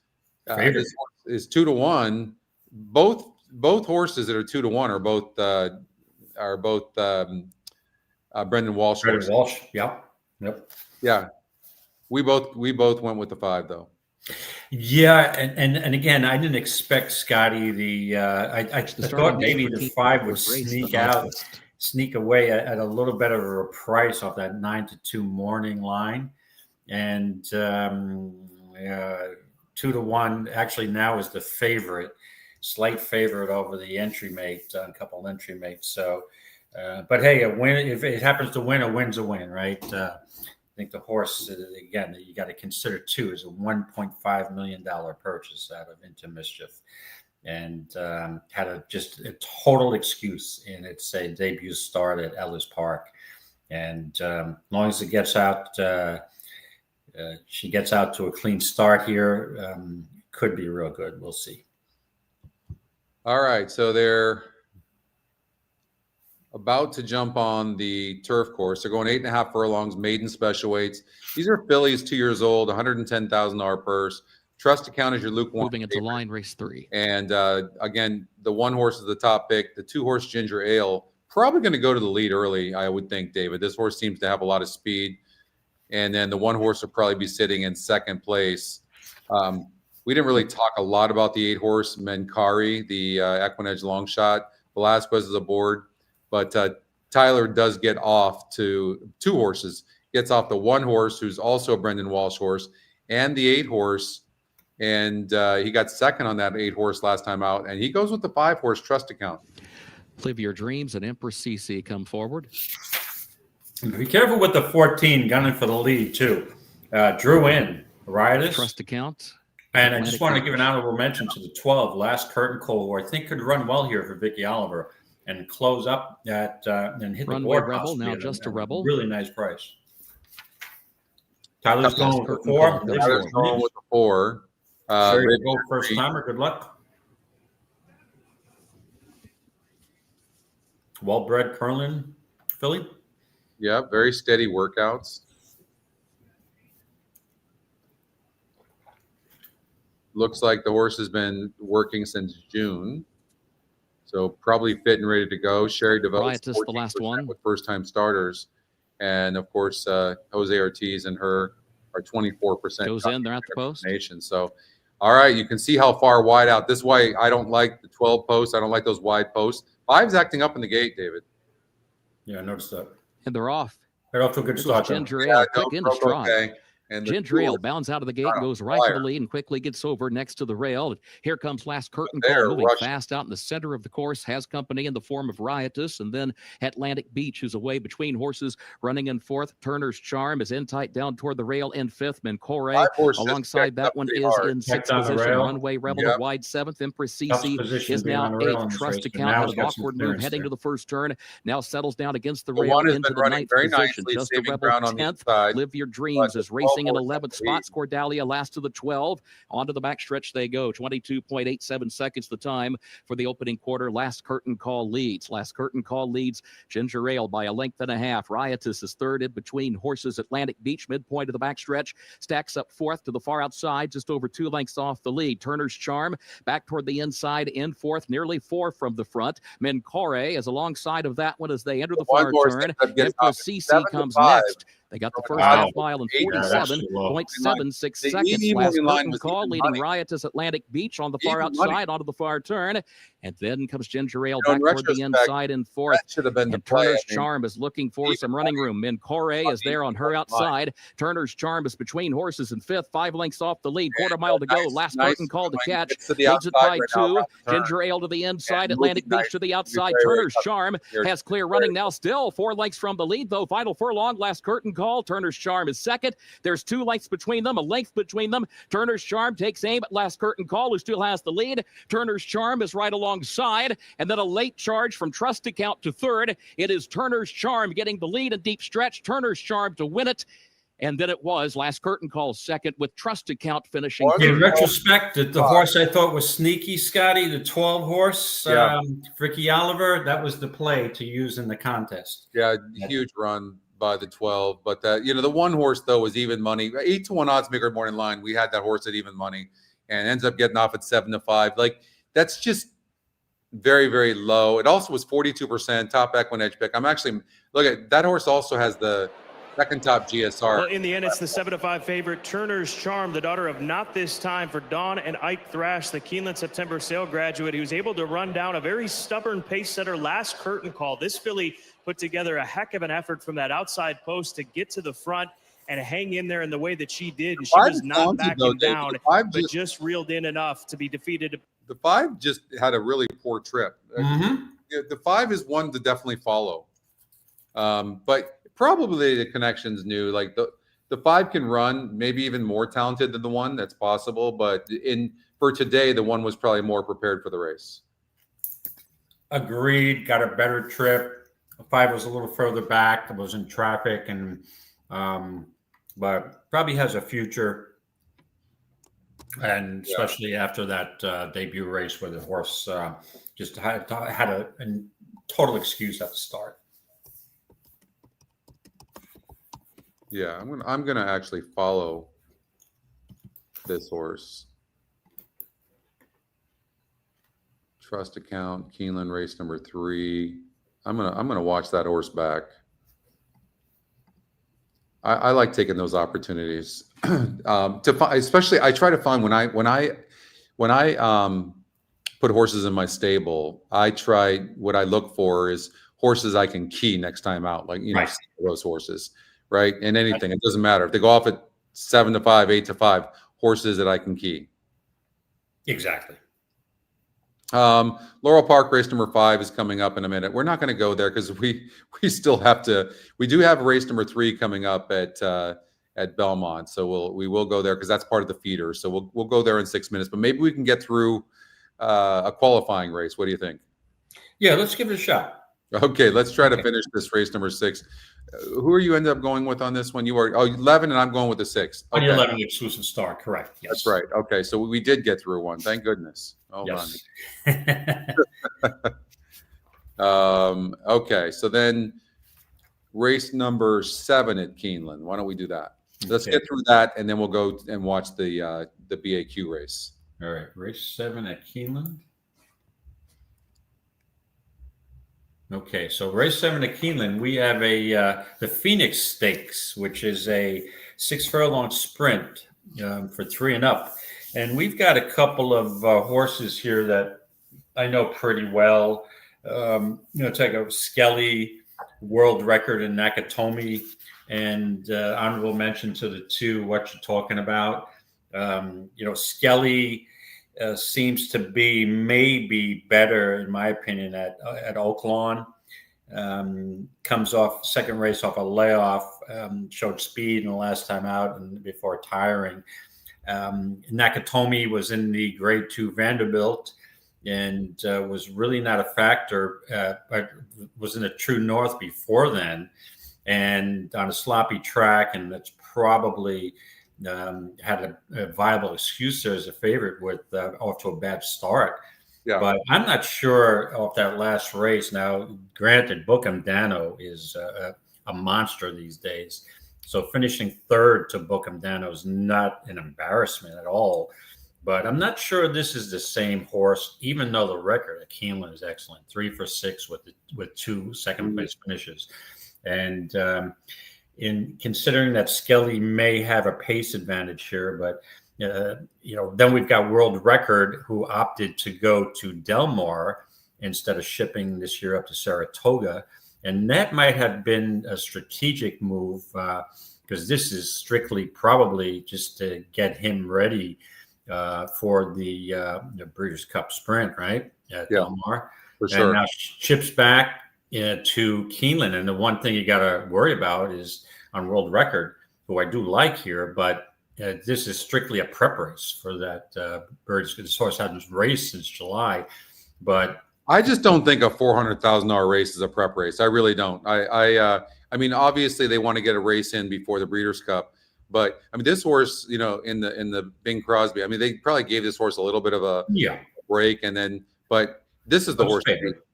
is 2 to 1. Both horses that are 2 to 1 are both Brendan Walsh. Brendan Walsh. Yep. Yeah. We both went with the 5 though. Yeah, and again, I didn't expect Scotty. I thought maybe the 5 would sneak away at a little bit of a price off that 9-2 morning line, and 2 to 1 actually now is the favorite, slight favorite over the entry mate, a couple entry mates. So, but hey, a win, if it happens to win, a win's a win, right? I think the horse, again, you got to consider too, is a $1.5 million purchase out of Into Mischief, and had a total excuse in its debut start at Ellis Park. And as long as it gets out, she gets out to a clean start here, could be real good. We'll see. All right, so they're about to jump on the turf course. They're going 8.5 furlongs, maiden special weights. These are fillies, 2 years old, $110,000 purse. Trust account is your lukewarm. Moving into line race 3. And again, the 1 horse is the top pick. The 2 horse Ginger Ale, probably going to go to the lead early, I would think, David. This horse seems to have a lot of speed. And then the 1 horse will probably be sitting in 2nd place. We didn't really talk a lot about the 8 horse Menkari, the EquinEdge long shot. Velasquez is aboard. But Tyler does get off to 2 horses. Gets off the 1 horse, who's also a Brendan Walsh horse, and the 8 horse. And he got 2nd on that 8 horse last time out. And he goes with the 5 horse trust account. Live Your Dreams and Empress CC come forward. Be careful with the 14 gunning for the lead, too. Drew in, Riotous. Trust account. And I just want to give an honorable mention to the 12, Last Curtain Call, who I think could run well here for Vicky Oliver and close up that and hit Runway the board. Rebel, now just a Rebel. Really nice price. Tyler's going with the 4. Tyler's going with the 4. Sure, go first timer. Good luck. Well-bred Perlin filly. Yeah, very steady workouts. Looks like the horse has been working since June. So probably fit and ready to go. Sherry develops the last one with first-time starters. And, of course, Jose Ortiz and her are 24%. Goes in, they're at the post. So, all right, you can see how far wide out. This is why I don't like the 12 posts. I don't like those wide posts. 5's acting up in the gate, David. Yeah, I noticed that. And they're off. They're off to a good start. Ginger Ale, quick in the stride. Okay. And Ginger Ale bounds out of the gate, goes right to the lead, and quickly gets over next to the rail. Here comes Last Curtain Call, moving fast out in the center of the course. Has company in the form of Riotous, and then Atlantic Beach, who's away between horses, running in 4th. Turner's Charm is in tight down toward the rail in 5th. Mencore alongside that one is in 6th position. Runway Rebel a wide 7th. Empress CC is now 8th. Trust account had an awkward move heading to the first turn. Now settles down against the rail into the 9th position. Just the Rebel 10th. Live Your Dreams is racing Finishing in 11th spot, Scordalia last of the 12. Onto the backstretch they go. 22.87 seconds the time for the opening quarter. Last curtain call leads. Ginger Ale by a length and a half. Riotous is third in between horses. Atlantic Beach, midpoint of the backstretch, stacks up fourth to the far outside, just over 2 lengths off the lead. Turner's Charm back toward the inside in fourth, nearly 4 from the front. Mencore is alongside of that one as they enter the far turn. Empress CC comes next. They got the first half mile in 47.76 seconds. Last curtain call leading Riotous Atlantic Beach on the far outside onto the far turn. And then comes Ginger Ale back toward the inside in fourth. And Turner's Charm is looking for some running room. Mencore is there on her outside. Turner's Charm is between horses in fifth, 5 lengths off the lead. Quarter mile to go. Last curtain call to catch. Leads it by 2. Ginger Ale to the inside. Atlantic Beach to the outside. Turner's Charm has clear running now. Still 4 lengths from the lead, though. Final furlong. Last curtain call. Turner's Charm is second. There's 2 lengths between them, a length between them. Turner's Charm takes aim at last curtain call, who still has the lead. Turner's Charm is right alongside, and then a late charge from Trust Account to third. It is Turner's Charm getting the lead in deep stretch. Turner's Charm to win it. And then it was last curtain call second, with Trust Account finishing. In retrospect, the horse I thought was sneaky, Scotty, the 12 horse, Ricky Oliver, that was the play to use in the contest. Yeah, huge run by the 12, but that, the one horse though was even money. 8-1 odds maker morning line. We had that horse at even money and ends up getting off at 7-5. Like, that's just very, very low. It also was 42% top EquinEdge pick. I'm actually, look at that horse also has the second top GSR. Well, in the end, it's the 7-5 favorite, Turner's Charm, the daughter of Not This Time, for Dawn and Ike Thrash, the Keeneland September sale graduate, who's able to run down a very stubborn pace setter last curtain call. This filly put together a heck of an effort from that outside post to get to the front and hang in there in the way that she did. And she was not backing down, but just reeled in enough to be defeated. The 5 just had a really poor trip. The 5 is one to definitely follow. But probably the connections knew, like the 5 can run, maybe even more talented than the 1. That's possible. But for today, the 1 was probably more prepared for the race. Agreed. Got a better trip. The 5 was a little further back. It was in traffic, and but probably has a future. And especially after that debut race where the horse just had a total excuse at the start. Yeah, I'm gonna actually follow this horse. Trust Account, Keeneland race number 3. I'm gonna watch that horse back. I like taking those opportunities especially I try to find when I put horses in my stable. What I look for is horses I can key next time out, like those horses, right? And anything, it doesn't matter if they go off at 7-5, 8-5, horses that I can key. Exactly. Laurel Park race number 5 is coming up in a minute. We're not going to go there because we still have to. We do have race number 3 coming up at Belmont, so we will go there because that's part of the feeder. So we'll go there in 6 minutes. But maybe we can get through a qualifying race. What do you think? Yeah, let's give it a shot. Okay, let's try to finish this race number 6. Who are you end up going with on this one? You are 11, and I'm going with the 6. Okay. 11, exclusive star, correct? Yes, that's right. Okay, so we did get through one. Thank goodness. Hold on. Okay, so then race number 7 at Keeneland. Why don't we do that? Let's get through that, and then we'll go and watch the BAQ race. All right, race 7 at Keeneland. Okay, so race 7 at Keeneland, we have the Phoenix Stakes, which is a 6 furlong sprint for 3 and up. And we've got a couple of horses here that I know pretty well. It's like a Skelly world record in Nakatomi, and honorable mention to the 2, what you're talking about. Skelly seems to be maybe better, in my opinion, at Oaklawn. Comes off second race off a layoff, showed speed in the last time out and before tiring. Nakatomi was in the grade 2 Vanderbilt and was really not a factor, but was in a True North before then and on a sloppy track, and that's probably had a viable excuse there as a favorite with off to a bad start. Yeah. But I'm not sure of that last race. Now, granted, Bookham Dano is a monster these days. So finishing third to Bookham Dano is not an embarrassment at all. But I'm not sure this is the same horse, even though the record at Keeneland is excellent. 3 for 6 with 2 second place finishes. And in considering that Skelly may have a pace advantage here, but then we've got World Record, who opted to go to Del Mar instead of shipping this year up to Saratoga. And that might have been a strategic move because this is strictly probably just to get him ready for the Breeders' Cup Sprint, right? At Del Mar. For sure. And now ships back to Keeneland. And the one thing you got to worry about is on World Record, who I do like here, but this is strictly a prep race for that Birds. This horse hasn't raced since July, but I just don't think a $400,000 race is a prep race. I really don't. I mean, obviously they want to get a race in before the Breeders' Cup, but I mean, this horse, in the Bing Crosby, I mean, they probably gave this horse a little bit of a break, but this is the horse.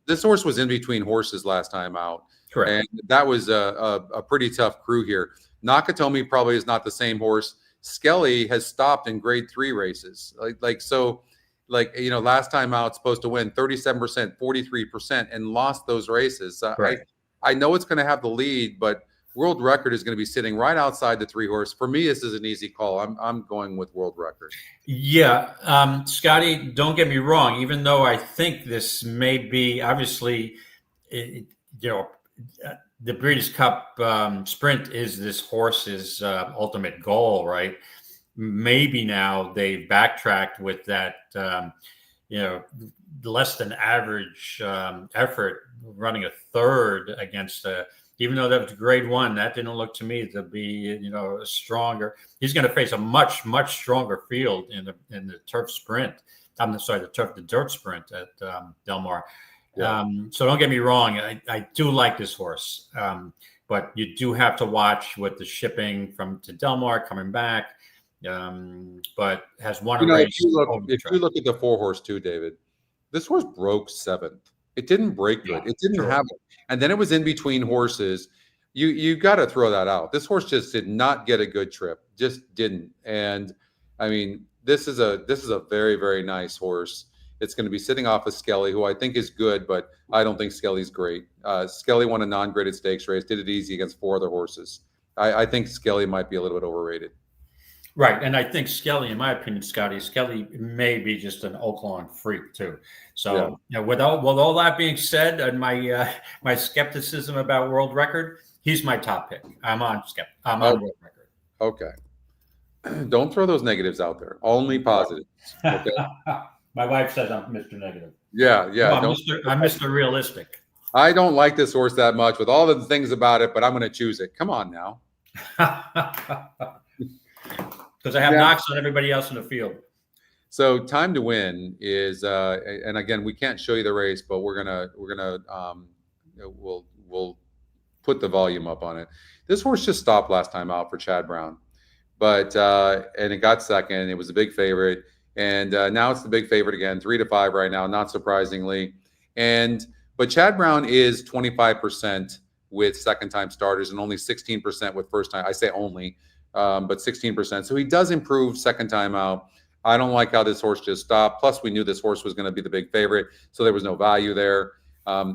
This horse was in between horses last time out. Correct. And that was a pretty tough crew here. Nakatomi probably is not the same horse. Skelly has stopped in grade 3 races. Last time out, supposed to win 37%, 43%, and lost those races. Right. I know it's going to have the lead, but World Record is going to be sitting right outside the 3 horse. For me, this is an easy call. I'm going with World Record. Yeah. Scotty, don't get me wrong. Even though I think this may be obviously, the Breeders' Cup Sprint is this horse's ultimate goal, right? Maybe now they've backtracked with that, less than average effort, running a third against even though that was grade 1, that didn't look to me to be, stronger. He's going to face a much, much stronger field in the turf sprint. I'm sorry, the dirt sprint at Del Mar. Yeah. So don't get me wrong. I do like this horse, but you do have to watch with the shipping to Del Mar coming back. But has won a race. If you look at the 4 horse too, David, this horse broke 7th. It didn't break good. It didn't have it. And then it was in between horses. You got to throw that out. This horse just did not get a good trip. Just didn't. And I mean, this is a very, very nice horse. It's going to be sitting off of Skelly, who I think is good, but I don't think Skelly's great. Skelly won a non-graded stakes race, did it easy against 4 other horses. I think Skelly might be a little bit overrated. Right. And I think Skelly, in my opinion, Skelly may be just an Oaklawn freak too. So with all that being said, and my skepticism about World Record, he's my top pick. I'm on World Record. Okay. Don't throw those negatives out there. Only positives. Okay. My wife says I'm Mr. Negative. Yeah. No, I'm Mr. Realistic. I don't like this horse that much with all the things about it, but I'm going to choose it. Come on now. Because I have knocks on everybody else in the field. So Time to Win is, and again, we can't show you the race, but we'll put the volume up on it. This horse just stopped last time out for Chad Brown, but and it got second. It was a big favorite, and now it's the big favorite again, 3-5 right now, not surprisingly. But Chad Brown is 25% with second-time starters and only 16% with first-time. I say only. But 16%. So he does improve second time out. I don't like how this horse just stopped. Plus, we knew this horse was going to be the big favorite, so there was no value there.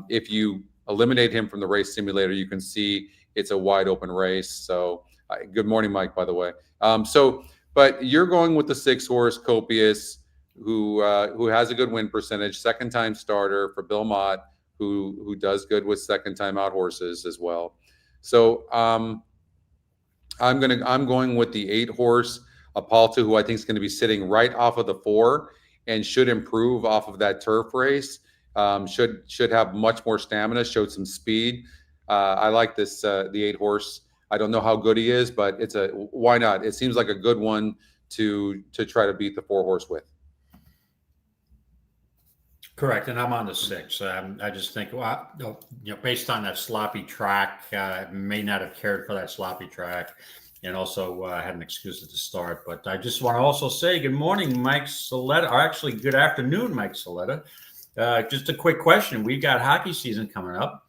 If you eliminate him from the race simulator, you can see it's a wide open race. So, good morning, Mike, by the way. But you're going with the 6 horse Copious, who has a good win percentage, second time starter for Belmont, who does good with second time out horses as well. So, I'm going with the 8 horse Apalta, who I think is going to be sitting right off of the 4 and should improve off of that turf race. Should have much more stamina, showed some speed. I like this the 8 horse. I don't know how good he is, but why not? It seems like a good one to try to beat the 4 horse with. Correct, and I'm on the 6. I just think, based on that sloppy track, may not have cared for that sloppy track, and also had an excuse at the start. But I just want to also say good morning, Mike Soletta, or actually good afternoon, Mike Soletta. Just a quick question. We've got hockey season coming up.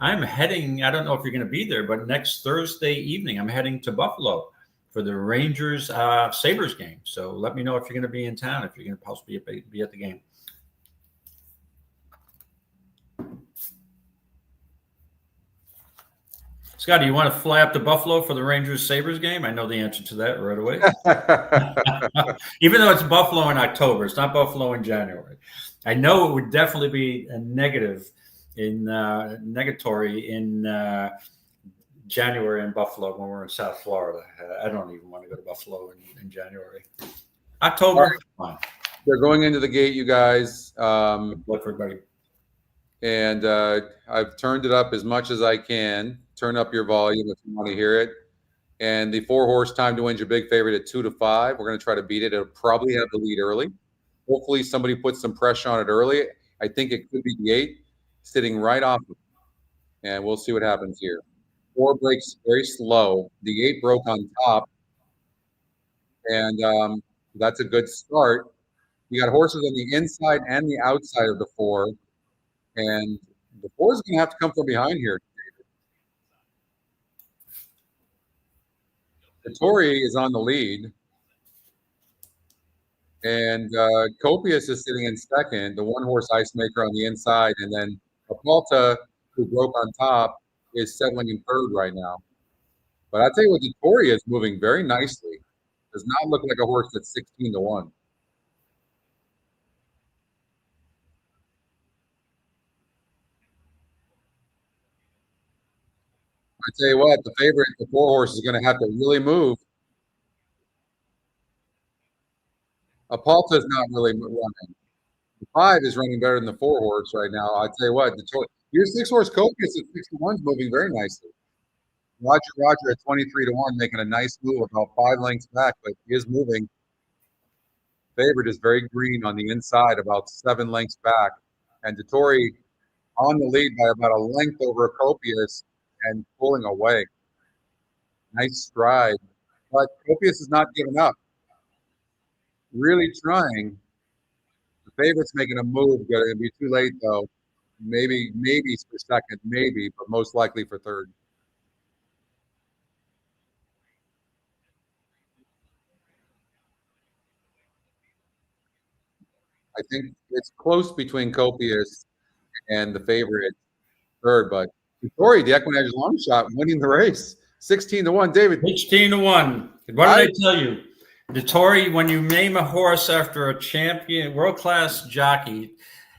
I'm heading, I don't know if you're going to be there, but next Thursday evening, I'm heading to Buffalo for the Rangers Sabres game. So let me know if you're going to be in town, if you're going to possibly be at the game. Scotty, you want to fly up to Buffalo for the Rangers Sabres game? I know the answer to that right away. Even though it's Buffalo in October, it's not Buffalo in January. I know it would definitely be a negatory in January in Buffalo when we're in South Florida. I don't even want to go to Buffalo in January. October, fine. They're going into the gate, you guys. Good luck for everybody. And I've turned it up as much as I can. Turn up your volume if you want to hear it. And the 4-horse Time to Win's your big favorite at 2-5. We're going to try to beat it. It'll probably have the lead early. Hopefully somebody puts some pressure on it early. I think it could be the 8 sitting right off of it. And we'll see what happens here. 4 breaks very slow. The 8 broke on top. And that's a good start. You got horses on the inside and the outside of the 4. And the 4 is going to have to come from behind here. Vittori is on the lead. And Copius is sitting in second, the 1-horse Ice Maker on the inside. And then Apalta, who broke on top, is settling in third right now. But I'll tell you what, Vittori is moving very nicely. Does not look like a horse that's 16-1. I tell you what, the favorite, the 4-horse, is going to have to really move. Apalta is not really running. The 5 is running better than the 4-horse right now. I tell you what, your 6-horse Copius at 61 is moving very nicely. Roger at 23-1, making a nice move about 5 lengths back, but he is moving. Favorite is very green on the inside, about 7 lengths back, and Vittori on the lead by about a length over Copius and pulling away. Nice stride, but Copius is not giving up. Really trying. The favorite's making a move. Going to be too late though. Maybe for second, maybe, but most likely for third. I think it's close between Copius and the favorite third, but Vittori, the EquinEdge long shot, winning the race, 16-1. David, 16-1. What did I tell you? Vittori, when you name a horse after a champion, world-class jockey,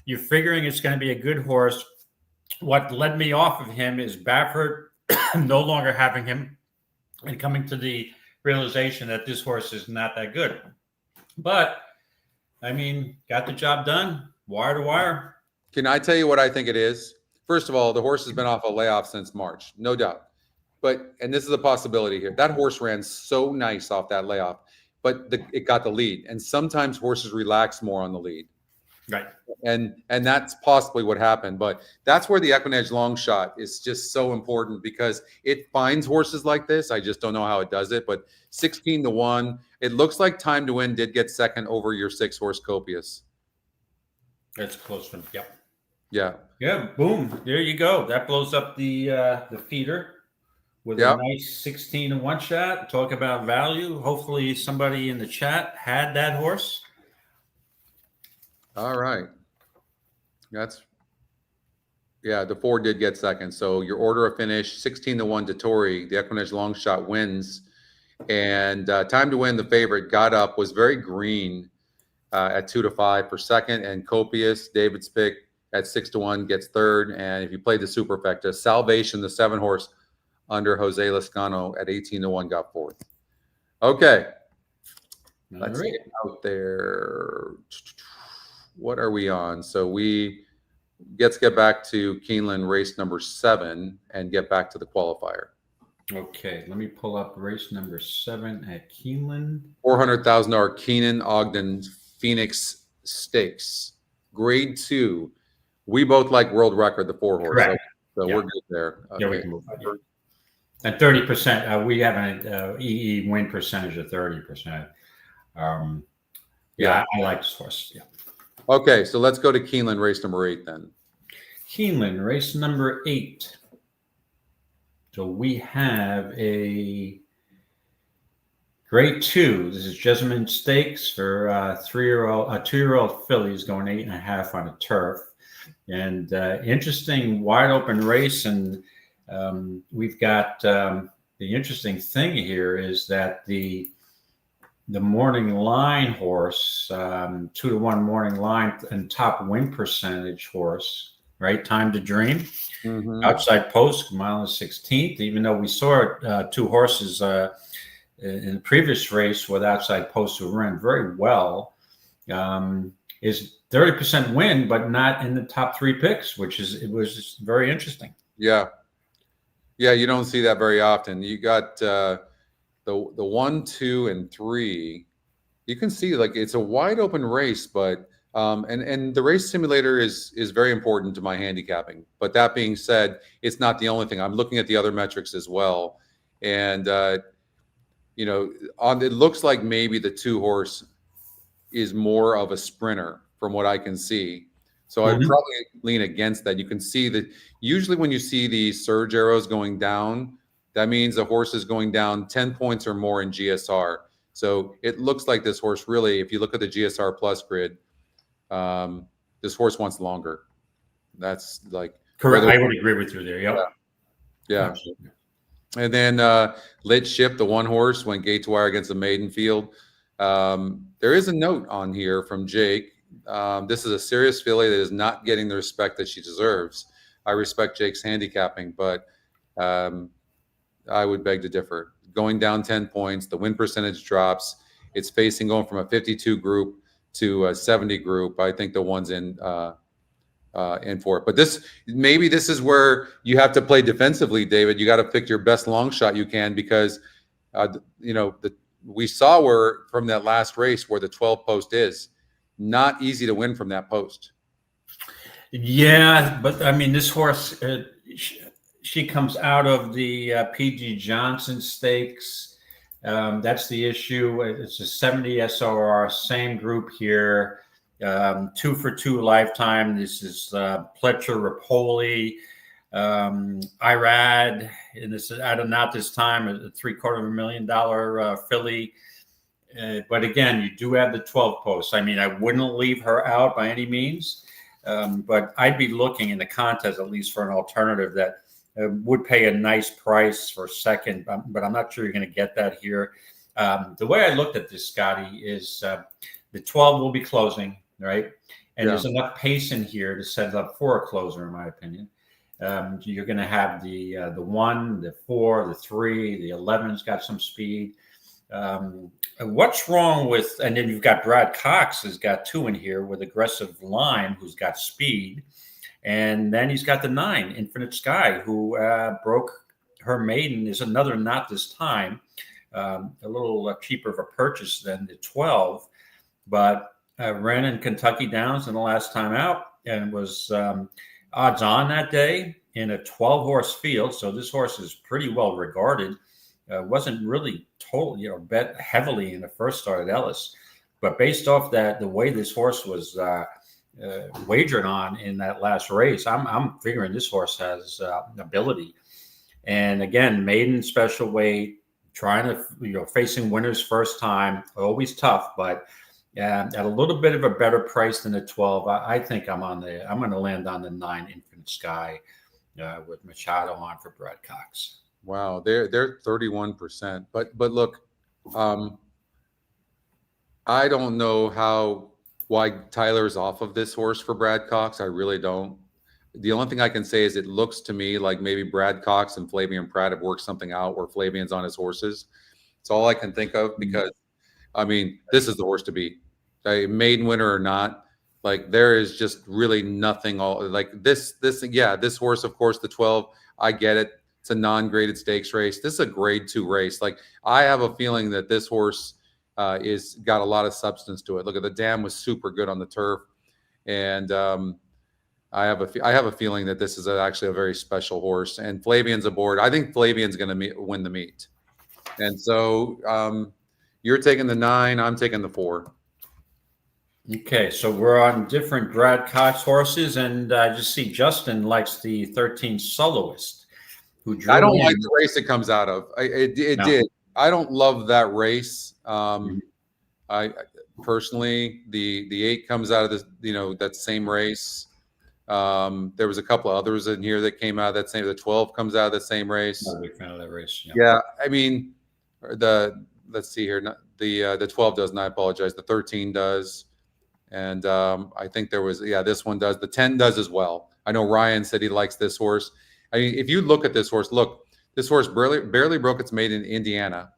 you're figuring it's going to be a good horse. What led me off of him is Baffert no longer having him and coming to the realization that this horse is not that good. But, I mean, got the job done, wire to wire. Can I tell you what I think it is? First of all, the horse has been off a layoff since March, no doubt. And this is a possibility here. That horse ran so nice off that layoff, but it got the lead. And sometimes horses relax more on the lead. Right. And that's possibly what happened. But that's where the EquinEdge long shot is just so important because it finds horses like this. I just don't know how it does it. But 16-1, it looks like Time to Win did get second over your 6-horse Copius. That's a close one. Yep. Yeah. Yeah. Boom. There you go. That blows up the feeder with a nice 16-1 shot. Talk about value. Hopefully somebody in the chat had that horse. All right. The 4 did get second. So your order of finish, 16-1 Vittori, the EquinEdge long shot wins. And Time to Win, the favorite, got up, was very green at 2-5 for second. And Copius, David's pick, at 6-1 gets third. And if you played the superfecta, Salvation, the 7-horse under Jose Lascano at 18-1 got fourth. Okay. Let's get out there. What are we on? So let's get back to Keeneland race number 7 and get back to the qualifier. Okay, let me pull up race number 7 at Keeneland. $400,000 Keenan Ogden Phoenix Stakes, Grade 2. We both like world record, the 4-horse. Correct. So we're good there. Okay. Yeah, we can move on. And 30%, we have an EE win percentage of 30%. Yeah, I like this horse. Yeah. Okay, so let's go to Keeneland, race number 8 then. Keeneland, race number 8. So we have a grade 2. This is Jessamine Stakes for 2-year-old fillies going 8.5 on a turf. And interesting wide open race. And we've got the interesting thing here is that the morning line horse, 2-to-1 morning line and top win percentage horse, right? Time to Dream. Outside post, mile and 16th, even though we saw 2 horses in the previous race with outside post who ran very well, is 30% win, but not in the top 3 picks, it was very interesting. Yeah. Yeah, you don't see that very often. You got the 1, 2, and 3. You can see like it's a wide open race, but and the race simulator is very important to my handicapping. But that being said, it's not the only thing. I'm looking at the other metrics as well, and you know, it looks like maybe the 2 horse is more of a sprinter from what I can see. So I'd probably lean against that. You can see that usually when you see these surge arrows going down, that means the horse is going down 10 points or more in GSR. So it looks like this horse really, if you look at the GSR plus grid, this horse wants longer. That's like correct. I would agree with you there. Yep. Yeah. Absolutely. And then Lit Ship, the 1 horse, went gate to wire against the maiden field. There is a note on here from Jake. This is a serious filly that is not getting the respect that she deserves. I respect Jake's handicapping, but I would beg to differ. Going down 10 points, the win percentage drops. It's facing going from a 52 group to a 70 group. I think the one's in for it. But maybe this is where you have to play defensively, David. You got to pick your best long shot you can because, you know, we saw where from that last race where the 12 post is. Not easy to win from that post. Yeah, but I mean, this horse, she comes out of the P.G. Johnson Stakes. That's the issue. It's a 70 SOR, same group here. 2 for 2 lifetime. This is Pletcher Rapoli, Irad, and this is out of not this time, a $750,000 filly. But again, you do have the 12 posts. I mean, I wouldn't leave her out by any means, but I'd be looking in the contest at least for an alternative that would pay a nice price for second, but I'm not sure you're going to get that here. The way I looked at this, Scotty, is the 12 will be closing, right? And there's enough pace in here to set it up for a closer, in my opinion. You're going to have the 1, the 4, the 3, the 11's got some speed. What's wrong with, and then you've got Brad Cox who's got 2 in here with Aggressive Lime, who's got speed. And then he's got the 9, Infinite Sky, who broke her maiden, is another not this time. A little cheaper of a purchase than the 12, but ran in Kentucky Downs in the last time out and was odds on that day in a 12-horse field. So this horse is pretty well regarded. Wasn't really total, bet heavily in the first start at Ellis, but based off that, the way this horse was wagered on in that last race, I'm figuring this horse has ability. And again, maiden special weight, trying to facing winners first time, always tough, but at a little bit of a better price than the 12. I think I'm going to land on the 9, Infinite Sky, with Machado on for Brad Cox. Wow, they're 31%. But look, I don't know why Tyler's off of this horse for Brad Cox. I really don't. The only thing I can say is it looks to me like maybe Brad Cox and Flavian Pratt have worked something out where Flavian's on his horses. It's all I can think of because, I mean, this is the horse to beat. A maiden winner or not, like there is just really nothing. This horse, of course, the 12. I get it. It's a non-graded stakes race. This is a grade 2 race. Like I have a feeling that this horse is got a lot of substance to it. Look at the dam was super good on the turf, and I have a feeling that this is actually a very special horse, and Flavian's aboard. I think Flavian's going to win the meet, and so you're taking the 9, I'm taking the 4. Okay, so we're on different Brad Cox horses, and I just see Justin likes the 13 Soloist, who drew I don't in. like the race it comes out of. It No. did. I don't love that race. Mhm. I personally, the 8 comes out of this, that same race. There was a couple of others in here that came out of that same. The 12 comes out of the same race. Not a big fan of that race. Yeah, I mean, let's see here. The 12 doesn't. I apologize. The 13 does, and I think there was this one does. The 10 does as well. I know Ryan said he likes this horse. I mean, if you look at this horse, this horse barely broke its mate in Indiana,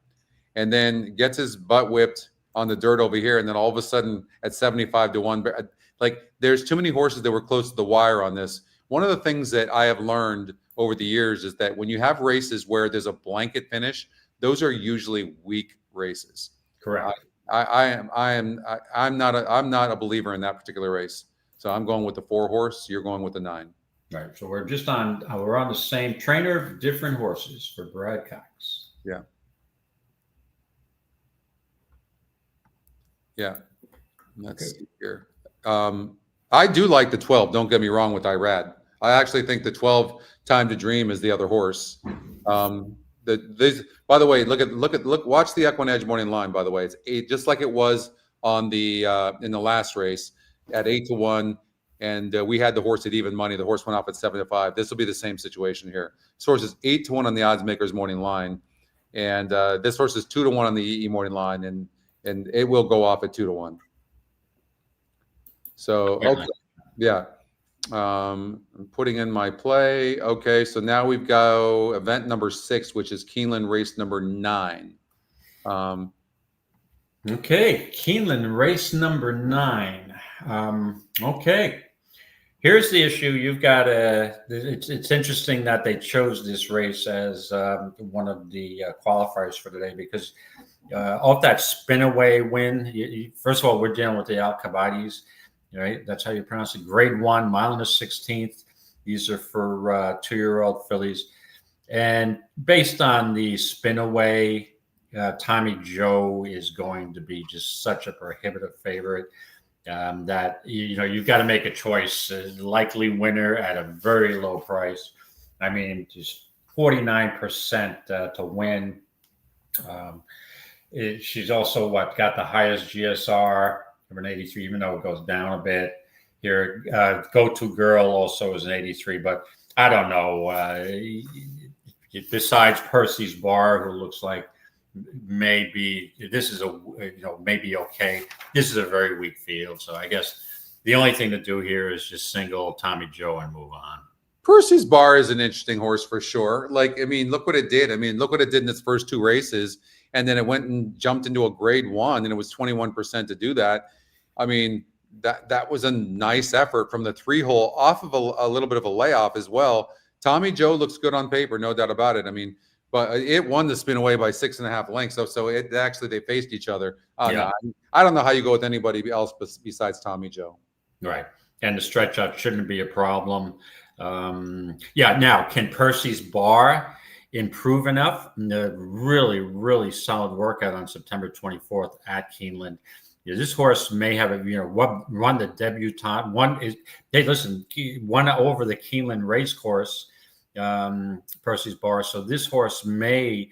and then gets his butt whipped on the dirt over here, and then all of a sudden at 75-1, like there's too many horses that were close to the wire on this. One of the things that I have learned over the years is that when you have races where there's a blanket finish, those are usually weak races. Correct. I'm not a believer in that particular race. So I'm going with the 4 horse. You're going with the 9. Right. So we're just on. We're on the same trainer, different horses for Brad Cox. Yeah. Yeah. Let's see here. I do like the 12. Don't get me wrong with Irad. I actually think the 12 Time to Dream is the other horse. By the way, watch the EquinEdge morning line. By the way, it's 8, just like it was on the in the last race at 8-1, and we had the horse at even money. The horse went off at 7-5. This will be the same situation here. This horse is 8-1 on the odds makers morning line, and this horse is 2-1 on the EE morning line, and it will go off at 2-1. So okay, yeah. I'm putting in my play. Okay, so now we've got event number 6, which is Keeneland race number 9. Okay, Keeneland race number 9. Okay, here's the issue. You've got it's interesting that they chose this race as one of the qualifiers for today, because off that spin away win, first of all, we're dealing with the Alcibiades. Right, that's how you pronounce it. Grade 1, mile and a 16th. These are for 2-year-old fillies, and based on the spin away, Tommy Joe is going to be just such a prohibitive favorite that you've got to make a choice. A likely winner at a very low price. I mean, just 49% to win. She's also got the highest GSR. Number 83, even though it goes down a bit here. Go-to Girl also is an 83, but I don't know. Besides Percy's Bar, who looks like maybe this is maybe okay. This is a very weak field, so I guess the only thing to do here is just single Tommy Joe and move on. Percy's Bar is an interesting horse for sure. Like, I mean, look what it did. I mean, look what it did in its first 2 races, and then it went and jumped into a grade 1, and it was 21% to do that. I mean, that was a nice effort from the 3-hole off of a little bit of a layoff as well. Tommy Joe looks good on paper, no doubt about it. I mean, but it won the spin away by 6.5 lengths. So it actually, they faced each other. Yeah. No, I don't know how you go with anybody else besides Tommy Joe. Right. And the stretch out shouldn't be a problem. Now, can Percy's Bar improve enough? Really, really solid workout on September 24th at Keeneland. This horse may have run the debutante. Won over the Keeneland race course, Percy's Bar. So this horse may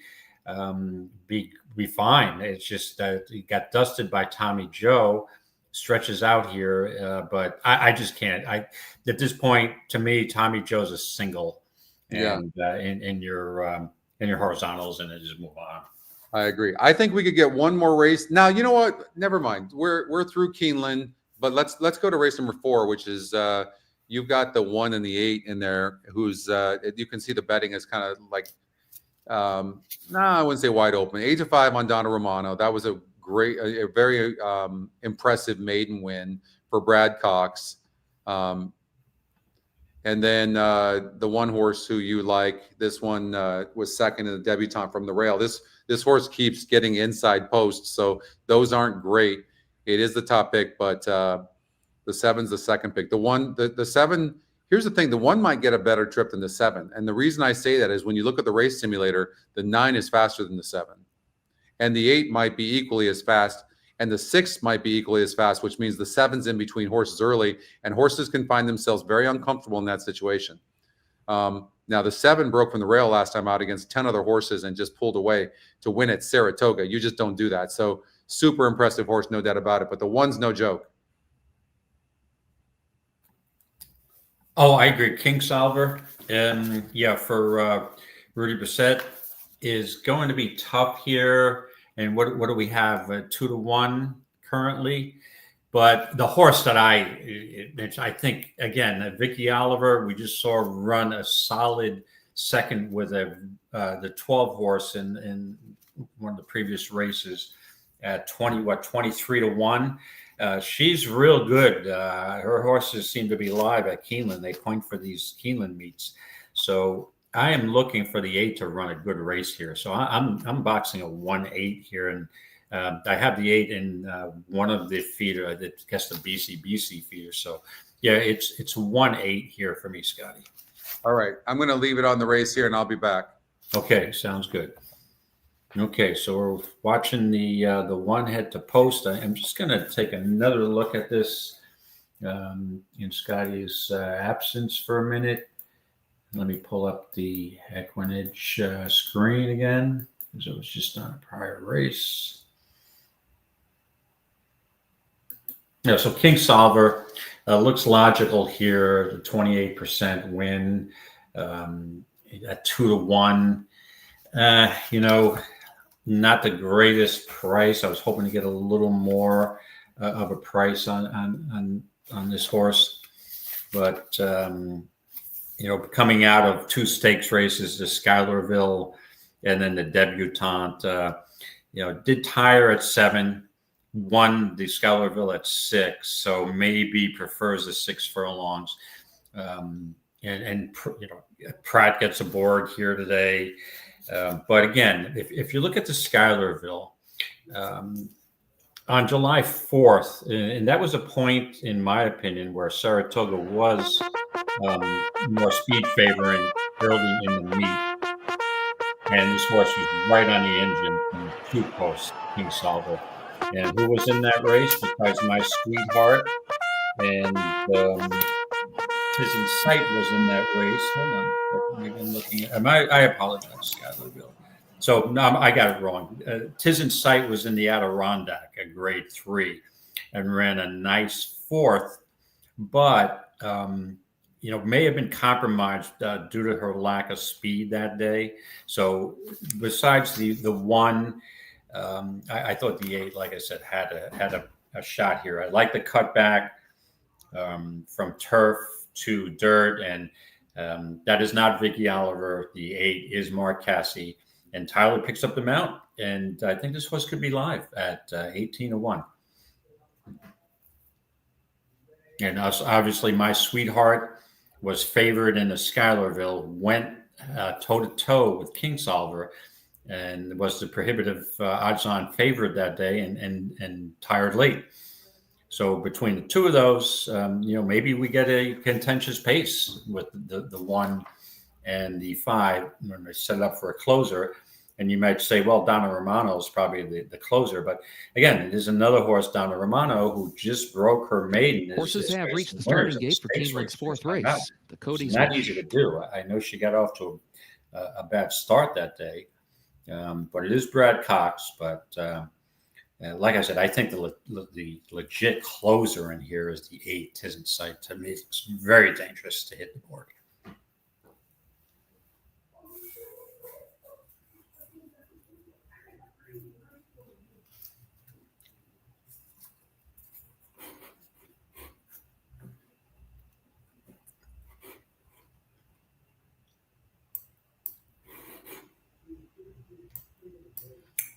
be fine. It's just that he got dusted by Tommy Joe. Stretches out here, but I just can't. At this point, to me, Tommy Joe's a single, and in your horizontals, and then just move on. I agree. I think we could get one more race. Now, you know what? Never mind. We're through Keeneland, but let's go to race number 4, which is you've got the 1 and the 8 in there. Who's you can see the betting is kind of like I wouldn't say wide open. 8-5 on Donna Romano. That was a very impressive maiden win for Brad Cox. And then the 1 horse who you like, this one was second in the debutante from the rail. This horse keeps getting inside posts, so those aren't great. It is the top pick, but the 7's the second pick. The 7 Here's the thing. The 1 might get a better trip than the 7. And the reason I say that is when you look at the race simulator, the 9 is faster than the 7. And the 8 might be equally as fast. And the 6 might be equally as fast, which means the 7's in between horses early. And horses can find themselves very uncomfortable in that situation. Now, the 7 broke from the rail last time out against 10 other horses and just pulled away to win at Saratoga. You just don't do that. So super impressive horse, no doubt about it. But the 1's no joke. Oh, I agree. King Salver, for Rudy Bissett is going to be tough here. And what do we have? 2-1 currently. But the horse that I think, again, Vicky Oliver, we just saw run a solid second with the 12 horse in one of the previous races at 23-1. She's real good. Her horses seem to be live at Keeneland. They point for these Keeneland meets. So I am looking for the 8 to run a good race here. So I'm boxing a 1-8 here, and I have the 8 in one of the feeder. I guess the BC feeder. So yeah, it's 1-8 here for me, Scotty. All right, I'm going to leave it on the race here, and I'll be back. Okay, sounds good. Okay, so we're watching the 1 head to post. I'm just going to take another look at this in Scotty's absence for a minute. Let me pull up the EquinEdge screen again, because it was just on a prior race. Yeah, so King Salver looks logical here. The 28% win at 2-1. Not the greatest price. I was hoping to get a little more of a price on this horse, but coming out of 2 stakes races, the Schuylerville and then the debutante, did tire at 7. Won the Schuylerville at 6, so maybe prefers the 6 furlongs. Pratt gets aboard here today. But again, if you look at the Schuylerville, on July 4th, and that was a point, in my opinion, where Saratoga was more speed favoring early in the meet. And this horse was right on the engine from 2 posts, King Salver. And who was in that race besides my sweetheart? And His Insight was in that race. Hold on. I've been looking at, I apologize, Schuylerville. So no, I got it wrong. His Insight was in the Adirondack at grade 3 and ran a nice 4th, but may have been compromised due to her lack of speed that day. So besides the 1, I thought the 8, like I said, had a shot here. I like the cutback from turf to dirt, and that is not Vicky Oliver. The 8 is Mark Cassey, and Tyler picks up the mount. And I think this horse could be live at 18-1. And obviously, my sweetheart was favored in the Schuylerville, went toe-to-toe with King Salver, and was the prohibitive odds-on favorite that day, and tired late. So between the 2 of those, maybe we get a contentious pace with the 1 and the 5 when they set it up for a closer. And you might say, well, Donna Romano is probably the closer. But again, it is another horse, Donna Romano, who just broke her maiden. Horses have reached the starting gate for Keeneland's 4th race. The Cody's not easy to do. I know she got off to a bad start that day. But it is Brad Cox. But like I said, I think the legit closer in here is the 8, His Insight. To me, it's very dangerous to hit the board.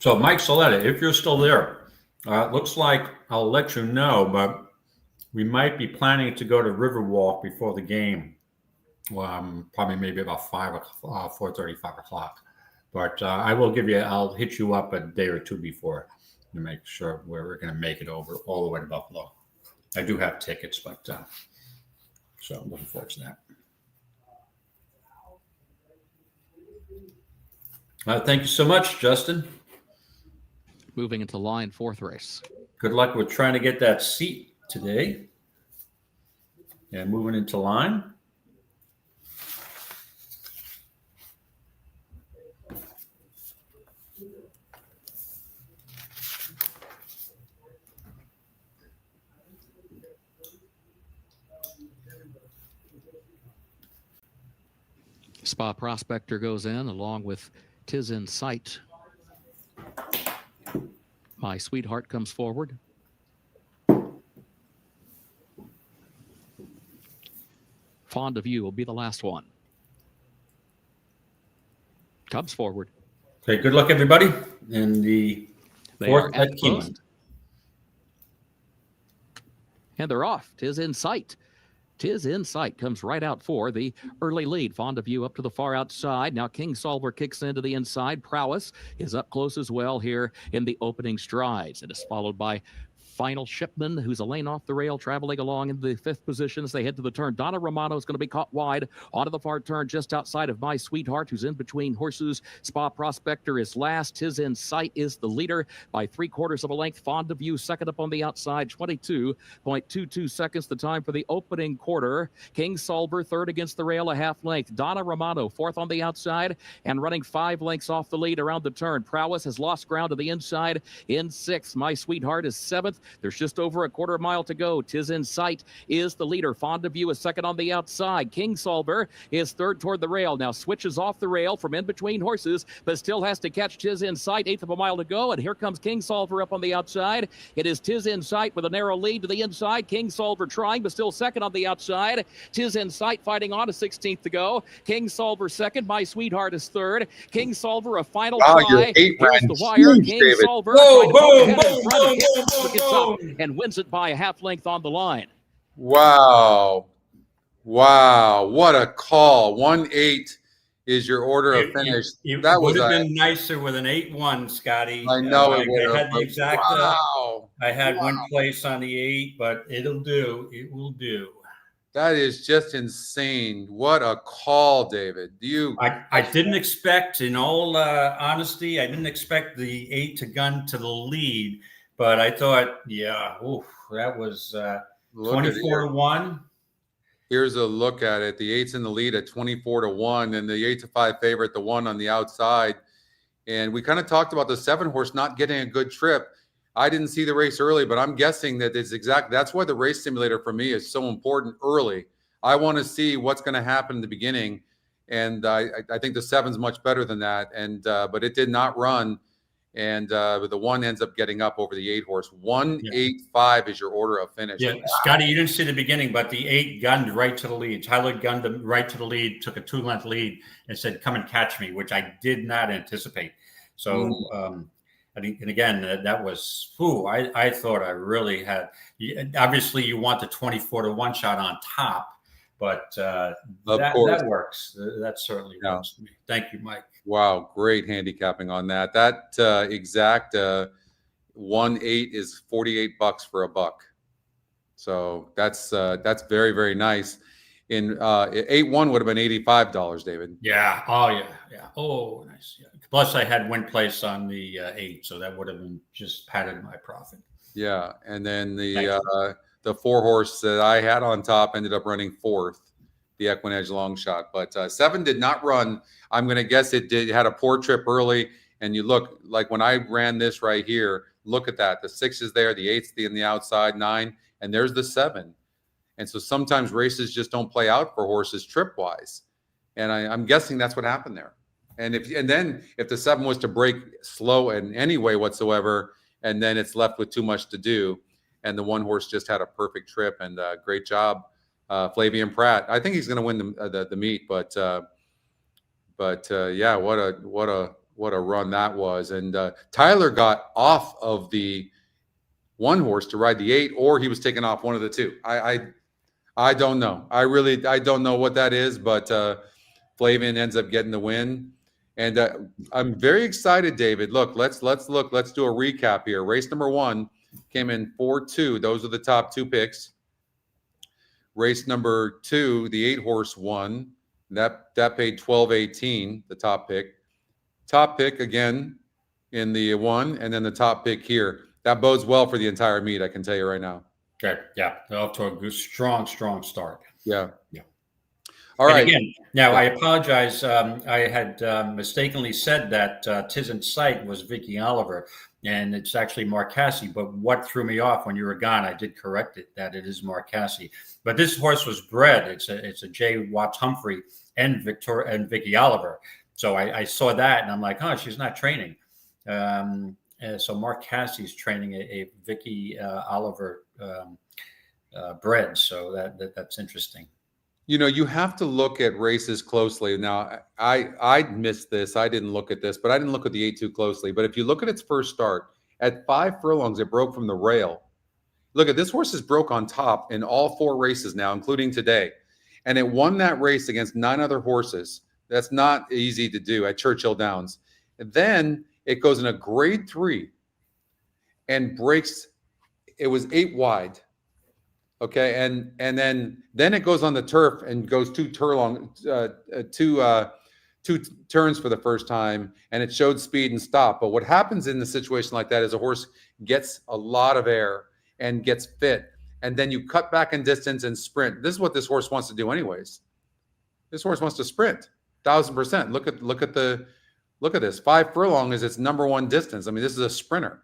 So, Mike Soletta, if you're still there, it looks like I'll let you know, but we might be planning to go to Riverwalk before the game. Probably maybe about 4:30, 5 o'clock. But I'll hit you up a day or 2 before to make sure we're going to make it over all the way to Buffalo. I do have tickets, but So I'm looking forward to that. Thank you so much, Justin. Moving into line, fourth race. Good luck with trying to get that seat today. And moving into line. Spa Prospector goes in along with Tis in Sight. My Sweetheart comes forward. Fond of You will be the last one. Comes forward. Okay, good luck, everybody. And the They fourth are at at post. Keeneland. And they're off. Tis in Sight. Tis in Sight comes right out for the early lead. Fond of You up to the far outside. Now King Solver kicks into the inside. Prowess is up close as well here in the opening strides. It is followed by Final Shipman, who's a lane off the rail, traveling along in the fifth position as they head to the turn. Donna Romano is going to be caught wide onto the far turn just outside of My Sweetheart, who's in between horses. Spa Prospector is last. Tis in Sight is the leader by 3/4 of a length. Fond of You second up on the outside, 22.22 seconds the time for the opening quarter. King Solver third against the rail, a half length. Donna Romano fourth on the outside and running 5 lengths off the lead around the turn. Prowess has lost ground to the inside in sixth. My Sweetheart is seventh. There's just over a 1/4 mile to go. Tis in Sight is the leader. Fond of You is second on the outside. King Solver is third toward the rail. Now switches off the rail from in between horses, but still has to catch Tis in Sight. 1/8 of a mile to go, and here comes King Solver up on the outside. It is Tis in Sight with a narrow lead to the inside. King Solver trying, but still second on the outside. Tis in Sight fighting on, a 16th to go. King Solver second. My Sweetheart is third. King Solver a final Wow, try. your 8 Here's ran the wire. huge, King David. Solver Whoa, trying to poke boom, ahead in boom, front of boom, him. boom, Gets up boom. and wins it by a half length on the line. Wow. Wow. What a call. 1-8 is your order of finish. It That would was have a, been nicer with an 8-1, Scotty. I know it I would had have. the exact. Wow. I had Wow. one place on the 8, but it'll do. It will do. That is just insane. What a call, David. I didn't expect, in all honesty, I didn't expect the 8 to gun to the lead, but I thought, yeah, oof, that was Look at 24 it. to 1. Here's a look at it. The 8's in the lead at 24 to 1, and the 8-5 favorite, the 1 on the outside. And we kind of talked about the 7 horse not getting a good trip. I didn't see the race early, but I'm guessing that that's why the race simulator for me is so important early. I want to see what's going to happen in the beginning. And I think the 7's much better than that. And but it did not run. And the 1 ends up getting up over the 8 horse. 1-8-5 is your order of finish. Yeah, Scotty, you didn't see the beginning, but the 8 gunned right to the lead. Tyler gunned him right to the lead, took a 2-length lead, and said, "Come and catch me," which I did not anticipate. So, and again, that was, I thought I really had. Obviously, you want the 24 to 1 shot on top, but that works. That certainly works for me. Thank you, Mike. Wow, great handicapping on that. That exact 1-8 is $48 for a buck. So that's very, very nice. In 8-1 would have been $85, David. Yeah. Oh yeah. Yeah. Oh, nice. Yeah. Plus, I had win place on the 8, so that would have been just padded my profit. Yeah, and then the 4 horse that I had on top ended up running 4th, the EquinEdge long shot. But 7 did not run. I'm going to guess it had a poor trip early. And you look, like when I ran this right here, look at that. The 6 is there, the 8's in the outside, 9, and there's the 7. And so sometimes races just don't play out for horses trip-wise. And I'm guessing that's what happened there. And then if the 7 was to break slow in any way whatsoever, and then it's left with too much to do, and the 1 horse just had a perfect trip, and great job, Flavian Pratt. I think he's going to win the meet, but yeah, what a run that was. And Tyler got off of the 1 horse to ride the 8, or he was taken off one of the 2. I don't know. I don't know what that is, but Flavian ends up getting the win. And I'm very excited, David. Look, let's look. Let's do a recap here. Race number 1 came in 4-2. Those are the top 2 picks. Race number 2, the 8-horse won. That paid $12.18, the top pick. Top pick again in the 1, and then the top pick here. That bodes well for the entire meet, I can tell you right now. Okay, yeah, off to a good, strong start. Yeah. Yeah. All right. Again, now I apologize. I had mistakenly said that Tisn't Sight was Vicky Oliver, and it's actually Marcassi. But what threw me off when you were gone, I did correct it that it is Marcassi. But this horse was bred. It's a J. Watts Humphrey and Vicky Oliver. So I saw that and I'm like, oh, she's not training. So Mark Cassie's training a Vicky Oliver bred. So that's interesting. You know, you have to look at races closely. Now, I missed this. I didn't look at this, but I didn't look at the 8-2 closely. But if you look at its first start, at 5 furlongs, it broke from the rail. Look at this horse is broke on top in all 4 races now, including today. And it won that race against 9 other horses. That's not easy to do at Churchill Downs. And then it goes in a grade 3 and breaks. It was 8 wide. Okay, and then it goes on the turf and goes 2 turns for the first time, and it showed speed and stop. But what happens in a situation like that is a horse gets a lot of air and gets fit, and then you cut back in distance and sprint. This is what this horse wants to do, anyways. This horse wants to sprint 1,000%. Look at this. 5 furlong is its number 1 distance. I mean, this is a sprinter.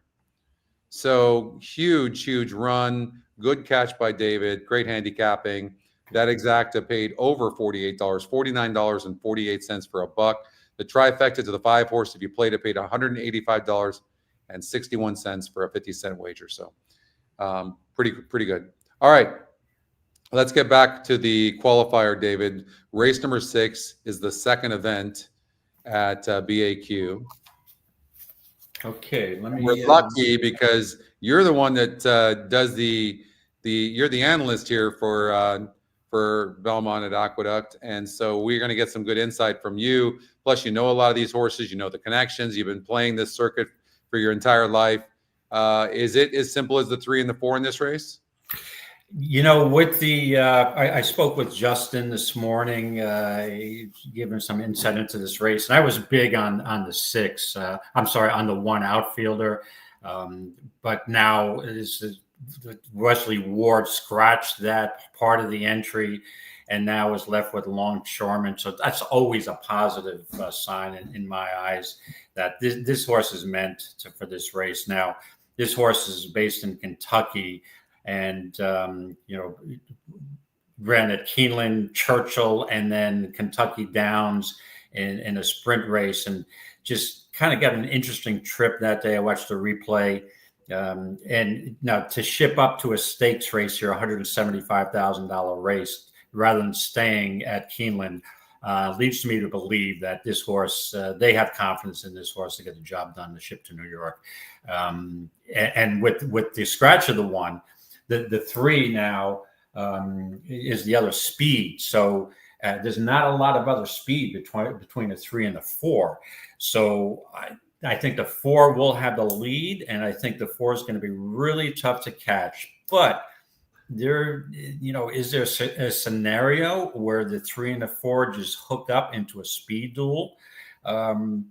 So huge run. Good catch by David. Great handicapping. That exacta paid over $48, $49.48 for a buck. The trifecta to the 5 horse, if you played it, paid $185.61 for a 50-cent wager. So pretty good. All right. Let's get back to the qualifier, David. Race number 6 is the second event at BAQ. Okay, We're lucky because you're the one that does you're the analyst here for Belmont at Aqueduct, and so we're going to get some good insight from you. Plus, you know a lot of these horses, you know the connections. You've been playing this circuit for your entire life. Is it as simple as the 3 and the 4 in this race? You know, with the I spoke with Justin this morning, giving some insight into this race, and I was big on the 6. I'm sorry, on the 1 outfielder, but now Wesley Ward scratched that part of the entry, and now is left with Longshoreman. So that's always a positive sign in my eyes that this horse is meant for this race. Now, this horse is based in Kentucky. And, ran at Keeneland, Churchill, and then Kentucky Downs in a sprint race, and just kind of got an interesting trip that day. I watched the replay. And now to ship up to a stakes race here, $175,000 race, rather than staying at Keeneland, leads me to believe that this horse, they have confidence in this horse to get the job done to ship to New York. And with the scratch of the 1, the 3 now is the other speed. So there's not a lot of other speed between the 3 and the 4. So I think the 4 will have the lead, and I think the 4 is going to be really tough to catch. But is there a scenario where the 3 and the 4 just hook up into a speed duel?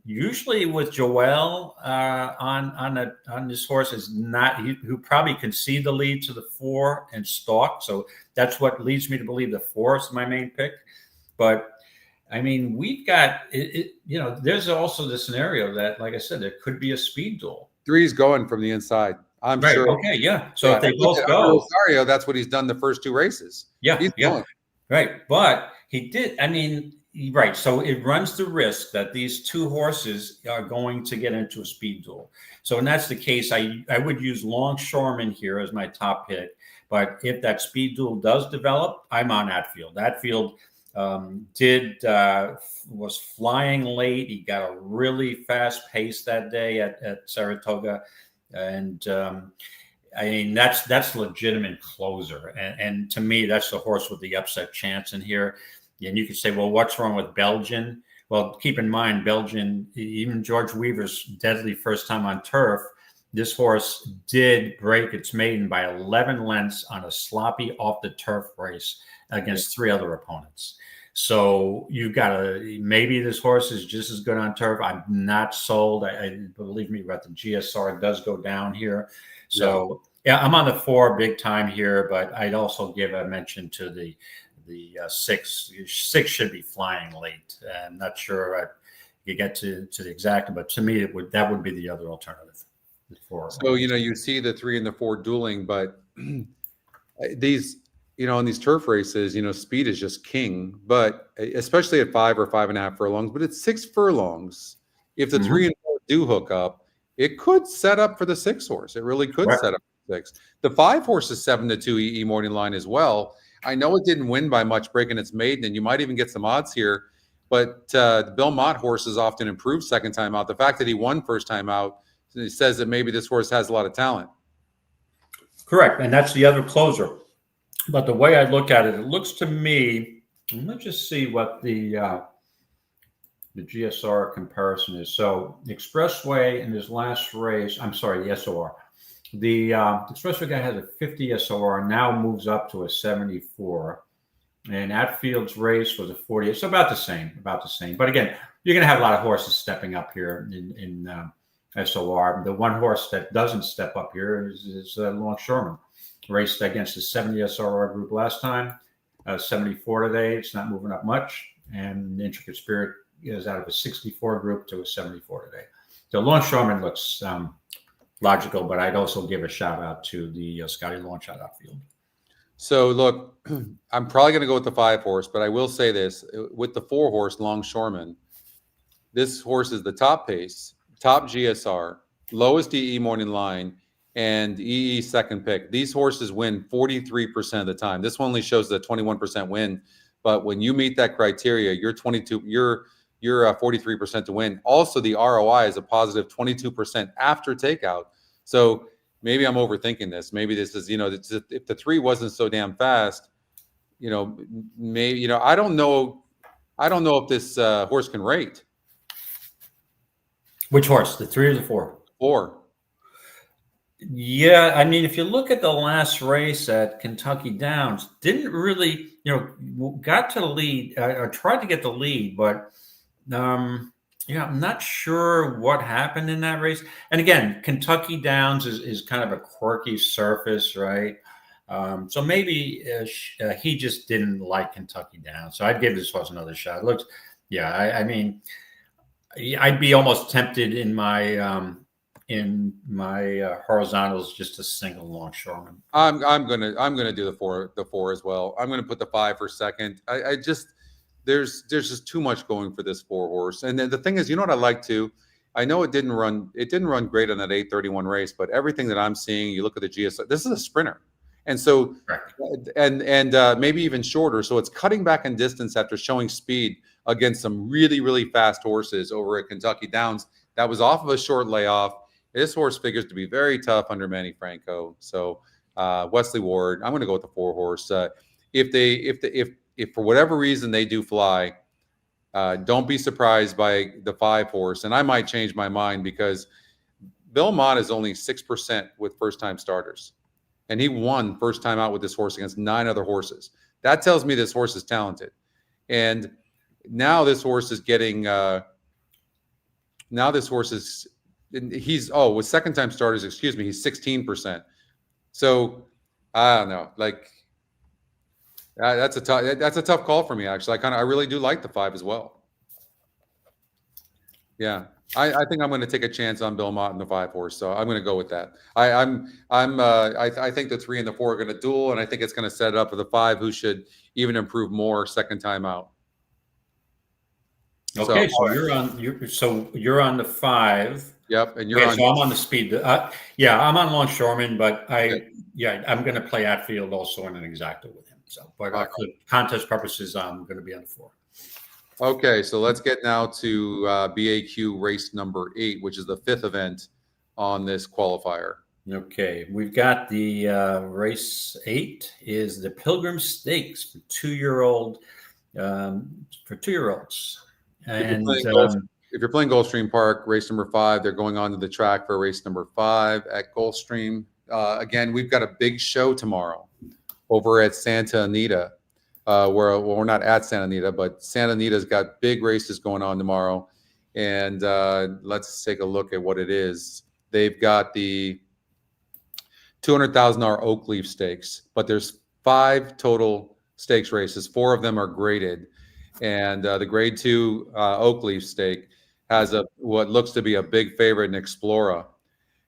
Usually with Joel on this horse is not, who probably can see the lead to the 4 and stalk. So that's what leads me to believe the 4 is my main pick. But I mean, we've got there's also the scenario that, like I said, there could be a speed duel. 3's going from the inside. I'm right, sure. Okay. Yeah. So if they both go, Rosario, that's what he's done the first 2 races. Yeah. He's going. Right. But he did. I mean, right. So it runs the risk that these 2 horses are going to get into a speed duel. So when that's the case, I would use Longshoreman here as my top pick. But if that speed duel does develop, I'm on Atfield. Atfield was flying late. He got a really fast pace that day at Saratoga. And I mean, that's legitimate closer. And to me, that's the horse with the upset chance in here. And you could say, well, what's wrong with Belgian? Well, keep in mind, Belgian, even George Weaver's deadly first time on turf, this horse did break its maiden by 11 lengths on a sloppy off the turf race against 3 other opponents. So you got to, maybe this horse is just as good on turf. I'm not sold. I believe me, but the GSR does go down here. So yeah, I'm on the 4 big time here, but I'd also give a mention to the 6. 6 should be flying late. I'm not sure you get to the exact, but to me, that would be the other alternative. The 4. So, you see the 3 and the 4 dueling, but these, in these turf races, speed is just king, but especially at 5 or 5.5 furlongs, but it's 6 furlongs. If the 3 and 4 do hook up, it could set up for the 6 horse. It really could set up for 6. The 5 horse is 7-2 EE morning line as well. I know it didn't win by much breaking its maiden, and you might even get some odds here, but the Belmont horse is often improved second time out. The fact that he won first time out, it says that maybe this horse has a lot of talent. Correct. And that's the other closer. But the way I look at it, it looks to me, let's just see what the GSR comparison is. So Expressway in his last race, I'm sorry, the SOR. The Expressway guy has a 50 SOR, now moves up to a 74. And Atfield's race was a 48. So about the same. But again, you're going to have a lot of horses stepping up here in SOR. The one horse that doesn't step up here is Longshoreman. Raced against the 70 SOR group last time, 74 today. It's not moving up much. And Intricate Spirit is out of a 64 group to a 74 today. So Longshoreman looks logical, but I'd also give a shout out to the Scotty Longshot outfield. So look, I'm probably going to go with the 5 horse, but I will say this: with the 4 horse Longshoreman, this horse is the top pace, top GSR, lowest EE morning line, and EE second pick. These horses win 43% of the time. This one only shows the 21% win, but when you meet that criteria, you're 43% to win. Also, the ROI is a positive 22% after takeout. So maybe I'm overthinking this. Maybe this is, if the 3 wasn't so damn fast, maybe, I don't know if this horse can rate. Which horse, the 3 or the 4? 4. Yeah, I mean, if you look at the last race at Kentucky Downs, didn't really, got to the lead, or tried to get the lead, but I'm not sure what happened in that race. And again, Kentucky Downs is kind of a quirky surface, right? So maybe he just didn't like Kentucky Downs. So I'd give this horse another shot. It looks, I mean, I'd be almost tempted in my horizontals just a single Longshoreman. I'm gonna do the 4 as well. I'm gonna put the 5 for second. I just there's just too much going for this 4 horse. And then the thing is, what I like too, I know it didn't run great on that 8:31 race, but everything that I'm seeing, you look at the GSR, this is a sprinter. And so, and maybe even shorter. So it's cutting back in distance after showing speed against some really, really fast horses over at Kentucky Downs. That was off of a short layoff. This horse figures to be very tough under Manny Franco. So Wesley Ward, I'm going to go with the 4 horse. If for whatever reason they do fly, don't be surprised by the 5 horse. And I might change my mind because Belmont is only 6% with first-time starters. And he won first time out with this horse against 9 other horses. That tells me this horse is talented. And now this horse is getting with second-time starters, he's 16%. So I don't know, that's a tough call for me, actually. I really do like the 5 as well. Yeah, I think I'm going to take a chance on Belmont and the 5 horse, so I'm going to go with that. I think the 3 and the 4 are going to duel, and I think it's going to set it up for the 5, who should even improve more second time out. Okay, so you're on the 5. Yep, and you're on. So I'm on the speed. I'm on Longshoreman, but I'm going to play Atfield also in an exacta with him. So, but for contest purposes, I'm going to be on the 4. Okay, so let's get now to BAQ race number 8, which is the 5th event on this qualifier. Okay, we've got the race 8 is the Pilgrim Stakes for 2-year-olds. And if you're playing Gulfstream Park, race number 5, they're going on to the track for race number 5 at Gulfstream. Again, we've got a big show tomorrow over at Santa Anita. We're not at Santa Anita, but Santa Anita's got big races going on tomorrow. And let's take a look at what it is. They've got the $200,000 Oak Leaf Stakes, but there's 5 total stakes races. 4 of them are graded. And the grade 2 Oak Leaf Stake has what looks to be a big favorite in Explora.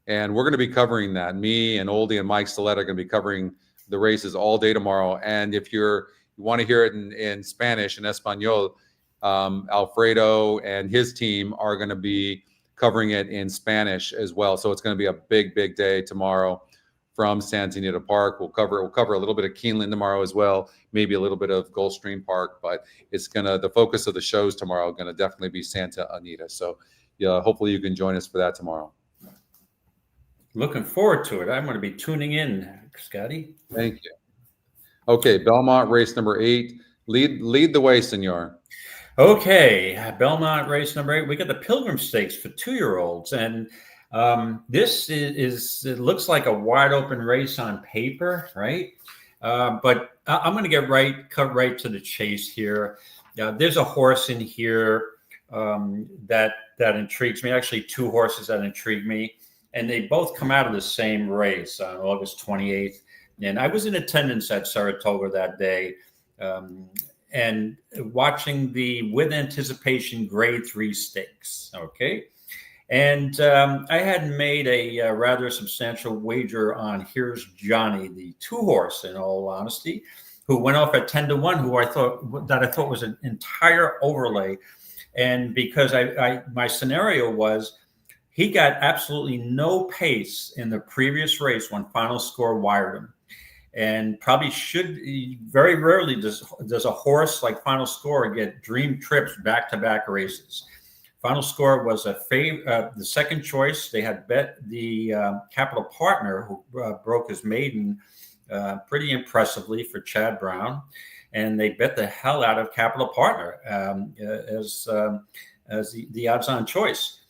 And we're going to be covering that. Me and Oldie and Mike Stillett are going to be covering the races all day tomorrow. And if you want to hear it in Spanish, in Espanol, Alfredo and his team are going to be covering it in Spanish as well. So it's going to be a big, big day tomorrow from Santa Anita Park. We'll cover a little bit of Keeneland tomorrow as well, maybe a little bit of Gulfstream Park, but the focus of the shows tomorrow going to definitely be Santa Anita. So yeah, hopefully you can join us for that tomorrow. Looking forward to it. I'm going to be tuning in, Scotty. Thank you. Okay, Belmont race number 8. Lead the way, senor. Okay, Belmont race number 8. We got the Pilgrim Stakes for 2-year-olds, and this it looks like a wide open race on paper, right? But I'm going to cut right to the chase here. There's a horse in here that intrigues me. Actually, 2 horses that intrigue me, and they both come out of the same race on August 28th. And I was in attendance at Saratoga that day, and watching the With Anticipation Grade 3 Stakes. Okay. And I had made a rather substantial wager on Here's Johnny, the 2-horse, in all honesty, who went off at 10-1, who I thought was an entire overlay. And because my scenario was he got absolutely no pace in the previous race when Final Score wired him. And probably very rarely does a horse like Final Score get dream trips back-to-back races. Final Score was the second choice. They had bet the Capital Partner, who broke his maiden pretty impressively for Chad Brown, and they bet the hell out of Capital Partner as the odds-on choice.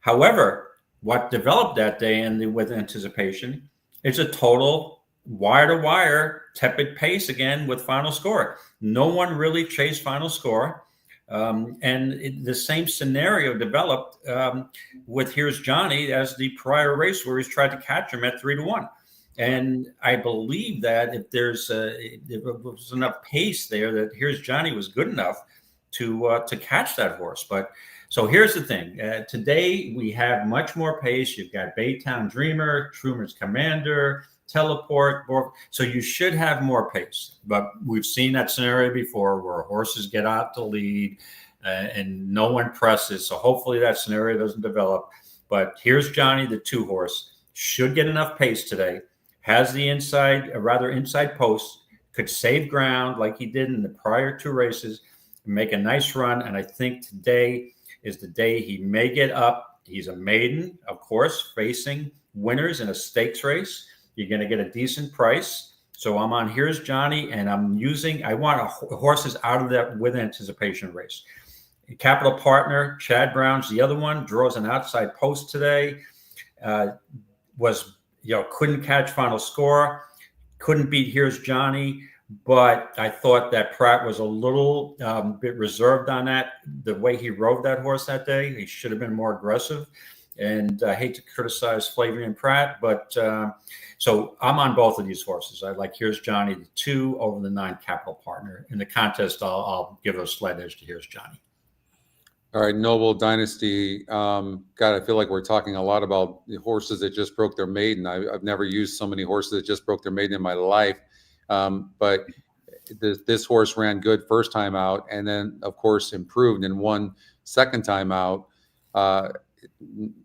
However, what developed that day With Anticipation is a total wire-to-wire tepid pace again with Final Score. No one really chased Final Score. The same scenario developed with Here's Johnny as the prior race where he's tried to catch him at 3-1. And I believe that if there was enough pace there, that Here's Johnny was good enough to catch that horse. But so here's the thing. Today we have much more pace. You've got Baytown Dreamer, Truman's Commander, Teleport. So you should have more pace. But we've seen that scenario before where horses get out to lead and no one presses. So hopefully that scenario doesn't develop. But Here's Johnny, the 2-horse, should get enough pace today. Has the inside post, could save ground like he did in the prior 2 races, make a nice run. And I think today is the day he may get up. He's a maiden, of course, facing winners in a stakes race. You're going to get a decent price. So I'm on Here's Johnny, and I want horses out of that With Anticipation race. Capital Partner, Chad Brown's the other one, draws an outside post today. Couldn't catch Final Score, couldn't beat Here's Johnny, but I thought that Pratt was a little bit reserved on that. The way he rode that horse that day, he should have been more aggressive. And I hate to criticize Flavian Pratt, but so I'm on both of these horses. I like Here's Johnny, the 2 over the 9 Capital Partner. In the contest, I'll give a slight edge to Here's Johnny. All right, Noble Dynasty. God, I feel like we're talking a lot about the horses that just broke their maiden. I've never used so many horses that just broke their maiden in my life. But this horse ran good first time out, and then, of course, improved and won second time out.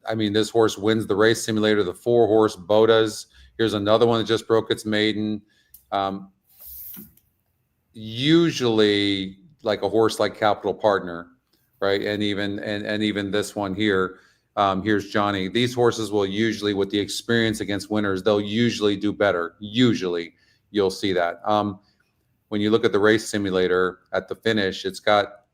This horse wins the race simulator, the 4-horse Bodas. Here's another one that just broke its maiden. Usually, like a horse like Capital Partner, right? And even this one here, Here's Johnny. These horses will usually, with the experience against winners, they'll usually do better. Usually, you'll see that. When you look at the race simulator at the finish, it's got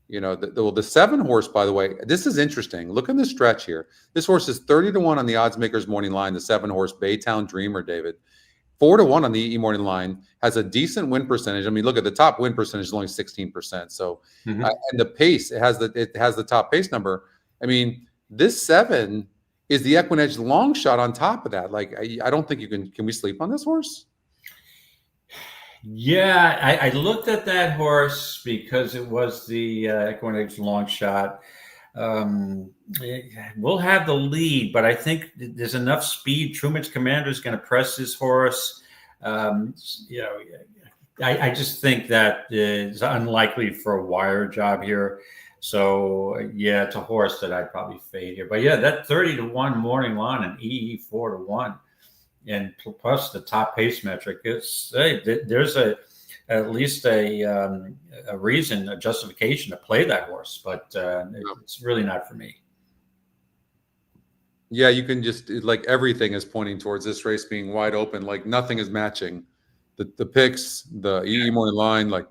You know, the 7 horse, by the way, this is interesting. Look at the stretch here. This horse is 30-1 on the odds makers morning line. The 7 horse Baytown Dreamer, David, 4-1 on the EE morning line, has a decent win percentage. I mean, look at the top win percentage is only 16%. So, and the pace, it has the top pace number. I mean, this 7 is the EquinEdge long shot on top of that. Like, I don't think you can we sleep on this horse? Yeah, I looked at that horse because it was the EquinEdge long shot. We'll have the lead, but I think there's enough speed. Truman's Commander is going to press this horse. You know, I just think that it's unlikely for a wire job here. So yeah, it's a horse that I'd probably fade here. But yeah, that 30-1 morning line and EE 4-1. And plus the top pace metric, there's at least a reason, a justification to play that horse, but it's really not for me. Yeah, you can just, like, everything is pointing towards this race being wide open. Like, nothing is matching the picks, the EE morning line. Like,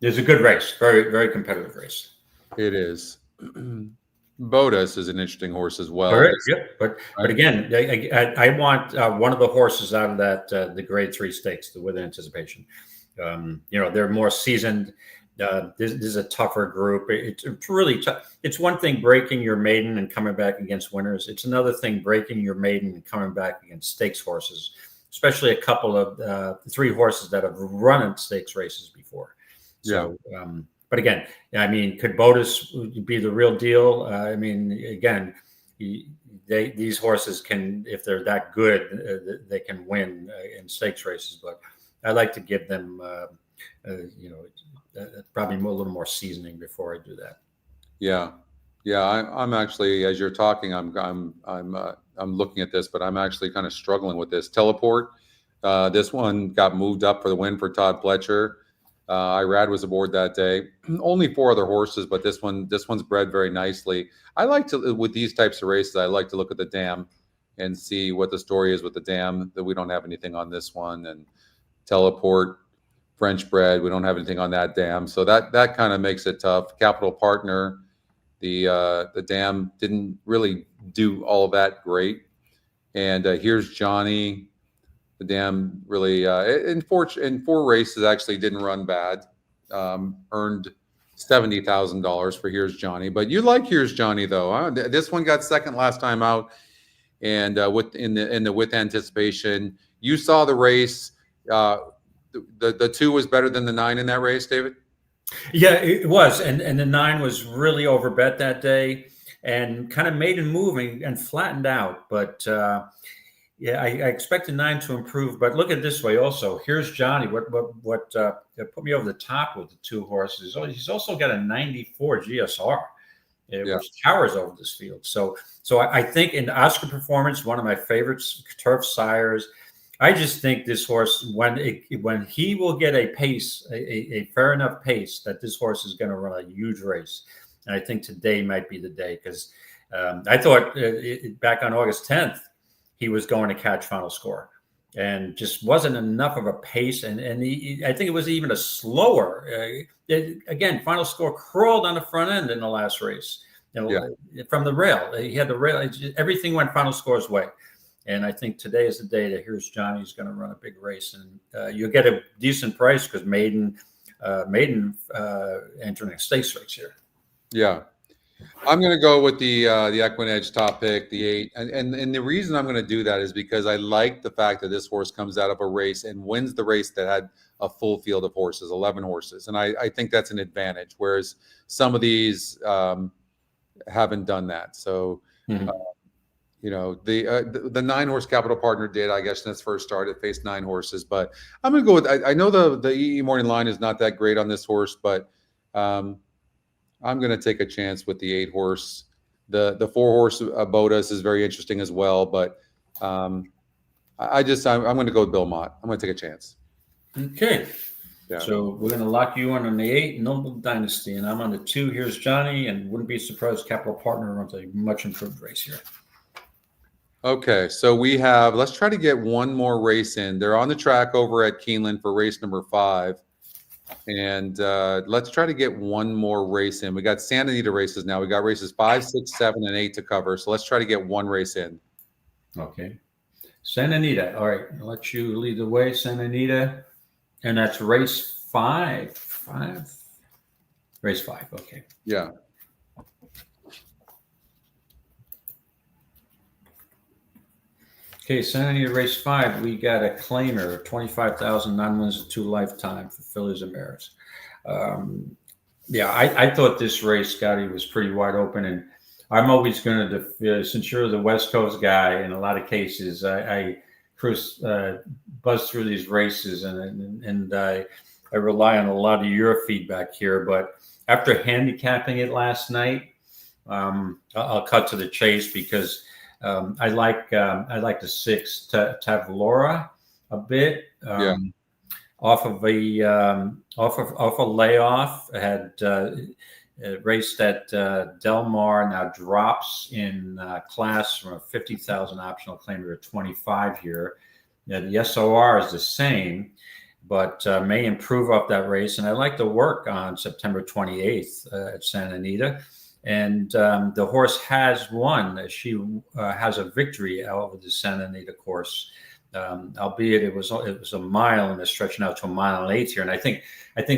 it's a good race, very very competitive race. It is. Bodas is an interesting horse as well. Correct. Yep. But again, I want one of the horses out of that the Grade 3 stakes, the With Anticipation. You know, they're more seasoned. This is a tougher group. It's really tough. It's one thing breaking your maiden and coming back against winners. It's another thing breaking your maiden and coming back against stakes horses, especially a couple of 3 horses that have run in stakes races before. So, but again, I mean, could Bodas be the real deal? I mean, again, these horses can, if they're that good, they can win in stakes races. But I like to give them, you know, probably a little more seasoning before I do that. Yeah, I'm actually, as you're talking, I'm looking at this, but I'm actually kind of struggling with this. Teleport. This one got moved up for the win for Todd Pletcher. Irad was aboard that day. Only 4 other horses, but this one's bred very nicely. I like to, with these types of races, I like to look at the dam and see what the story is with the dam. That we don't have anything on this one, and Teleport, French bred, we don't have anything on that dam. So that kind of makes it tough. Capital Partner, the dam didn't really do all of that great. And Here's Johnny. The dam really in 4 races actually didn't run bad. Earned $70,000 for Here's Johnny, but you like Here's Johnny though. Huh? This one got second last time out, and in the With Anticipation, you saw the race. The 2 was better than the 9 in that race, David. Yeah, it was, and the 9 was really overbet that day, and kind of made it moving and flattened out, but. Yeah, I expect the 9 to improve, but look at it this way also. Here's Johnny. What put me over the top with the 2 horses. He's also got a 94 GSR, which towers over this field. So I think in Oscar Performance, one of my favorites, Turf Sires. I just think this horse, when he will get a pace, a fair enough pace, that this horse is going to run a huge race. And I think today might be the day, because I thought back on August 10th. He was going to catch Final Score, and just wasn't enough of a pace. And I think it was even a slower. Again, Final Score crawled on the front end in the last race. From the rail, he had the rail. Everything went Final Score's way, and I think today is the day that Here's Johnny's going to run a big race, and you'll get a decent price because maiden entering a stakes race here. Yeah. I'm going to go with the EquinEdge top pick, the 8, and the reason I'm going to do that is because I like the fact that this horse comes out of a race and wins the race that had a full field of horses, 11 horses, and I think that's an advantage. Whereas some of these haven't done that. So, you know, the 9 horse Capital Partner did, I guess, in its first start. It faced 9 horses, but I'm going to go with. I know the EE morning line is not that great on this horse, but. I'm going to take a chance with the 8 horse. The 4 horse Bodas is very interesting as well, but I'm going to go with Belmont. I'm going to take a chance. Okay. Yeah. So we're going to lock you in on the 8, Noble Dynasty, and I'm on the 2. Here's Johnny, and wouldn't be surprised Capital Partner runs a much improved race here. Okay, so we have. Let's try to get one more race in. They're on the track over at Keeneland for race number 5. And let's try to get one more race in. We got Santa Anita races now. We got races 5, 6, 7, and 8 to cover. So let's try to get one race in. Okay. Santa Anita. All right. I'll let you lead the way, Santa Anita. And that's race 5. Race 5. Okay. Yeah. Okay, Santa Anita race 5. We got a claimer, 25,000 non-wins, 2 lifetime for fillies and mares. Yeah, I thought this race, Scotty, was pretty wide open, and I'm always going to, since you're the West Coast guy, in a lot of cases, I buzz through these races, and I rely on a lot of your feedback here. But after handicapping it last night, I'll cut to the chase because I like the 6 Tavlora a bit. Yeah. Off of a layoff, had raced at Del Mar, now drops in class from a 50,000 optional claimer to 25 here. Now, the SOR is the same, but may improve off that race. And I like the work on September 28th at Santa Anita. And the horse has won. She has a victory over the Santa Anita course. Albeit it was a mile and it's stretching out to a mile and 1/8 here, and I think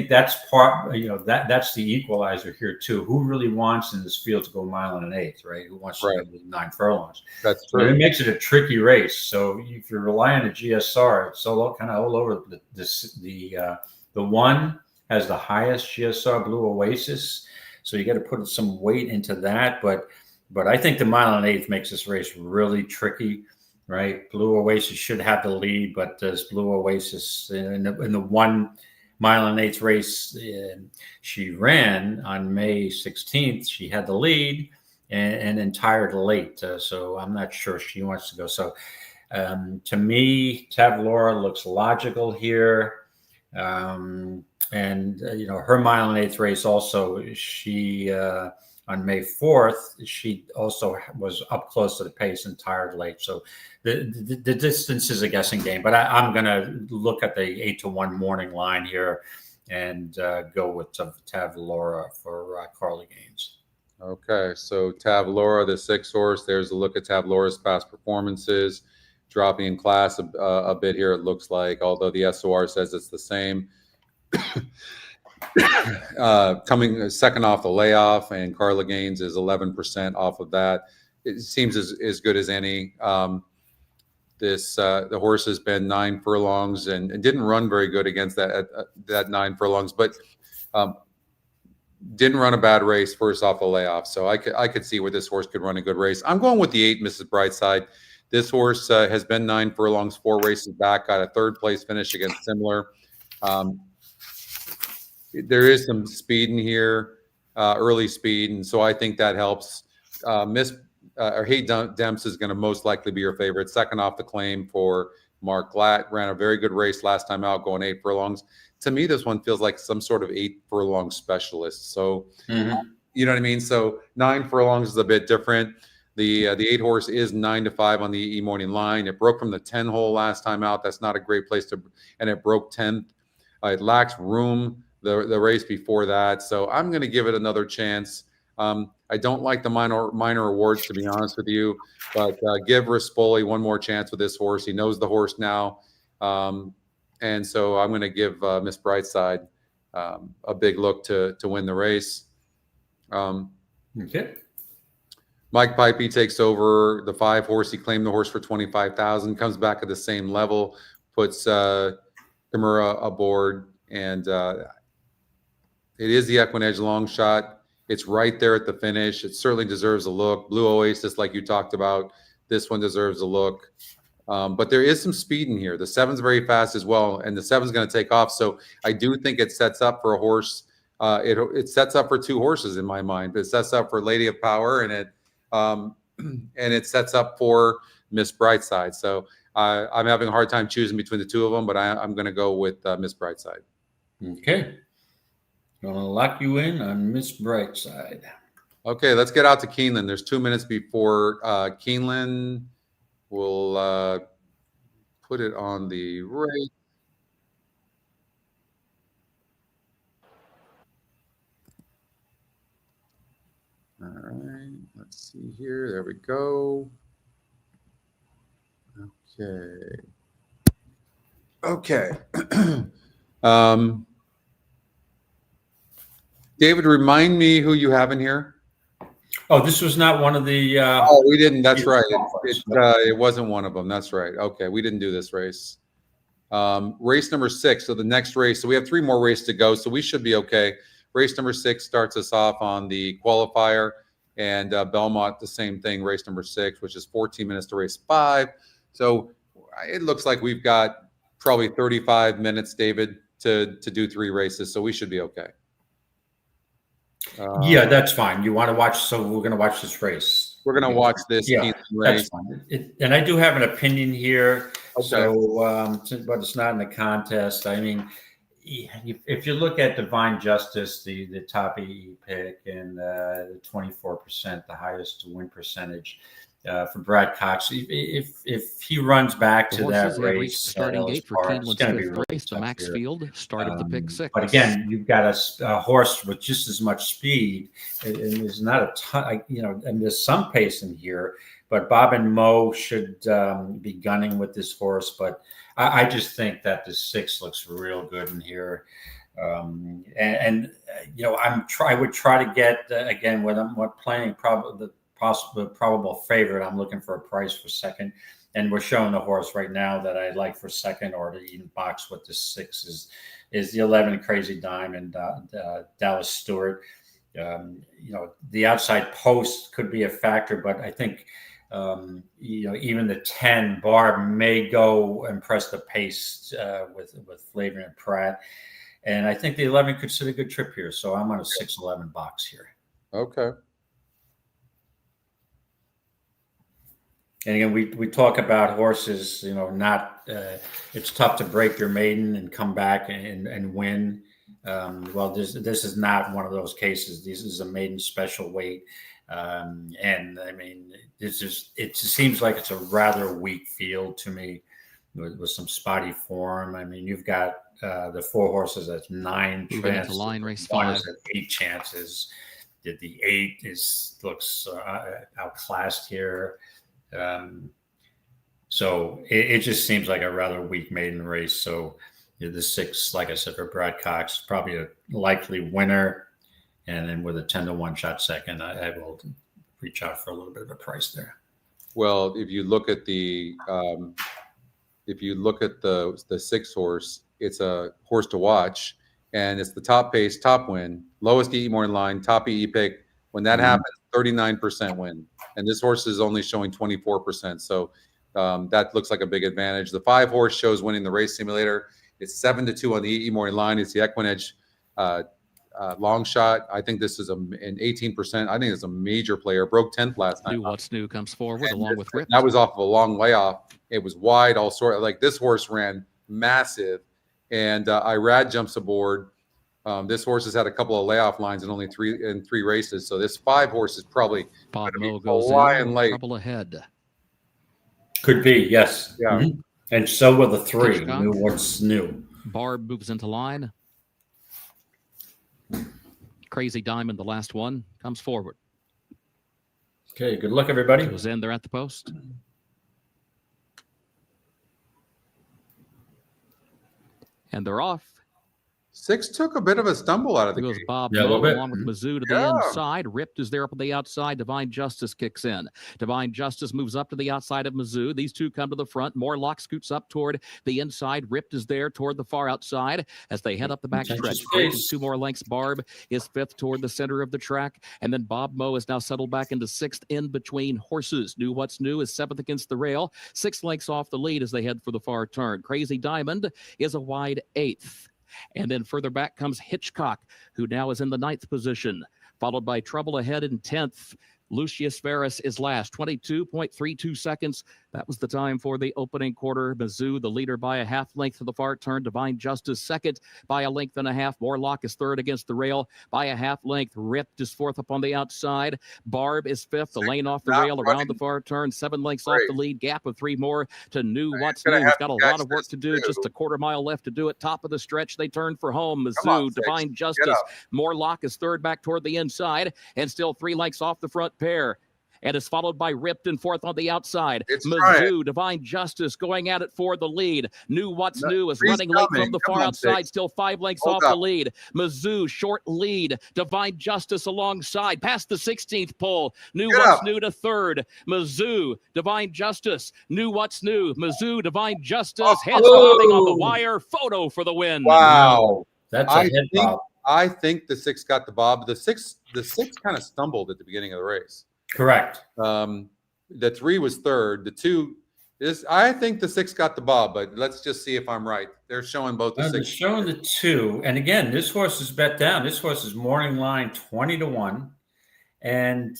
that's part, that's the equalizer here too. Who really wants in this field to go a mile and 1/8, right? Who wants to go 9 furlongs? That's true. But it makes it a tricky race. So if you rely on the GSR, it's kind of all over the one has the highest GSR, Blue Oasis. So you got to put some weight into that, but I think the mile and 1/8 makes this race really tricky. Right, Blue Oasis should have the lead, but this Blue Oasis in the 1 mile and 1/8 race she ran on May 16th, she had the lead and then tired late. So I'm not sure she wants to go. So to me, Tavlora looks logical here. And her mile and 1/8 race also, she on May 4th, she also was up close to the pace and tired late. So the distance is a guessing game, but I'm going to look at the 8-1 morning line here and go with Tavlora for Carly Gaines. Okay, so Tavlora, the 6 horse. There's a look at Tavlora's past performances, dropping in class a bit here. It looks like, although the SOR says it's the same. Coming second off the layoff, and Carla Gaines is 11% off of that. It seems as good as any. The horse has been 9 furlongs and didn't run very good against that 9 furlongs, but didn't run a bad race first off the layoff. So I could see where this horse could run a good race. I'm going with the 8, Mrs. Brightside. This horse has been 9 furlongs, 4 races back, got a 3rd place finish against Similar. There is some speed in here, early speed, and so I think that helps. Hey Demps is going to most likely be your favorite. Second off the claim for Mark Glatt. Ran a very good race last time out, going 8 furlongs. To me, this one feels like some sort of 8 furlong specialist. So, you know what I mean? So 9 furlongs is a bit different. The 8 horse is 9-5 on the morning line. It broke from the 10 hole last time out. That's not a great place to, and it broke 10th. It lacks room the race before that. So I'm going to give it another chance. I don't like the minor awards, to be honest with you, but give Rispoli one more chance with this horse. He knows the horse now. And so I'm going to give Miss Brightside a big look to win the race. Okay. Mike Pipey takes over the 5 horse. He claimed the horse for $25,000, comes back at the same level, puts Kimura aboard, and it is the EquinEdge long shot. It's right there at the finish. It certainly deserves a look. Blue Oasis, like you talked about, this one deserves a look. But there is some speed in here. The 7's very fast as well, and the 7's going to take off. So I do think it sets up for a horse. It sets up for 2 horses in my mind. It sets up for Lady of Power, and it sets up for Miss Brightside. So I'm having a hard time choosing between the 2 of them, but I'm going to go with Miss Brightside. Okay. Gonna lock you in on Miss Brightside. Okay, let's get out to Keeneland. There's 2 minutes before Keeneland. We'll put it on the right. All right, let's see here. There we go. Okay. David, remind me who you have in here. Oh, this was not one of the. Oh, we didn't. That's either right. qualifiers. It wasn't one of them. That's right. Okay, we didn't do this race. Race number 6. So the next race. So we have 3 more races to go. So we should be okay. Race number 6 starts us off on the qualifier, and Belmont the same thing. Race number 6, which is 14 minutes to race 5. So it looks like we've got probably 35 minutes, David, to do 3 races. So we should be okay. Yeah, that's fine. You want to watch? So we're going to watch this race. We're going to watch this Yeah, race. that's fine. And I do have an opinion here. Okay. So, but it's not in the contest. I mean, if you look at Divine Justice, the top EE pick, and the 24%, the highest win percentage for Brad Cox, if he runs back to that race, starting gate for Keeneland's fifth race, the Max Field, start of the pick 6. But again, you've got a horse with just as much speed, and there's not a ton, and there's some pace in here. But Bob and Mo should be gunning with this horse. But I just think that the 6 looks real good in here. I would try to get, again, when I'm playing probably the probable favorite, I'm looking for a price for second. And we're showing the horse right now that I like for second, or to even box with the 6 is the 11 Crazy Diamond, Dallas Stewart. The outside post could be a factor, but I think even the 10 Barb may go and press the pace with Flavor and Pratt, and I think the 11 could sit a good trip here. So I'm on a 6-11 box here. Okay. And again, we talk about horses, it's tough to break your maiden and come back and win. Well, this is not one of those cases. This is a maiden special weight. And I mean, it just seems like it's a rather weak field to me with some spotty form. I mean, you've got the 4 horses at 9 chances. Line race 1 5 is at 8 chances. The 8 looks outclassed here. So it just seems like a rather weak maiden race. So the 6, like I said, for Brad Cox, probably a likely winner. And then with a 10-1 shot second, I will reach out for a little bit of a price there. Well, if you look at the 6 horse, it's a horse to watch, and it's the top pace, top win, lowest EE morning line, top EE pick. When that happens, 39% win, and this horse is only showing 24%. So that looks like a big advantage. The 5 horse shows winning the race simulator. It's 7-2 on the EE morning line. It's the EquinEdge long shot. I think this is an 18%. I think it's a major player. Broke 10th last time. What's New comes forward along with Rip. That was off of a long way off. It was wide, all sort of like this horse ran massive, and Irad jumps aboard. This horse has had a couple of layoff lines in only 3 races. So this 5 horse is probably Bob Mo goes in late. Trouble ahead. Could be, yes. Yeah. Mm-hmm. And so will the 3. Hitchcock. New what's new. Barb moves into line. Crazy Diamond, the last one, comes forward. Okay, good luck, everybody. Goes in there at the post. And they're off. 6 took a bit of a stumble out of the There goes gate. Bob Yeah, a Mo little bit. along with Mizzou to the inside. Ripped is there up on the outside. Divine Justice kicks in. Divine Justice moves up to the outside of Mizzou. These 2 come to the front. Morlock scoots up toward the inside. Ripped is there toward the far outside as they head up the back stretch. 2 more lengths. Barb is 5th toward the center of the track. And then Bob Mo is now settled back into 6th in between horses. New What's New is 7th against the rail. 6 lengths off the lead as they head for the far turn. Crazy Diamond is a wide 8th. And then further back comes Hitchcock, who now is in the 9th position, followed by Trouble Ahead in 10th. Lucius Ferris is last, 22.32 seconds. That was the time for the opening quarter. Mizzou, the leader by a half length to the far turn. Divine Justice second by a length and a half. Morlock is third against the rail by a half length. Ripped is fourth up on the outside. Barb is fifth. The lane off the rail around the far turn. 7 lengths off the lead. Gap of 3 more to New What's New. He's got a lot of work to do. Just a quarter mile left to do it. Top of the stretch. They turn for home. Mizzou, Divine Justice. Morlock is third back toward the inside. And still 3 lengths off the front pair. And is followed by Ripped and fourth on the outside. Mizzou, Divine Justice going at it for the lead. New What's New is running late from the far outside, still 5 lengths off the lead. Mizzou, short lead. Divine Justice alongside, past the 16th pole. New What's New to third. Mizzou, Divine Justice. New What's New. Mizzou, Divine Justice. Heads bobbing on the wire. Photo for the win. Wow. That's a head bob. I think the 6 got the bob. The six kind of stumbled at the beginning of the race. Correct. The 3 was third. The 2 is, I think the 6 got the bob, but let's just see if I'm right. They're showing both the 6. They're showing the 2. And again, this horse is bet down. This horse is morning line 20-1. And,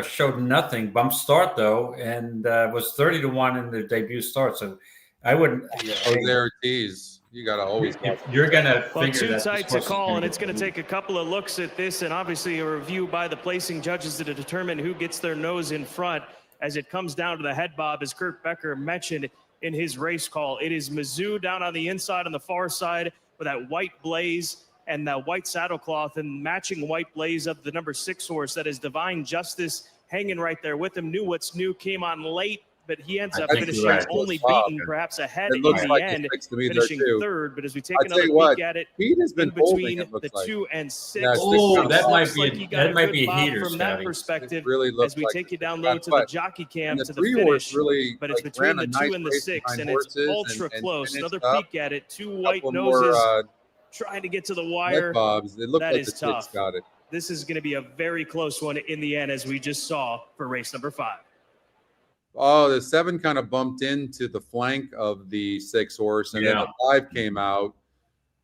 showed nothing. Bump start, though, and was 30-1 in the debut start. So I wouldn't. There it is. You got to always. You're going to Well, figure too that tight to call, and it's going to take a couple of looks at this and obviously a review by the placing judges to determine who gets their nose in front as it comes down to the head bob, as Kurt Becker mentioned in his race call. It is Mizzou down on the inside on the far side with that white blaze and that white saddlecloth and matching white blaze of the number 6 horse. That is Divine Justice hanging right there with him. Knew What's New came on late, but he ends up finishing only beaten, perhaps ahead in the end, finishing third. But as we take another peek at it, in between the 2 and 6, that might be a heater from that perspective. Really as we take you down low to the jockey cam to the finish, but it's between the 2 and the 6, and it's ultra close. Another peek at it, 2 white noses trying to get to the wire. That is tough. This is going to be a very close one in the end, as we just saw for race number 5. Oh, the 7 kind of bumped into the flank of the 6 horse, and then the 5 came out.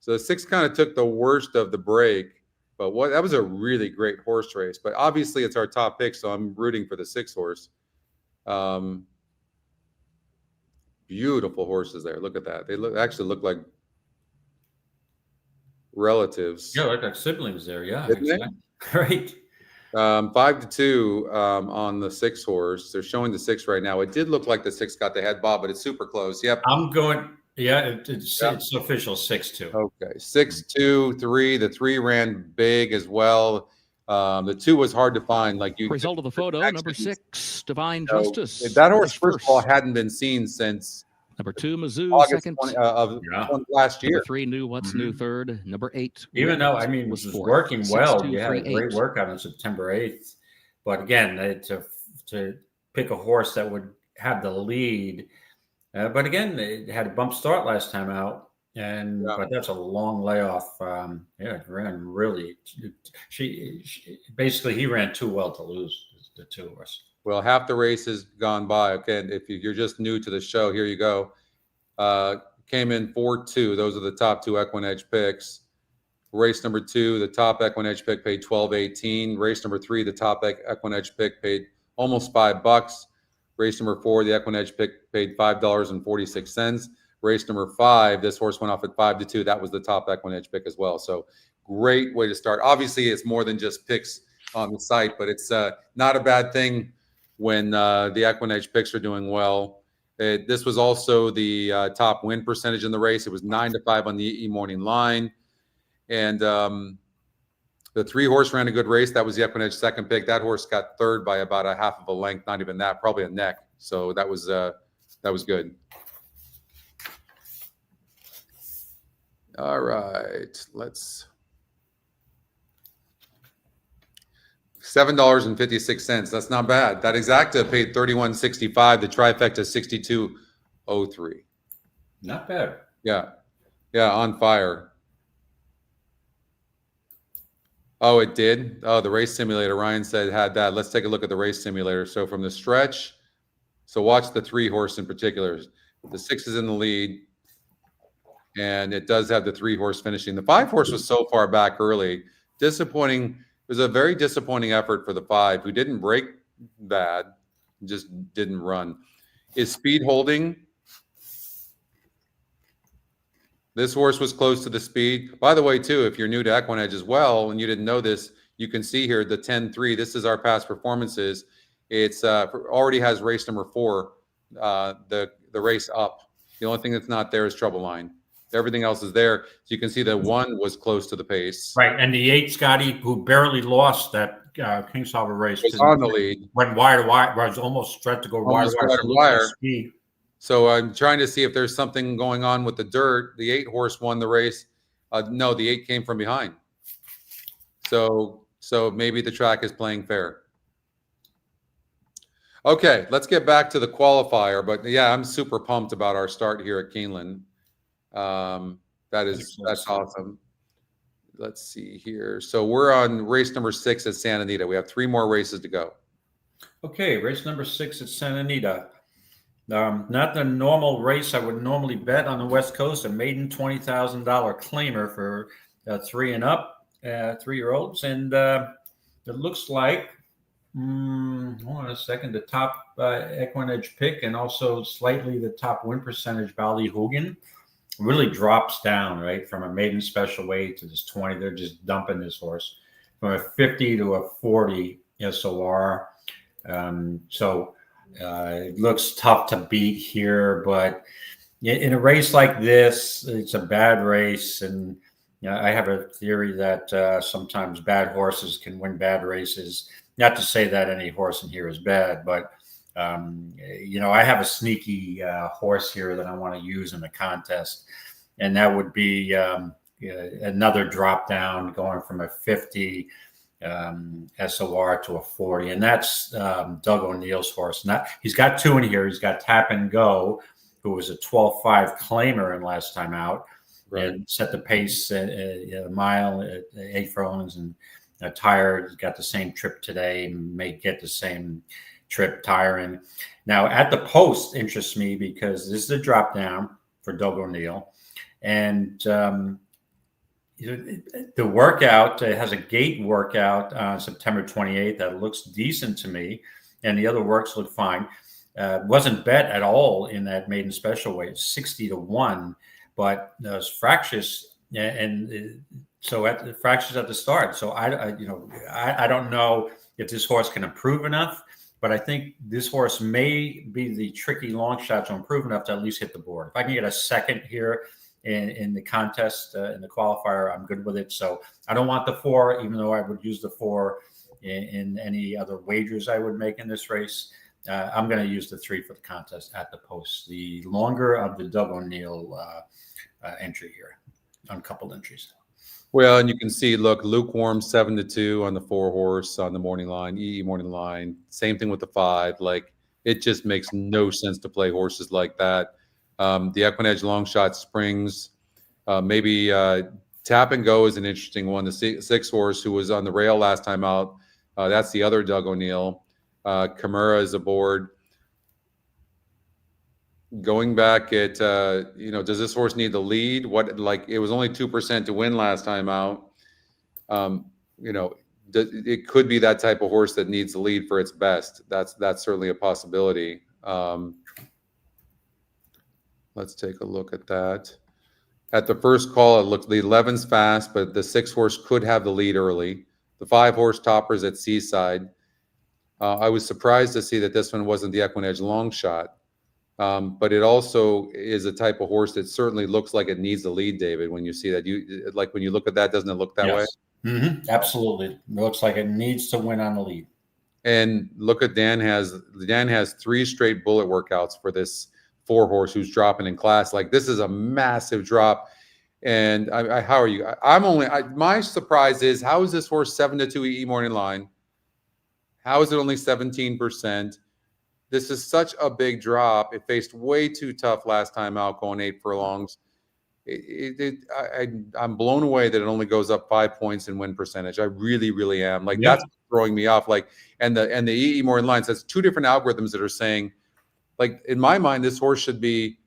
So the 6 kind of took the worst of the break. But that was a really great horse race. But obviously, it's our top pick, so I'm rooting for the 6 horse. Beautiful horses there. Look at that. They actually look like relatives. Yeah, like siblings there. Yeah, exactly. Great. 5-2 on the 6 horse. They're showing the 6 right now. It did look like the 6 got the head bob, but it's super close. Yep. I'm going. Yeah, it's official 6-2. Okay, 6-2, 3. The 3 ran big as well. The 2 was hard to find. Result of the photo, number 6, Divine Justice. That horse, first of all, hadn't been seen since number 2, Mizzou, August second 20, of last year. Number 3, New What's New, third. Number 8. Even though, was working well. You had a great workout on September 8th. But again, to pick a horse that would have the lead. But again, it had a bump start last time out. But that's a long layoff. It ran really. He ran too well to lose the 2 horse. Well, half the race has gone by. Okay, and if you're just new to the show, here you go. Came in 4-2. Those are the top 2 EquinEdge picks. Race number 2, the top EquinEdge pick paid $12.18. Race number 3, the top EquinEdge pick paid almost $5. Race number 4, the EquinEdge pick paid $5.46. Race number 5, this horse went off at 5-2. That was the top EquinEdge pick as well. So great way to start. Obviously, it's more than just picks on the site, but it's not a bad thing when the EquinEdge picks are doing well. This was also the top win percentage in the race. It was 9-5 on the morning line. And the 3 horse ran a good race. That was the EquinEdge second pick. That horse got third by about a half of a length, not even that, probably a neck. So that was good. All right, let's. $7.56. That's not bad. That exacta paid $31.65. The trifecta $62.03. Not bad. Yeah, on fire. Oh, it did. Oh, the race simulator. Ryan said had that. Let's take a look at the race simulator. So from the stretch, so watch the 3 horse in particular. The 6 is in the lead, and it does have the 3 horse finishing. The 5 horse was so far back early. Disappointing was a very disappointing effort for the 5, who didn't break bad, just didn't run. Is speed holding? This horse was close to the speed. By the way, too, if you're new to EquinEdge as well, and you didn't know this, you can see here the 10-3. This is our past performances. It's already has race number 4, the race up. The only thing that's not there is Trouble Line. Everything else is there. So you can see that 1 was close to the pace. Right, and the 8, Scotty, who barely lost that Kingsolver race, Was on the lead. went wire to wire. Was almost tried to go wire Almost to wire to wire. wire. Speed. So I'm trying to see if there's something going on with the dirt. The 8 horse won the race. No, the 8 came from behind. So maybe the track is playing fair. Okay, let's get back to the qualifier. But yeah, I'm super pumped about our start here at Keeneland. That's awesome. Let's see here. So we're on race number 6 at Santa Anita. We have 3 more races to go. Okay, race number 6 at Santa Anita. Not the normal race I would normally bet on the West Coast. A maiden $20,000 claimer for 3 and up, 3-year-olds, and it looks like hold on a second. The top EquinEdge pick and also slightly the top win percentage, Bali Hogan, really drops down, right, from a maiden special weight to this 20. They're just dumping this horse from a 50 to a 40 SOR. It looks tough to beat here, but in a race like this, it's a bad race. And I have a theory that sometimes bad horses can win bad races. Not to say that any horse in here is bad, but I have a sneaky horse here that I want to use in the contest, and that would be another drop down going from a 50 SOR to a 40, and that's Doug O'Neill's horse. He's got 2 in here. He's got Tap and Go, who was a 12.5 claimer in last time out, right, and set the pace a mile at 8 furlongs, and tired. He's got the same trip today, may get the same trip tiring. Now at the post interests me because this is a drop down for Doug O'Neill, and the workout has a gate workout on September 28th that looks decent to me, and the other works look fine. Wasn't bet at all in that maiden special weight, 60 to 1, but was fractious, and so at the fractious at the start. So I don't know if this horse can improve enough, but I think this horse may be the tricky long shot to improve enough to at least hit the board. If I can get a second here in the contest, in the qualifier, I'm good with it. So I don't want the 4, even though I would use the 4 in any other wagers I would make in this race. I'm going to use the 3 for the contest at the post. The longer of the Doug O'Neill entry here, uncoupled entries. Well, and you can see, look, lukewarm 7-2 on the 4 horse on the morning line, EE morning line. Same thing with the 5. Like, it just makes no sense to play horses like that. The EquinEdge long shot springs. Maybe Tap and Go is an interesting one. The 6 horse who was on the rail last time out. That's the other Doug O'Neill. Kimura is aboard. Going back at, does this horse need the lead? It was only 2% to win last time out. It could be that type of horse that needs the lead for its best. That's certainly a possibility. Let's take a look at that. At the first call, it looks the 11's fast, but the 6 horse could have the lead early. The 5 horse Toppers at Seaside. I was surprised to see that this one wasn't the EquinEdge long shot. But it also is a type of horse that certainly looks like it needs the lead, David. When you see that, when you look at that, doesn't it look that way? Mm-hmm. Absolutely. It looks like it needs to win on the lead. And look at Dan has 3 straight bullet workouts for this 4 horse who's dropping in class. Like, this is a massive drop. And how are you? My surprise is, how is this horse 7-2 EE morning line? How is it only 17%? This is such a big drop. It faced way too tough last time out, going 8 furlongs. I'm blown away that it only goes up 5 points in win percentage. I really, really am. Like, that's throwing me off. Like, and the EE morning line says 2 different algorithms that are saying, like, in my mind, this horse should be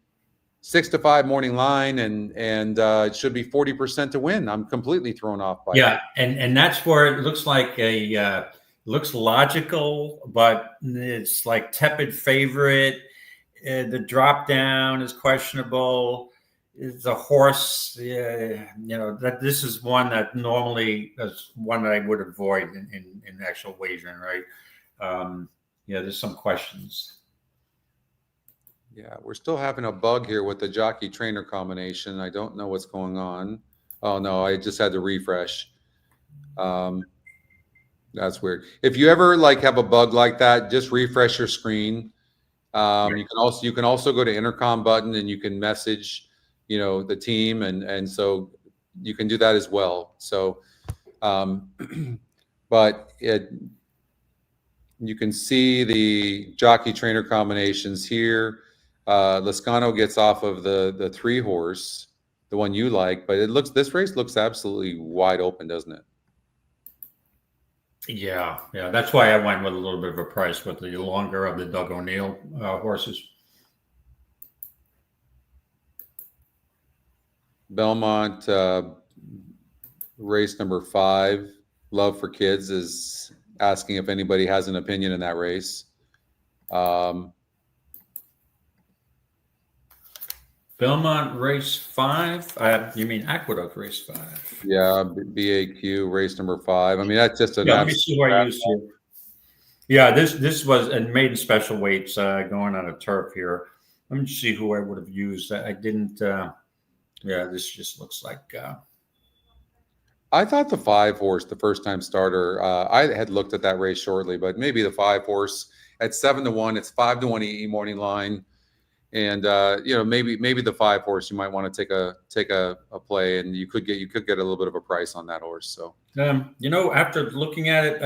6-5 morning line, and it should be 40% to win. I'm completely thrown off by that. And that's where it looks like looks logical, but it's like tepid favorite. The drop down is questionable. It's a horse, that this is one that normally is one that I would avoid in actual wagering, right? There's some questions. Yeah, we're still having a bug here with the jockey trainer combination. I don't know what's going on. Oh no, I just had to refresh. That's weird. If you ever have a bug like that, just refresh your screen. You can also go to intercom button and you can message, the team, and so you can do that as well. So, but you can see the jockey trainer combinations here. Lascano gets off of the 3-horse, the one you like, but this race looks absolutely wide open, doesn't it? Yeah. That's why I went with a little bit of a price with the longer of the Doug O'Neill horses. Belmont race number 5, Love for Kids, is asking if anybody has an opinion in that race. Belmont race 5. You mean Aqueduct race 5? Yeah, BAQ race number 5. I mean, that's just an. Let me see who I used here. Yeah, this was a maiden special weights going on a turf here. Let me see who I would have used. I didn't. This just looks like. I thought the 5-horse, the first-time starter. I had looked at that race shortly, but maybe the 5-horse at 7-1. It's 5-1 EE morning line. And maybe the 5-horse you might want to take a play, and you could get a little bit of a price on that horse. So after looking at it,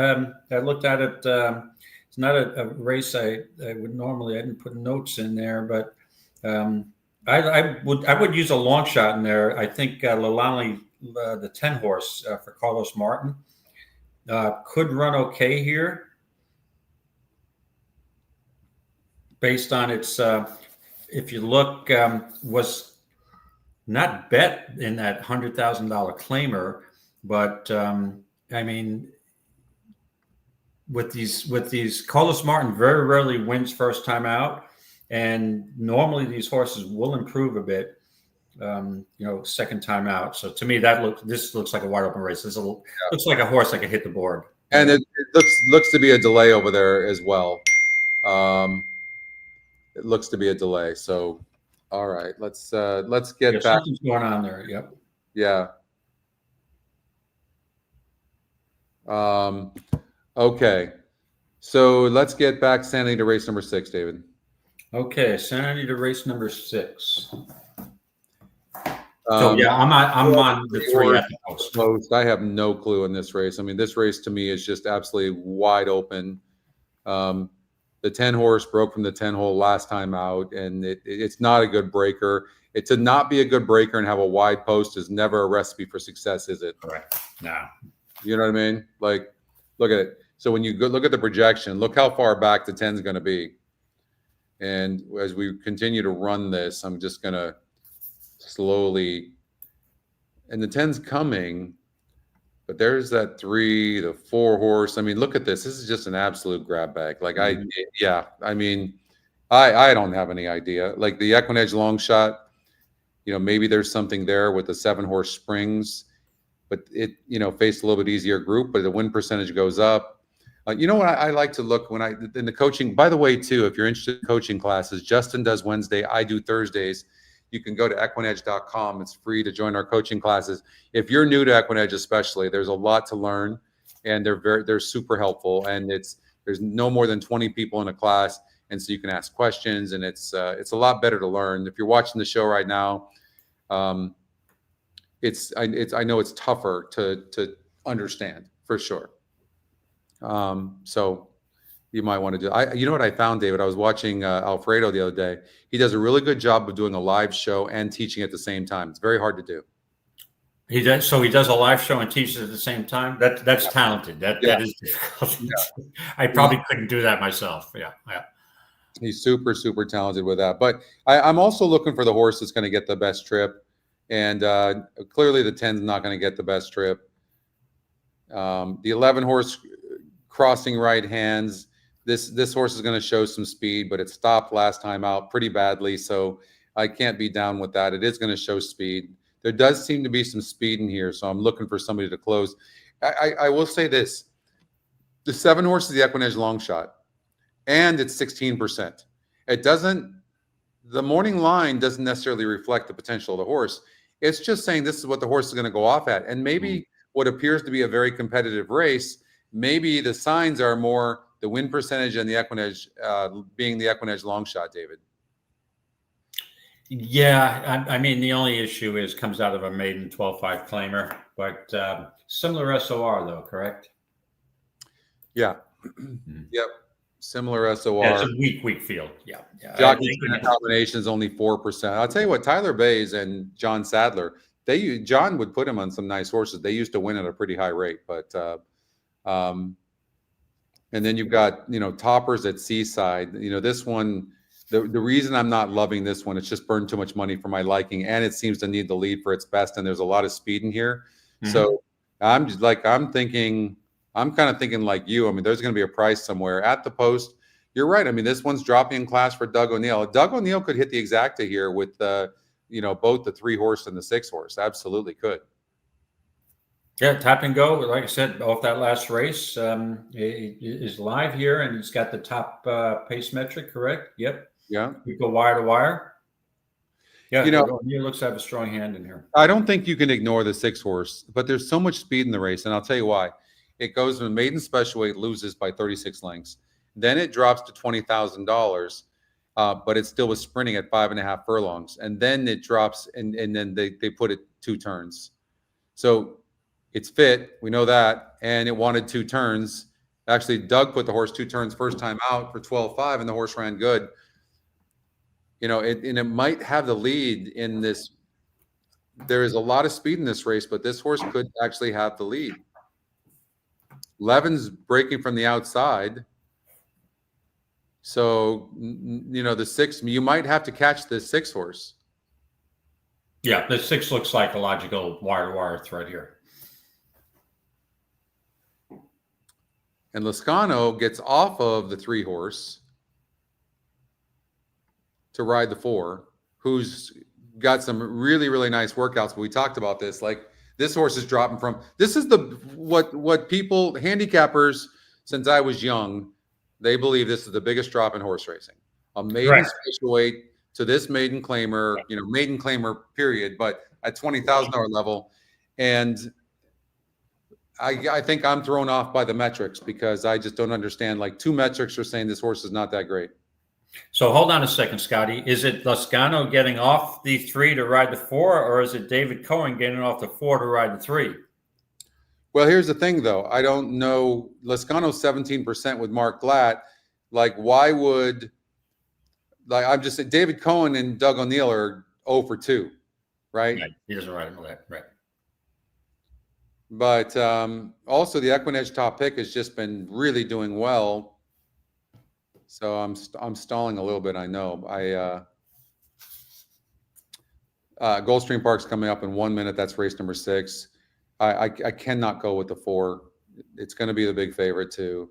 I looked at it. It's not a race I would normally. I didn't put notes in there, but I would use a long shot in there. I think Lalani, the 10-horse for Carlos Martin, could run okay here based on its. If you look, was not bet in that $100,000 claimer, but I mean, with these, Carlos Martin very rarely wins first time out, and normally these horses will improve a bit, second time out. So to me, this looks like a wide open race. This looks like a horse that could hit the board, and it looks to be a delay over there as well. It looks to be a delay. So, all right, let's get back. Something's going on there. Yep. Yeah. Okay. So let's get back Santa Anita race number 6, David. Okay, Santa Anita race number 6. I'm on the 3 at the post. I have no clue in this race. I mean, this race to me is just absolutely wide open. The 10-horse broke from the 10-hole last time out, and it's not a good breaker. To not be a good breaker and have a wide post is never a recipe for success, is it? Right. No. You know what I mean? Look at it. So when you look at the projection, look how far back the 10 is going to be. And as we continue to run this, I'm just going to slowly, and the 10's coming. But there's that 3, the 4-horse. I mean, look at this. This is just an absolute grab bag. I don't have any idea. Like the EquinEdge long shot, maybe there's something there with the 7-horse springs, but it, faced a little bit easier group, but the win percentage goes up. What I like to look in the coaching, by the way, too, if you're interested in coaching classes, Justin does Wednesday, I do Thursdays. You can go to EquinEdge.com. It's free to join our coaching classes. If you're new to EquinEdge, especially, there's a lot to learn, and they're super helpful. And there's no more than 20 people in a class, and so you can ask questions, and it's a lot better to learn. If you're watching the show right now, I know it's tougher to understand for sure. So you might want to do. You know what I found, David? I was watching Alfredo the other day. He does a really good job of doing a live show and teaching at the same time. It's very hard to do. He does. So he does a live show and teaches at the same time. That's talented. That is difficult. Yeah. I probably couldn't do that myself. Yeah. He's super, super talented with that. But I'm also looking for the horse that's going to get the best trip. And clearly the 10's not going to get the best trip. The 11 horse crossing right hands. This horse is going to show some speed, but it stopped last time out pretty badly. So I can't be down with that. It is going to show speed. There does seem to be some speed in here. So I'm looking for somebody to close. I will say this. The 7 horse is the EquinEdge long shot. And it's 16%. It doesn't, the morning line doesn't necessarily reflect the potential of the horse. It's just saying this is what the horse is going to go off at. And maybe what appears to be a very competitive race, maybe the signs are more the win percentage and the EquinEdge being the EquinEdge long shot, David. Yeah, I mean, the only issue is comes out of a maiden 12-5 claimer, but similar SOR though, correct? Yeah. Yep. Similar SOR. Yeah, it's a weak field. Yeah. Jockey combination is only 4%. I'll tell you what, Tyler Bays and John Sadler, John would put him on some nice horses. They used to win at a pretty high rate, but and then you've got, toppers at Seaside. This one, the reason I'm not loving this one, it's just burned too much money for my liking, and it seems to need the lead for its best, and there's a lot of speed in here. So I'm kind of thinking like you. I mean, there's going to be a price somewhere at the post. You're right. I mean, this one's dropping in class for Doug O'Neill. Doug O'Neill could hit the exacta here with both the 3 horse and the 6 horse. Absolutely could. Yeah, tap and go. Like I said, off that last race, he is live here, and he's got the top pace metric, correct? Yep. Yeah. We go wire to wire. Yeah, O'Neill looks to have a strong hand in here. I don't think you can ignore the 6 horse, but there's so much speed in the race, and I'll tell you why. It goes from maiden special weight, loses by 36 lengths. Then it drops to $20,000, but it still was sprinting at 5.5 furlongs. And then it drops, and then they put it 2 turns. So it's fit. We know that. And it wanted 2 turns. Actually, Doug put the horse 2 turns first time out for 12.5, and the horse ran good. And it might have the lead in this. There is a lot of speed in this race, but this horse could actually have the lead. 11's breaking from the outside. So, the 6, you might have to catch the 6 horse. Yeah, the 6 looks like a logical wire-to-wire thread here. And Lascano gets off of the 3 horse to ride the 4, who's got some really, really nice workouts. But we talked about this, like, this horse is dropping from. This is what people, handicappers, since I was young, they believe this is the biggest drop in horse racing. A maiden special weight to this maiden claimer, maiden claimer period, but at $20,000 level. And I think I'm thrown off by the metrics because I just don't understand. Like 2 metrics are saying this horse is not that great. So hold on a second, Scotty. Is it Lascano getting off the 3 to ride the 4, or is it David Cohen getting off the 4 to ride the 3? Well, here's the thing, though. I don't know. Lascano's 17% with Mark Glatt. Like, why would – like, I'm just saying David Cohen and Doug O'Neill are 0 for 2, right? He doesn't ride him that, right. But also the EquinEdge top pick has just been really doing well. So I'm stalling a little bit. I know. Gulfstream Park's coming up in 1 minute. That's race number 6. I cannot go with the 4. It's going to be the big favorite too.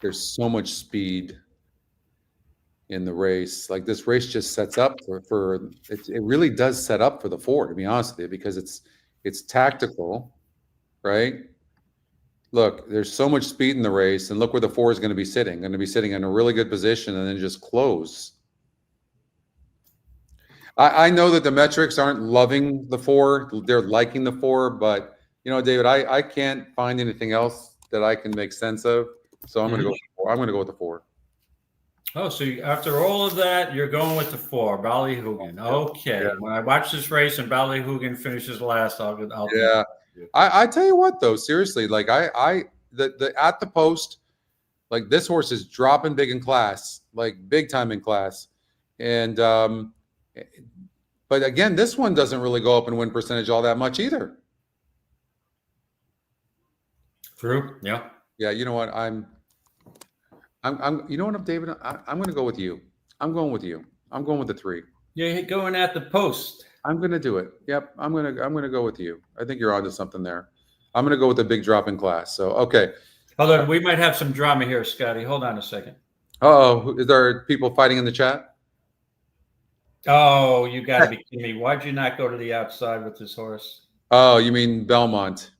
There's so much speed in the race. Like, this race just sets up for it really does set up for the 4, to be honest with you, because it's tactical, right? Look, there's so much speed in the race, and look where the 4 is going to be sitting. Going to be sitting in a really good position and then just close. I know that the metrics aren't loving the 4. They're liking the 4, but David, I can't find anything else that I can make sense of. So I'm going to go with the 4. I'm going to go with the 4. Oh, so after all of that, you're going with the 4, Ballyhoogan. Okay. Yeah. When I watch this race and Ballyhoogan finishes last, I'll yeah. I tell you what, though, seriously, like the at the post, like, this horse is dropping big in class, like big time in class. And but again, this one doesn't really go up in win percentage all that much either. True. Yeah. Yeah, you know what? you know what, David? I'm going to go with you. I'm going with you. I'm going with the 3. You're going at the post. I'm going to do it. Yep. I'm going to go with you. I think you're onto something there. I'm going to go with the big drop in class. So, okay. Hold on. We might have some drama here, Scotty. Hold on a second. Oh, is there people fighting in the chat? Oh, you got to be kidding me. Why'd you not go to the outside with this horse? Oh, you mean Belmont?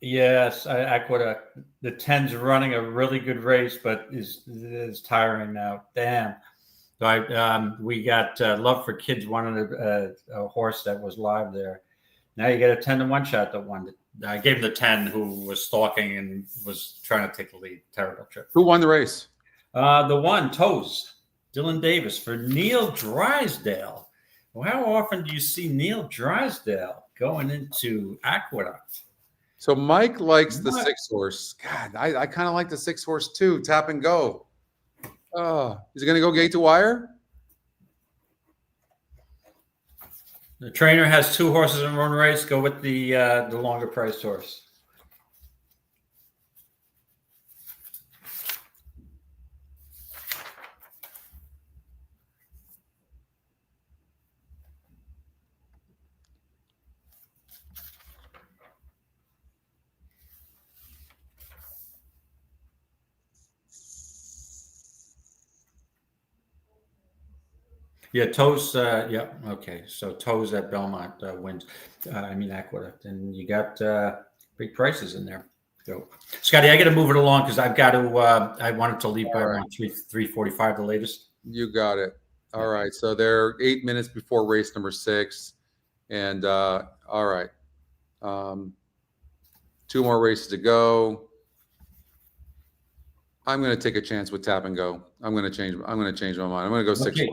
Yes, Aqueduct. The 10's running a really good race, but is tiring now. Damn. So we got Love for Kids wanted a horse that was live there. Now you get a 10-to-1 shot that won. I gave him the 10 who was stalking and was trying to take the lead. Terrible trip. Who won the race? The one, Toes, Dylan Davis for Neil Drysdale. Well, how often do you see Neil Drysdale going into Aqueduct? So Mike likes the 6 horse. God, I kind of like the 6 horse too. Tap and go. Oh, is he going to go gate to wire? The trainer has 2 horses in one race. Go with the longer priced horse. Yeah, Toes. Yeah, okay. So Toes at Belmont wins. Aqueduct, and you got big prices in there. So, Scotty, I got to move it along because I've got to. I wanted to leave by around 3:45, the latest. You got it. All right. So they're 8 minutes before race number 6, and all right. 2 more races to go. I'm going to take a chance with tap and go. I'm going to change my mind. I'm going to go 6-4.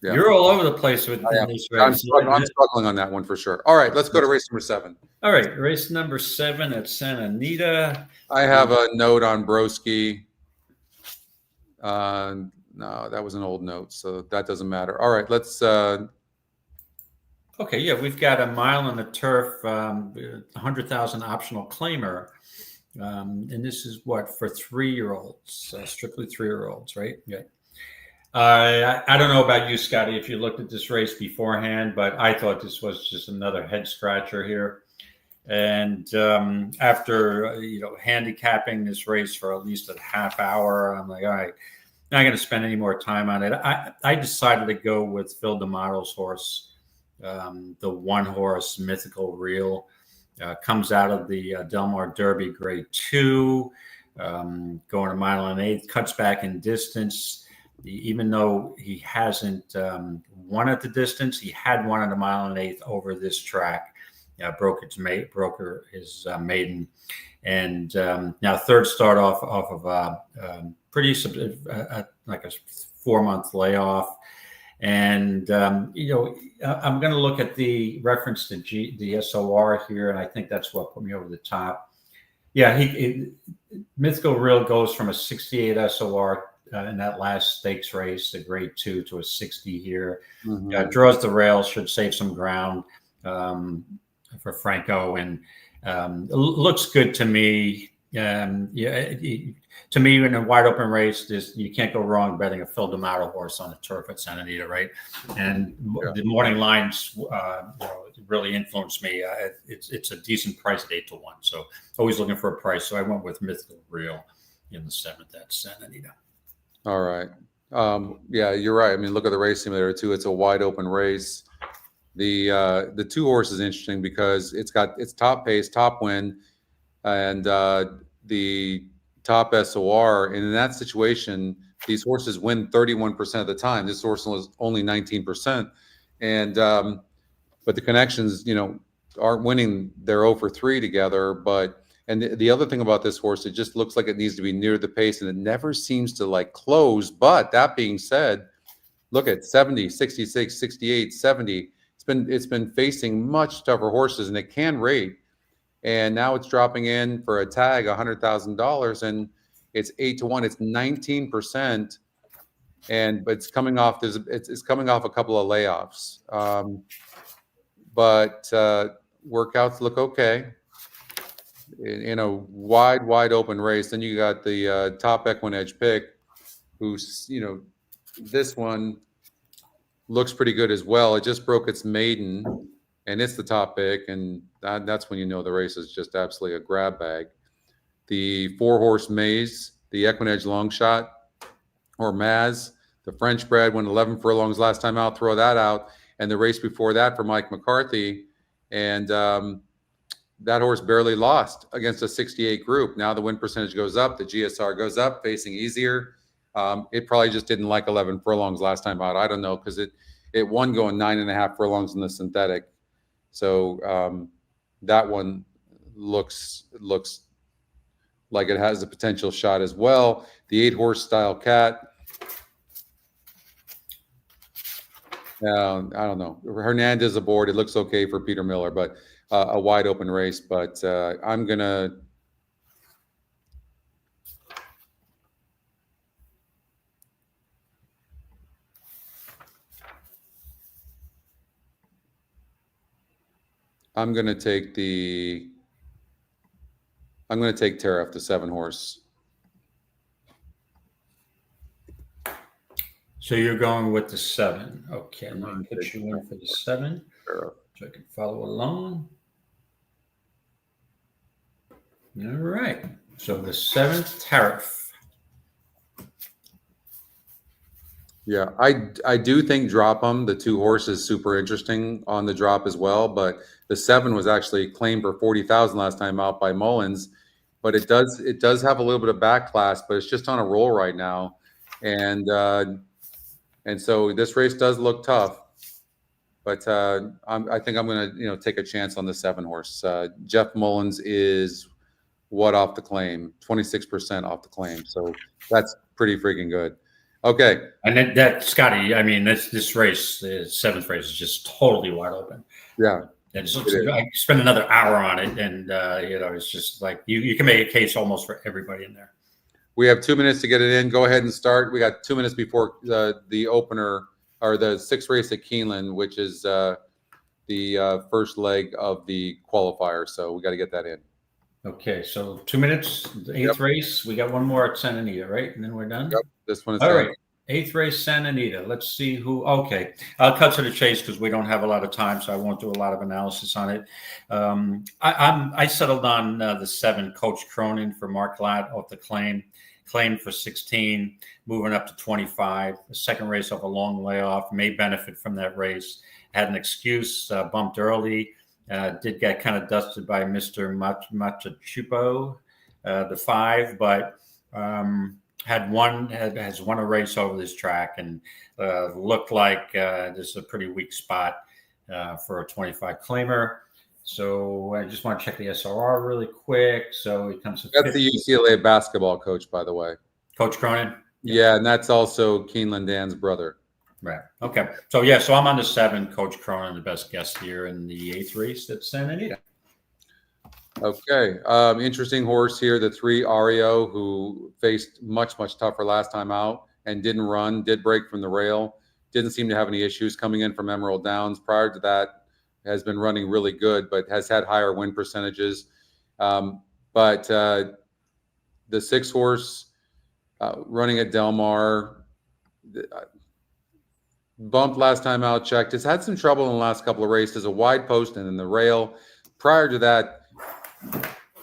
Yeah. You're all over the place with these races. I'm struggling on that one for sure. All right, let's go to race number 7. All right, race number 7 at Santa Anita. I have a note on Broski. No, that was an old note, so that doesn't matter. All right, let's. Okay, yeah, we've got a mile on the turf, 100,000 optional claimer. And this is what for 3-year-olds, strictly 3-year-olds, right? Yeah. I don't know about you, Scotty, if you looked at this race beforehand, but I thought this was just another head scratcher here. And after handicapping this race for at least a half hour, I'm like, all right, not going to spend any more time on it. I decided to go with Phil D'Amato's horse, the 1-horse Mythical Reel. Comes out of the Del Mar Derby Grade 2, going a mile and 1/8, cuts back in distance. Even though he hasn't won at the distance, he had won at a mile and 1/8 over this track. Broke his maiden, and now third start off of pretty like a 4-month layoff. And I'm going to look at the reference to the SOR here, and I think that's what put me over the top. Yeah, Mythical Reel goes from a 68 SOR in that last stakes race, the Grade 2, to a 60 here. Mm-hmm. Draws the rails, should save some ground for Franco, and looks good to me. To me, in a wide open race, you can't go wrong betting a Phil D'Amato horse on the turf at Santa Anita, right? And the morning lines really influenced me. It's a decent price at 8-1, so always looking for a price. So I went with Mythical Reel in the 7th at Santa Anita. All right. Yeah, you're right. I mean, look at the race simulator too. It's a wide open race. The 2-horse is interesting because it's top pace, top win, and the top SOR. And in that situation, these horses win 31% of the time. This horse was only 19%. And but the connections, aren't winning. They're 0 for 3 together. And the other thing about this horse, it just looks like it needs to be near the pace, and it never seems to close. But that being said, look at 70, 66, 68, 70. It's been facing much tougher horses, and it can rate. And now it's dropping in for a tag $100,000, and it's 8-1. It's 19% but it's coming off. It's coming off a couple of layoffs, but workouts look okay. In a wide open race. Then you got the top EquinEdge pick, who's this one looks pretty good as well. It just broke its maiden, and it's the top pick, and that's when the race is just absolutely a grab bag. The 4-horse Maze, the EquinEdge long shot, or Maz, the French bred, went 11 furlongs last time out. Throw that out, and the race before that for Mike McCarthy, and that horse barely lost against a 68 group. Now the win percentage goes up, the GSR goes up, facing easier. It probably just didn't like 11 furlongs last time out. I don't know, because it won going 9.5 furlongs in the synthetic. So that one looks like it has a potential shot as well. The 8-horse Style Cat. I don't know. Hernandez aboard. It looks okay for Peter Miller, but a wide open race. But I'm gonna take Tariff, the 7-horse. So you're going with the 7. Okay, I'm going to put you in for the 7 so I can follow along. All right. So the 7th Tariff. Yeah, I do think Drop 'em, the 2-horse, is super interesting on the drop as well. But the 7 was actually claimed for 40,000 last time out by Mullins. But it does have a little bit of back class, but it's just on a roll right now, and so this race does look tough. But I think I'm going to take a chance on the 7-horse. Jeff Mullins is what off the claim? 26% off the claim. So that's pretty freaking good. Okay. And that Scotty, I mean, this race, the 7th race, is just totally wide open. Yeah. And I spend another hour on it, and it's just like you can make a case almost for everybody in there. We have 2 minutes to get it in. Go ahead and start. We got 2 minutes before the opener, or the 6th race at Keeneland, which is the first leg of the qualifier. So we got to get that in. Okay, so 2 minutes, the 8th race. We got one more at Santa Anita, right? And then we're done? Yep, this one is all done. Right. 8th race, Santa Anita. Let's see who. Okay, I'll cut to the chase because we don't have a lot of time, so I won't do a lot of analysis on it. I settled on the 7, Coach Cronin for Mark Latt off the claim for 16, moving up to 25. The second race off a long layoff, may benefit from that race. Had an excuse, bumped early. Did get kind of dusted by Mr. Machachupo, the 5, but has won a race over this track, and looked like this is a pretty weak spot for a 25 claimer. So I just want to check the SRR really quick. So he comes to that's 50. The UCLA basketball coach, by the way. Coach Cronin? Yeah, and that's also Keeneland Dan's brother. Right. Okay. So, yeah, so I'm on the 7, Coach Cronin, the best guest here in the 8th race at Santa Anita. Okay. Interesting horse here, the 3, Ario, who faced much tougher last time out and didn't run, did break from the rail, didn't seem to have any issues coming in from Emerald Downs. Prior to that, has been running really good, but has had higher win percentages. But the 6-horse running at Del Mar, bumped last time out, checked. Has had some trouble in the last couple of races, a wide post and in the rail. Prior to that,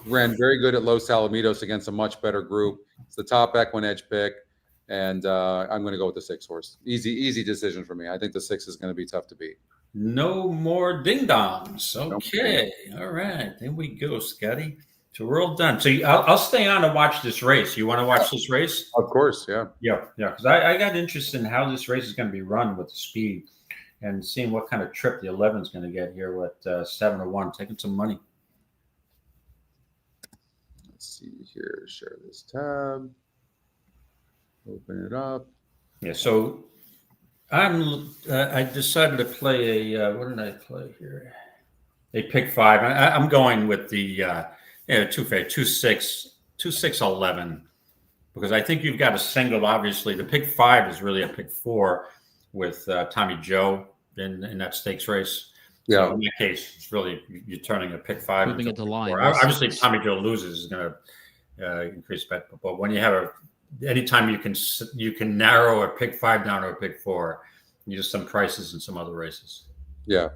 ran very good at Los Alamitos against a much better group. It's the top EquinEdge pick, and I'm going to go with the 6-horse. Easy decision for me. I think the 6 is going to be tough to beat. No more ding-dongs. Okay. All right. There we go, Scotty. So we're all done. So I'll stay on to watch this race. You want to watch this race? Of course, yeah. Yeah. Because I got interested in how this race is going to be run with the speed and seeing what kind of trip the 11 is going to get here with 7-1, taking some money. Let's see here. Share this tab. Open it up. Yeah, so I decided to play a what did I play here? A pick 5. I'm going with the 2-6 11 because I think you've got a single. Obviously, the pick 5 is really a pick 4 with Tommy Joe in that stakes race. Yeah. So in that case, it's really you're turning a pick 5 Moving into line. Obviously, if Tommy Joe loses, is going to increase bet. But when you have anytime you can narrow a pick 5 down to a pick 4, you just some prices in some other races. Yeah.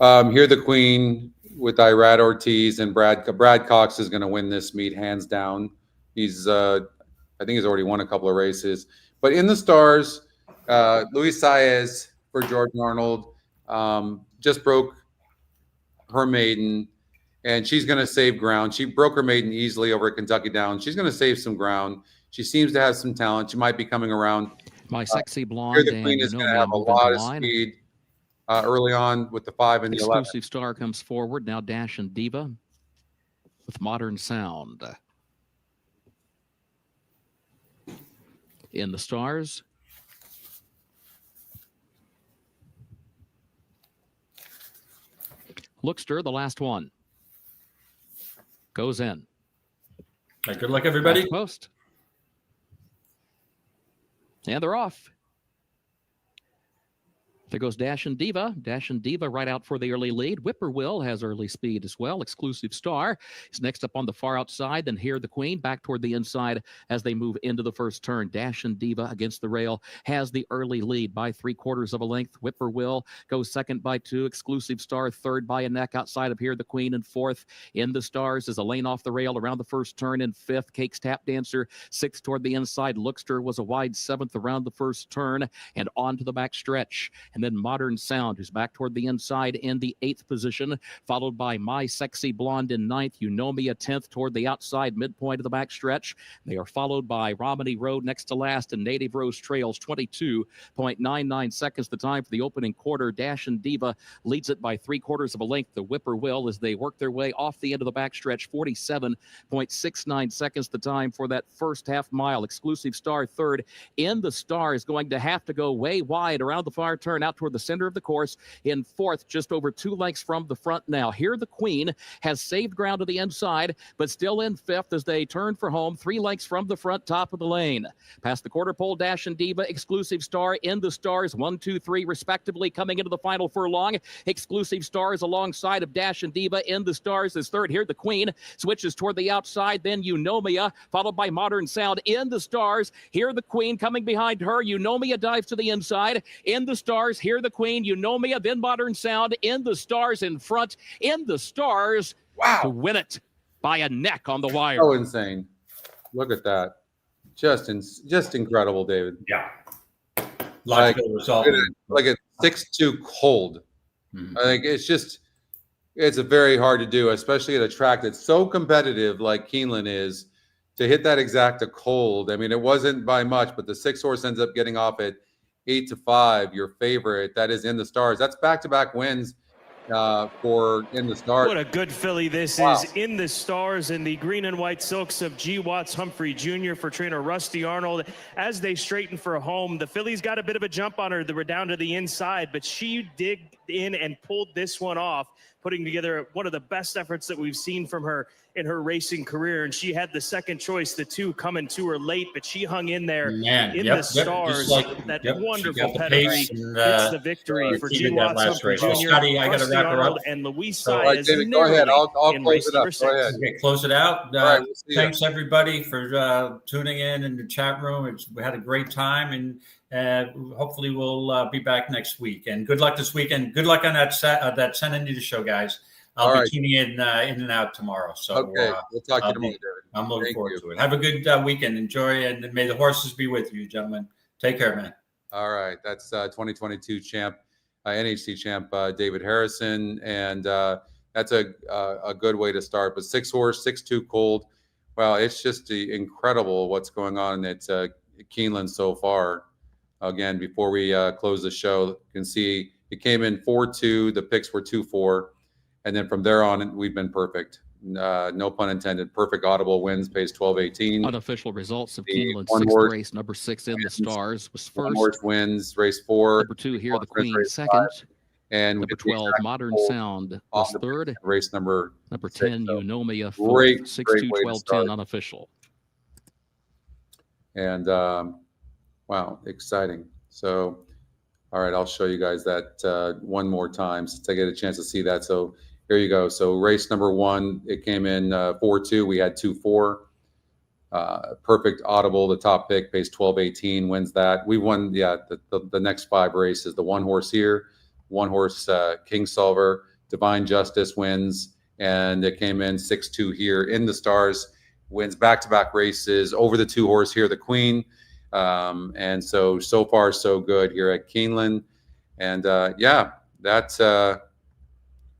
Here the Queen with Irad Ortiz and Brad Cox is going to win this meet hands down. He's I think he's already won a couple of races. But in the stars, Luis Saez for George Arnold just broke her maiden, and she's going to save ground. She broke her maiden easily over at Kentucky Downs. She's going to save some ground. She seems to have some talent. She might be coming around. My Sexy Blonde. Here the Queen is going to have a lot of speed early on with the 5 and the 11. Exclusive Star comes forward. Now Dash and Diva with Modern Sound. In the stars, Lookster, the last one, goes in. Good luck, everybody. Last post. And they're off. There goes Dash and Diva. Dash and Diva right out for the early lead. Whippoorwill has early speed as well. Exclusive Star is next up on the far outside. Then Here the Queen back toward the inside as they move into the first turn. Dash and Diva against the rail has the early lead by 3/4 of a length. Whippoorwill goes second by 2. Exclusive Star third by a neck outside of Here the Queen, and fourth in the stars is a lane off the rail around the first turn. In fifth, Cake's Tap Dancer. Sixth toward the inside. Lookster was a wide 7th around the first turn and on to the back stretch. And then Modern Sound, who's back toward the inside in the 8th position, followed by My Sexy Blonde in 9th. You Know Me a 10th toward the outside midpoint of the back stretch. They are followed by Romney Road next to last, and Native Rose Trails 22.99 seconds the time for the opening quarter. Dash and Diva leads it by 3/4 of a length. The Whippoorwill as they work their way off the end of the back stretch, 47.69 seconds the time for that first half mile. Exclusive Star third in the star is going to have to go way wide around the far turn out toward the center of the course. In fourth, just over 2 lengths from the front now. Here the Queen has saved ground to the inside, but still in 5th as they turn for home, 3 lengths from the front, top of the lane. Past the quarter pole, Dash and Diva, Exclusive Star in the stars, 1, 2, 3 respectively, coming into the final furlong. Exclusive Stars alongside of Dash and Diva in the stars is third. Here the Queen switches toward the outside, then You Know Me, followed by Modern Sound in the stars. Here the Queen coming behind her. You Know Me dives to the inside. In the stars, Here the Queen, You Know Me, then Modern Sound in the stars in front. In the stars to win it by a neck on the wire. So insane. Look at that. Just incredible, David. Yeah. Like good result. a 6-2 cold. I think it's a very hard to do, especially at a track that's so competitive like Keeneland is, to hit that exact a cold. I mean, it wasn't by much, but the 6 horse ends up getting off at 8-5. Your favorite, that is in the stars. That's back-to-back wins for in the stars. What a good filly this is. In the stars in the green and white silks of G. Watts Humphrey Jr. for trainer Rusty Arnold. As they straighten for home, the filly's got a bit of a jump on her. They were down to the inside, but she digged in and pulled this one off, putting together one of the best efforts that we've seen from her in her racing career. And she had the second choice, the 2 coming to her late, but she hung in there the stars. That wonderful pedigree gets the victory for G. Watts Humphrey Jr. Scotty, I got to wrap her up. And Luis Saez. David, go ahead. I'll close it up. Go ahead. Okay, close it out. All right, we'll thanks everybody for tuning in the chat room. We had a great time, and hopefully we'll be back next week. And good luck this weekend. Good luck on that Santa Anita show, guys. I'll be tuning in and out tomorrow. So okay, we'll talk to you tomorrow, David. I'm looking forward to it. Have a good weekend. Enjoy, and may the horses be with you, gentlemen. Take care, man. All right, that's 2022 champ, NHC champ David Harrison, and that's a good way to start. But 6 horse, 6-2 cold. Well, it's just incredible what's going on at Keeneland so far. Again, before we close the show, you can see it came in 4-2. The picks were 2-4. And then from there on, we've been perfect. No pun intended. Perfect audible wins, pays 12-18. Unofficial results of Keeneland's 6th race. Number 6 in the stars was first. Horse wins race 4. Number 2 Here the Queen second. 5. And number 12 Modern Sound was third. Race number 10 6, You Know Me a great 6-2 12-10 unofficial. And wow, exciting. So, all right, I'll show you guys that one more time since I get a chance to see that. So here you go. So race number 1, it came in 4-2. We had 2-4. Perfect audible. The top pick pays 12-18, wins that. We won, the next 5 races. The 1 horse here, 1 horse King Solver, Divine Justice wins, and it came in 6-2 here in the Stars. Wins back-to-back races over the 2 horse here, the Queen. And so far so good here at Keeneland. And yeah, that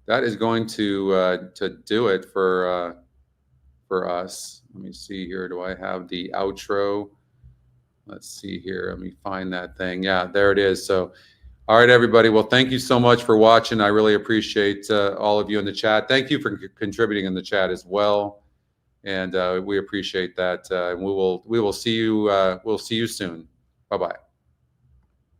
is going to do it for us. Let me see here. Do I have the outro? Let's see here. Let me find that thing. Yeah, there it is. So, all right, everybody. Well, thank you so much for watching. I really appreciate all of you in the chat. Thank you for contributing in the chat as well. And we appreciate that. And we will see you. We'll see you soon. Bye-bye.